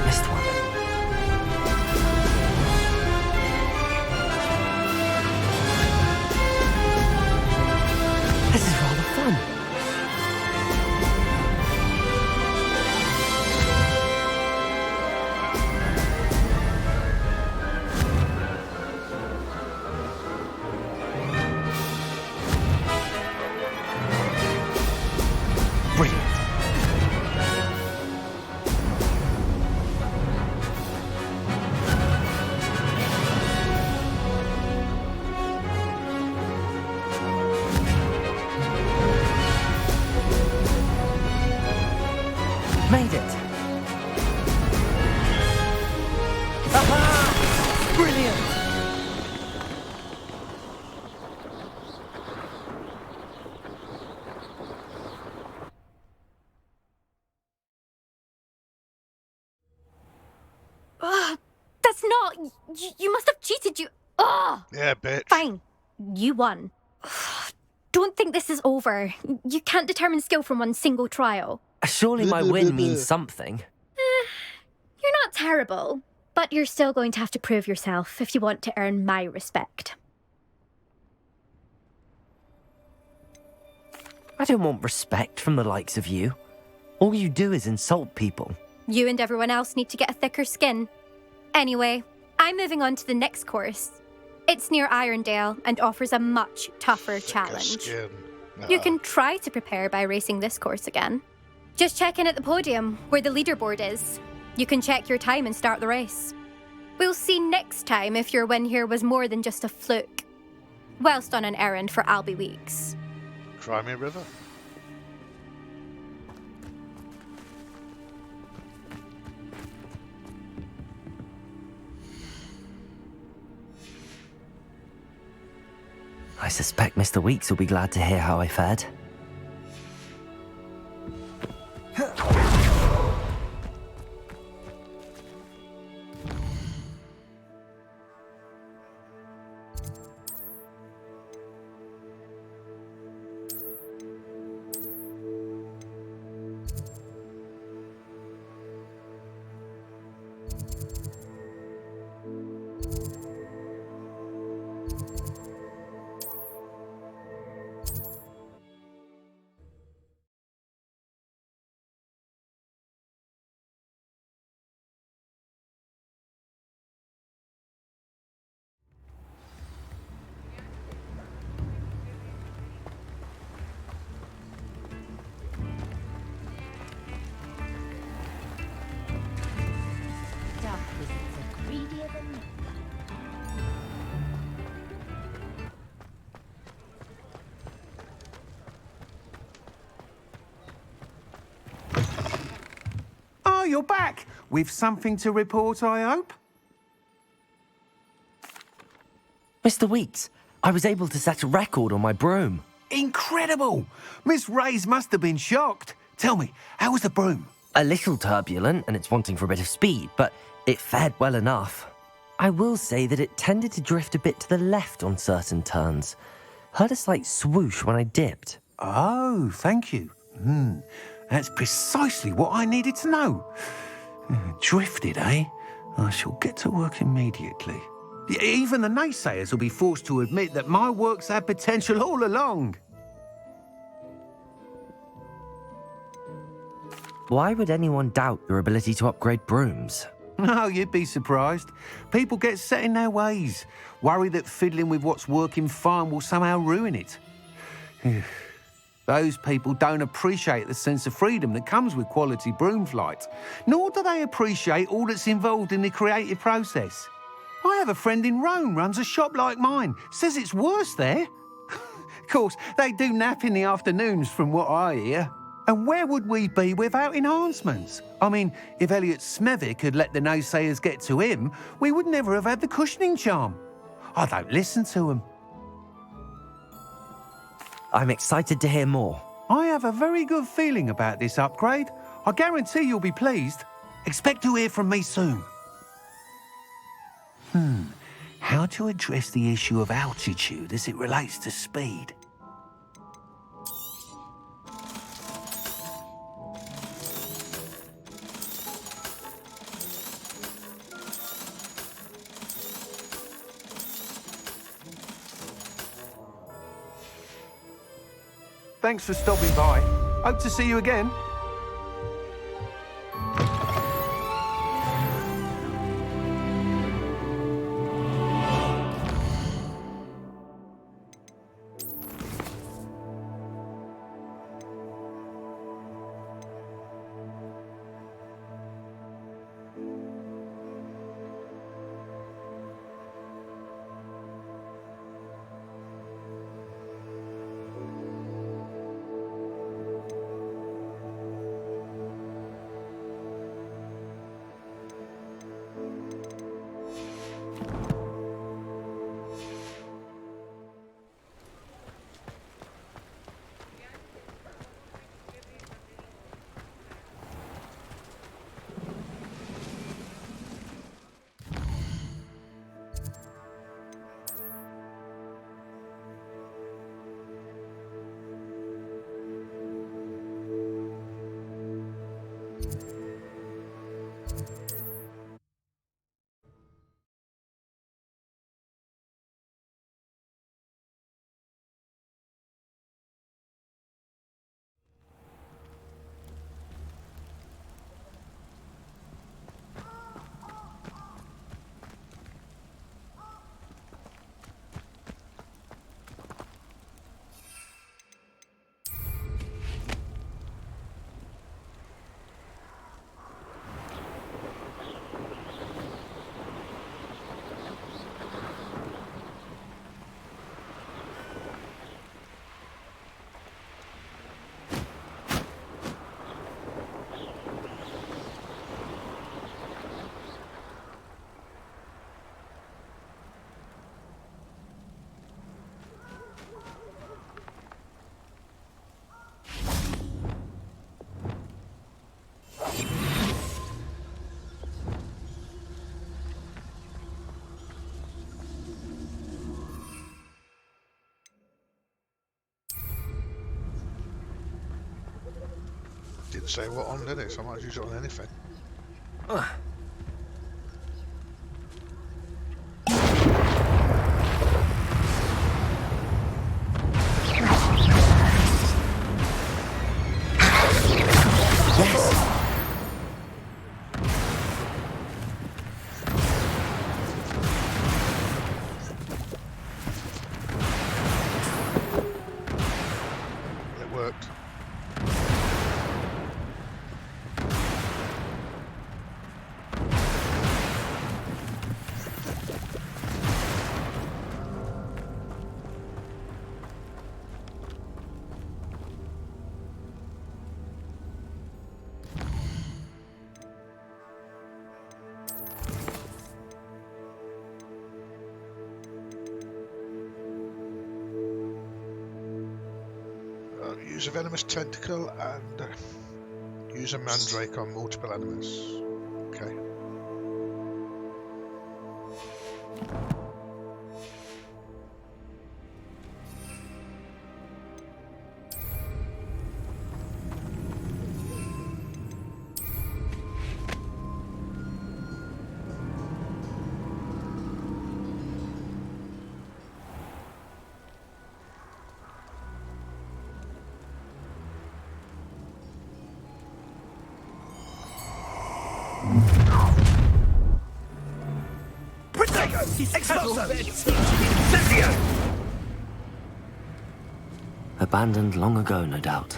Missed one. This is rather fun. Brilliant. Made it. Aha! Brilliant. Ugh, that's not... You must have cheated, you... Ugh! Yeah, bitch. Fine. You won. Ugh, don't think this is over. You can't determine skill from one single trial. Surely my win means something. You're not terrible, but you're still going to have to prove yourself if you want to earn my respect. I don't want respect from the likes of you. All you do is insult people. You and everyone else need to get a thicker skin. Anyway, I'm moving on to the next course. It's near Irondale and offers a much tougher challenge. Skin. You can try to prepare by racing this course again. Just check in at the podium, where the leaderboard is. You can check your time and start the race. We'll see next time if your win here was more than just a fluke. Whilst on an errand for Albie Weeks. Cry me a river. I suspect Mr. Weeks will be glad to hear how I fared. Dark wizards are greedier than men. Oh, you're back! With something to report, I hope? Mr. Weeks, I was able to set a record on my broom. Incredible! Miss Ray's must have been shocked. Tell me, how was the broom? A little turbulent and it's wanting for a bit of speed, but it fared well enough. I will say that it tended to drift a bit to the left on certain turns. Heard a slight swoosh when I dipped. Oh, thank you. That's precisely what I needed to know. Drifted, eh? I shall get to work immediately. Even the naysayers will be forced to admit that my work's had potential all along. Why would anyone doubt your ability to upgrade brooms? Oh, you'd be surprised. People get set in their ways, worry that fiddling with what's working fine will somehow ruin it. Those people don't appreciate the sense of freedom that comes with quality broom flight, nor do they appreciate all that's involved in the creative process. I have a friend in Rome runs a shop like mine, says it's worse there. Of course, they do nap in the afternoons from what I hear. And where would we be without enhancements? I mean, if Elliot Smethwick had let the naysayers get to him, we would never have had the cushioning charm. I don't listen to them. I'm excited to hear more. I have a very good feeling about this upgrade. I guarantee you'll be pleased. Expect to hear from me soon. How to address the issue of altitude as it relates to speed? Thanks for stopping by. Hope to see you again. Didn't say what on, did it? So I might use it on anything. It worked. Use a venomous tentacle and use a mandrake on multiple enemies. Okay. Abandoned long ago, no doubt.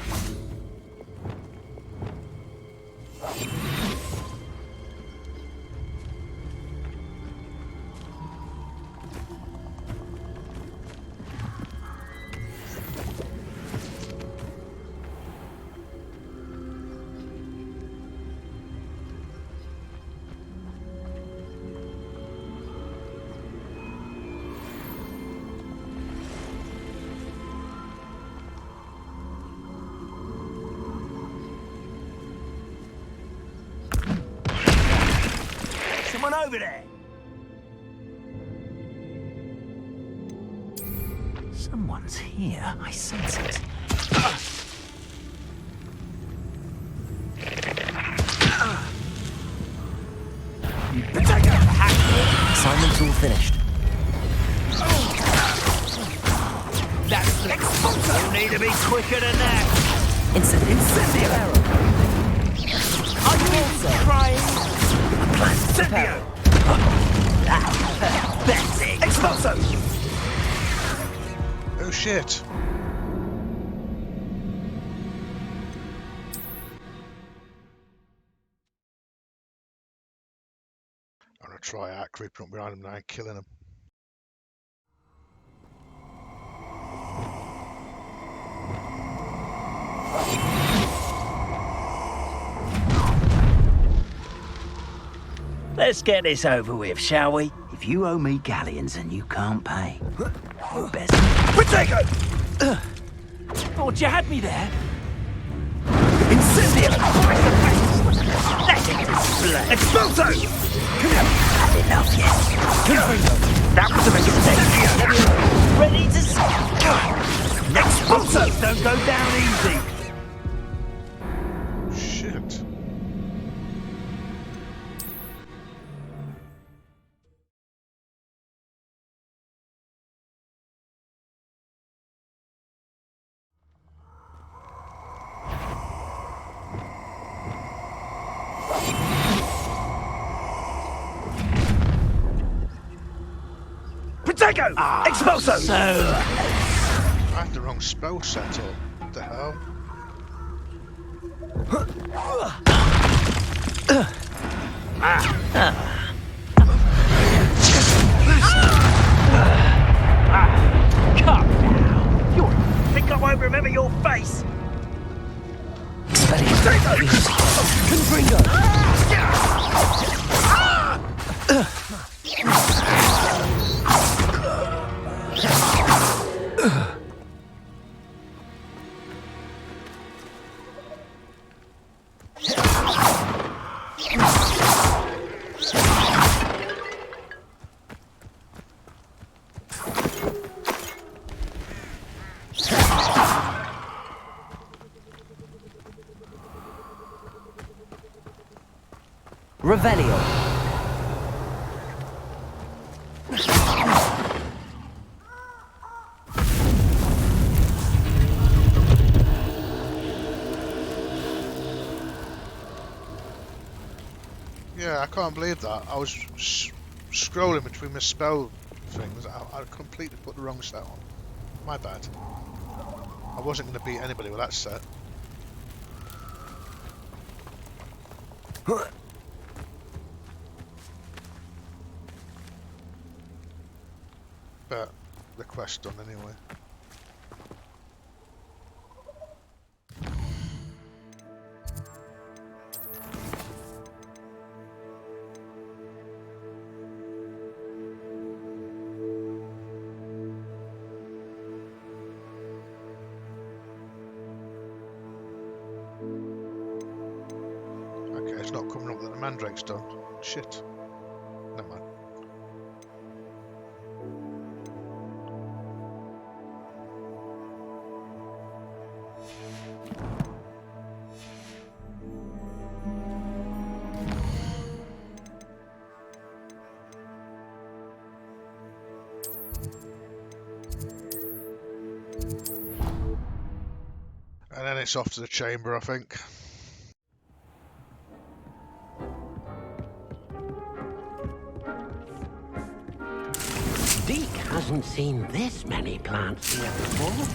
Someone over there! Someone's here. I sense it. Assignment's all finished. That's the You'll need to be quicker than that. Incendio arrow. Are you also trying? Incendio! That's it. Expulso! Oh shit! I'm gonna try out creeping up behind him now and killing him. Let's get this over with, shall we? If you owe me galleons and you can't pay, you best... Protego! Thought you had me there. Incendio! Let it display! Expulso! Come here! Had enough yet? That was a mistake. Ready to... Expulso! Don't go down easy. Shit. Protego! Expulso! So... I had the wrong spell set up. What the hell? Come now! You think I won't remember your face? Confringo! Revelio. Yeah, I can't believe that. I was scrolling between my spell things. I completely put the wrong set on. My bad. I wasn't going to beat anybody with that set. But the quest done anyway. Okay, it's not coming up that the mandrake's done. Shit. Never mind. And then it's off to the chamber, I think. Deke hasn't seen this many plants here before.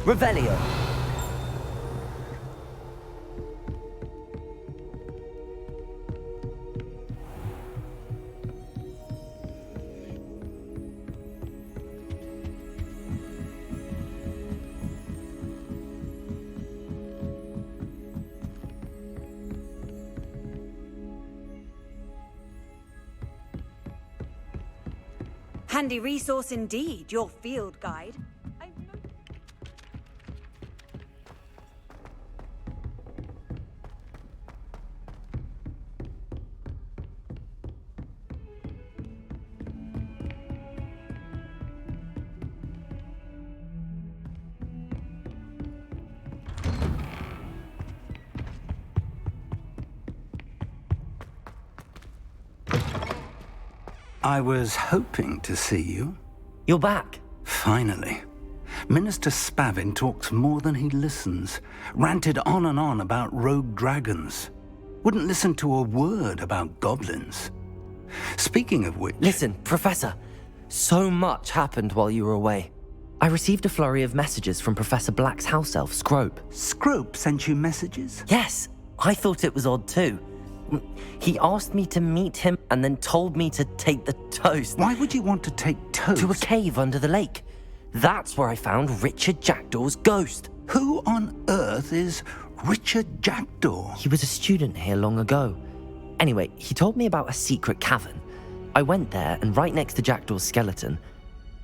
Revelio. Handy resource indeed, your field guide. I was hoping to see you. You're back. Finally. Minister Spavin talks more than he listens. Ranted on and on about rogue dragons. Wouldn't listen to a word about goblins. Speaking of which... Listen, Professor. So much happened while you were away. I received a flurry of messages from Professor Black's house elf, Scrope. Scrope sent you messages? Yes. I thought it was odd too. He asked me to meet him and then told me to take the toast. Why would you want to take toast? To a cave under the lake. That's where I found Richard Jackdaw's ghost. Who on earth is Richard Jackdaw? He was a student here long ago. Anyway, he told me about a secret cavern. I went there, and right next to Jackdaw's skeleton,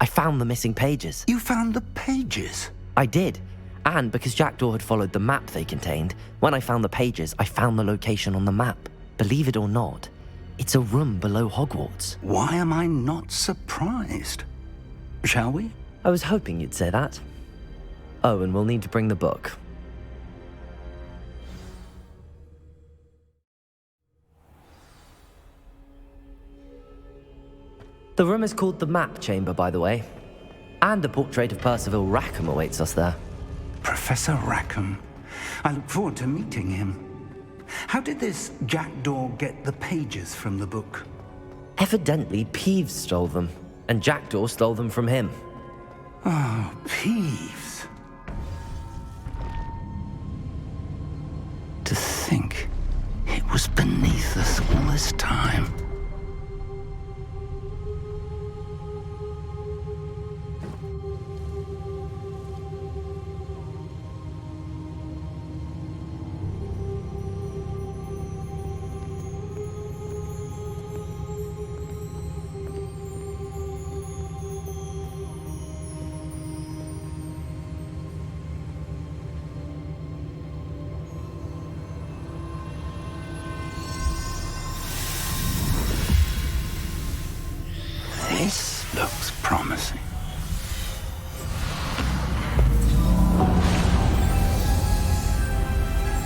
I found the missing pages. You found the pages? I did. And because Jackdaw had followed the map they contained, when I found the pages, I found the location on the map. Believe it or not, it's a room below Hogwarts. Why am I not surprised? Shall we? I was hoping you'd say that. Oh, and we'll need to bring the book. The room is called the Map Chamber, by the way. And a portrait of Percival Rackham awaits us there. Professor Rackham. I look forward to meeting him. How did this jackdaw get the pages from the book? Evidently, Peeves stole them, and Jackdaw stole them from him. Oh, Peeves. To think it was beneath us all this time. This looks promising.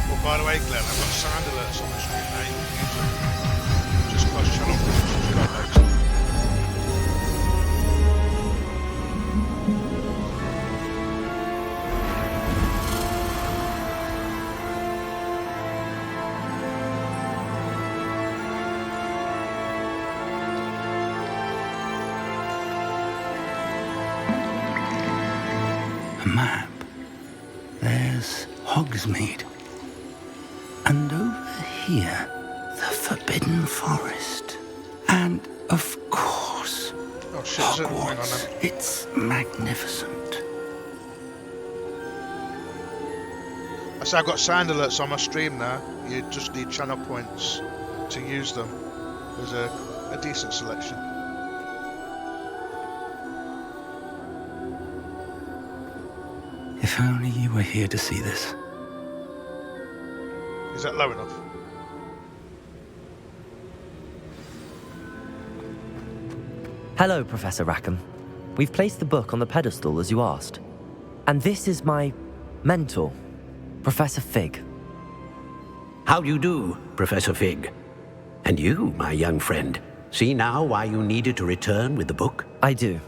Well, by the way, Glenn, I've got sound alerts on the screen now. You just cross channel if you've got those. A map. There's Hogsmeade. And over here, the Forbidden Forest. And, of course, Oh shit, is it? Hang on Hogwarts. then. It's magnificent. I say I've got sound alerts on my stream now. You just need channel points to use them. There's a decent selection. If only you were here to see this. Is that low enough? Hello, Professor Rackham. We've placed the book on the pedestal as you asked. And this is my mentor, Professor Fig. How do you do, Professor Fig? And you, my young friend, see now why you needed to return with the book? I do.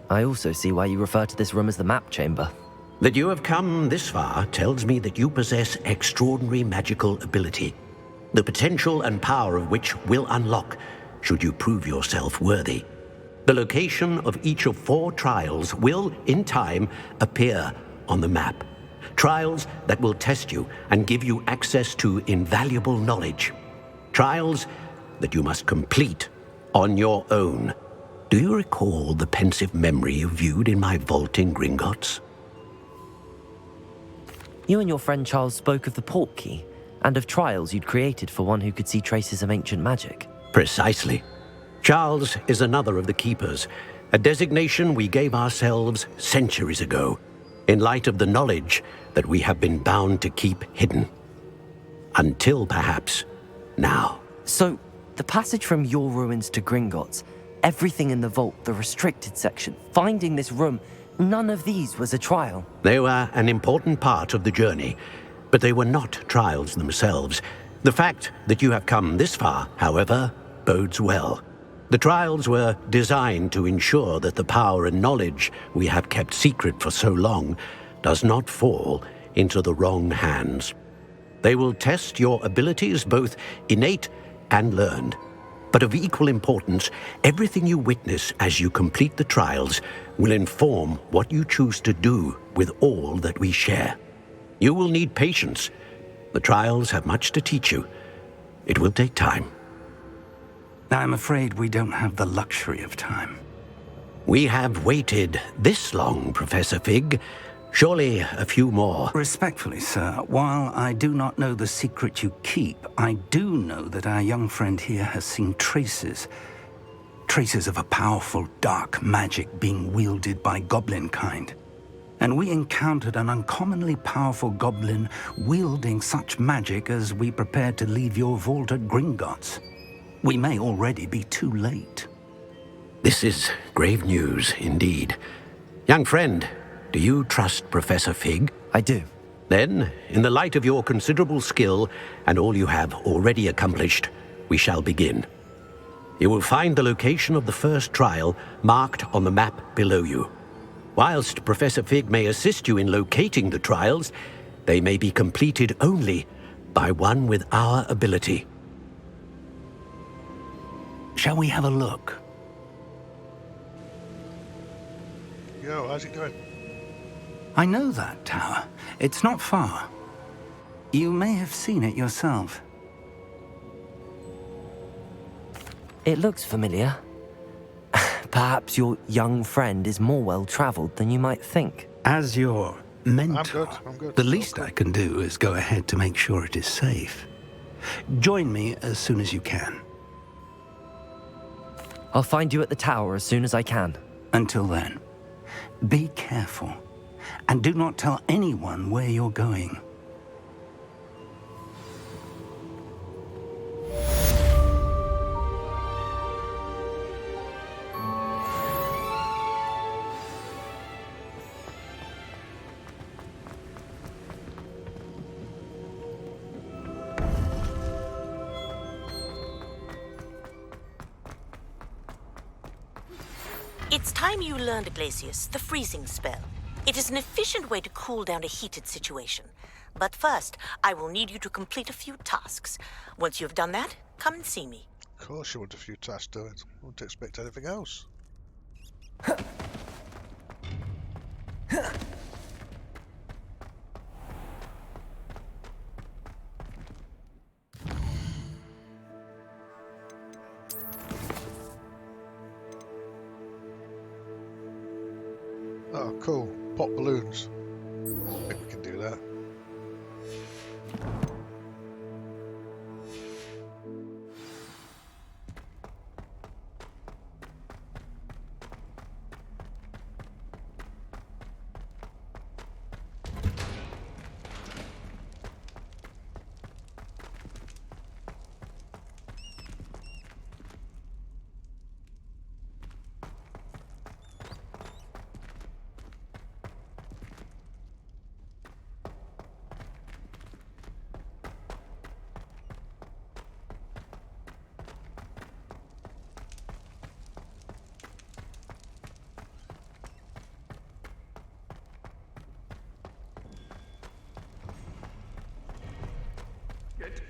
I also see why you refer to this room as the Map Chamber. That you have come this far tells me that you possess extraordinary magical ability, the potential and power of which will unlock should you prove yourself worthy. The location of each of 4 trials will, in time, appear on the map. Trials that will test you and give you access to invaluable knowledge. Trials that you must complete on your own. Do you recall the pensive memory you viewed in my vault in Gringotts? You and your friend Charles spoke of the port key, and of trials you'd created for one who could see traces of ancient magic. Precisely. Charles is another of the keepers, a designation we gave ourselves centuries ago, in light of the knowledge that we have been bound to keep hidden. Until perhaps now. So, the passage from your ruins to Gringotts, everything in the vault, the restricted section, finding this room, none of these was a trial. They were an important part of the journey, but they were not trials themselves. The fact that you have come this far, however, bodes well. The trials were designed to ensure that the power and knowledge we have kept secret for so long does not fall into the wrong hands. They will test your abilities, both innate and learned. But of equal importance, everything you witness as you complete the trials will inform what you choose to do with all that we share. You will need patience. The trials have much to teach you. It will take time. I'm afraid we don't have the luxury of time. We have waited this long, Professor Fig. Surely a few more. Respectfully, sir, while I do not know the secret you keep, I do know that our young friend here has seen traces of a powerful dark magic being wielded by goblin kind. And we encountered an uncommonly powerful goblin wielding such magic as we prepared to leave your vault at Gringotts. We may already be too late. This is grave news indeed. Young friend, do you trust Professor Fig? I do. Then, in the light of your considerable skill and all you have already accomplished, we shall begin. You will find the location of the first trial marked on the map below you. Whilst Professor Fig may assist you in locating the trials, they may be completed only by one with our ability. Shall we have a look? Yo, how's it going? I know that tower. It's not far. You may have seen it yourself. It looks familiar. Perhaps your young friend is more well-traveled than you might think. As your mentor, I'm good. the least I can do is go ahead to make sure it is safe. Join me as soon as you can. I'll find you at the tower as soon as I can. Until then, be careful, and do not tell anyone where you're going. It's time you learned, Glacius, the freezing spell. It is an efficient way to cool down a heated situation. But first, I will need you to complete a few tasks. Once you've done that, come and see me. Of course you want a few tasks to it. I wouldn't expect anything else. Oh, cool. Pop balloons. I think we can do that.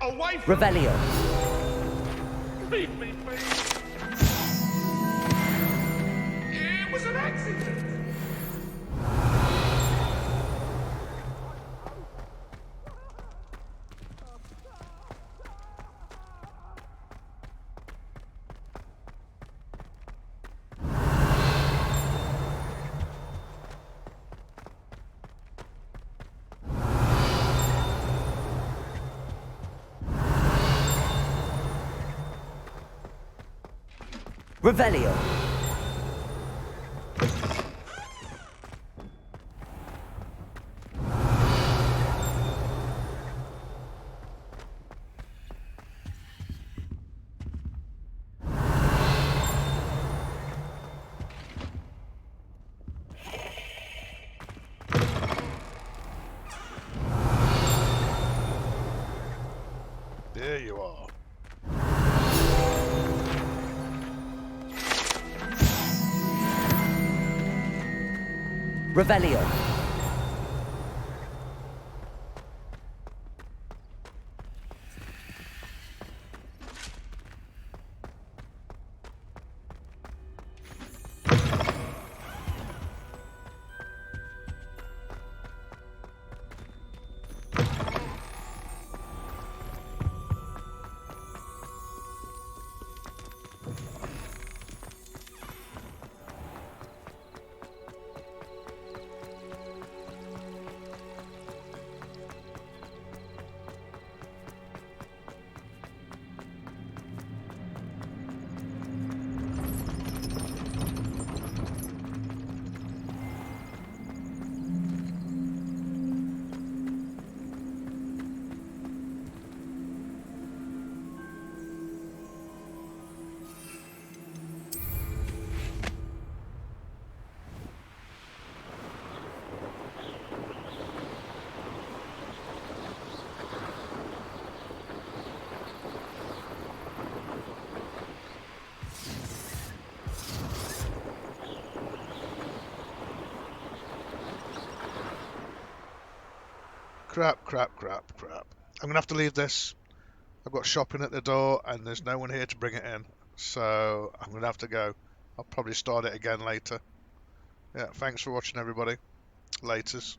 Away from Revelio. Leave me, please. It was an accident. Revelio. There you are. Revelio. Crap. I'm going to have to leave this. I've got shopping at the door and there's no one here to bring it in. So I'm going to have to go. I'll probably start it again later. Yeah, thanks for watching everybody. Laters.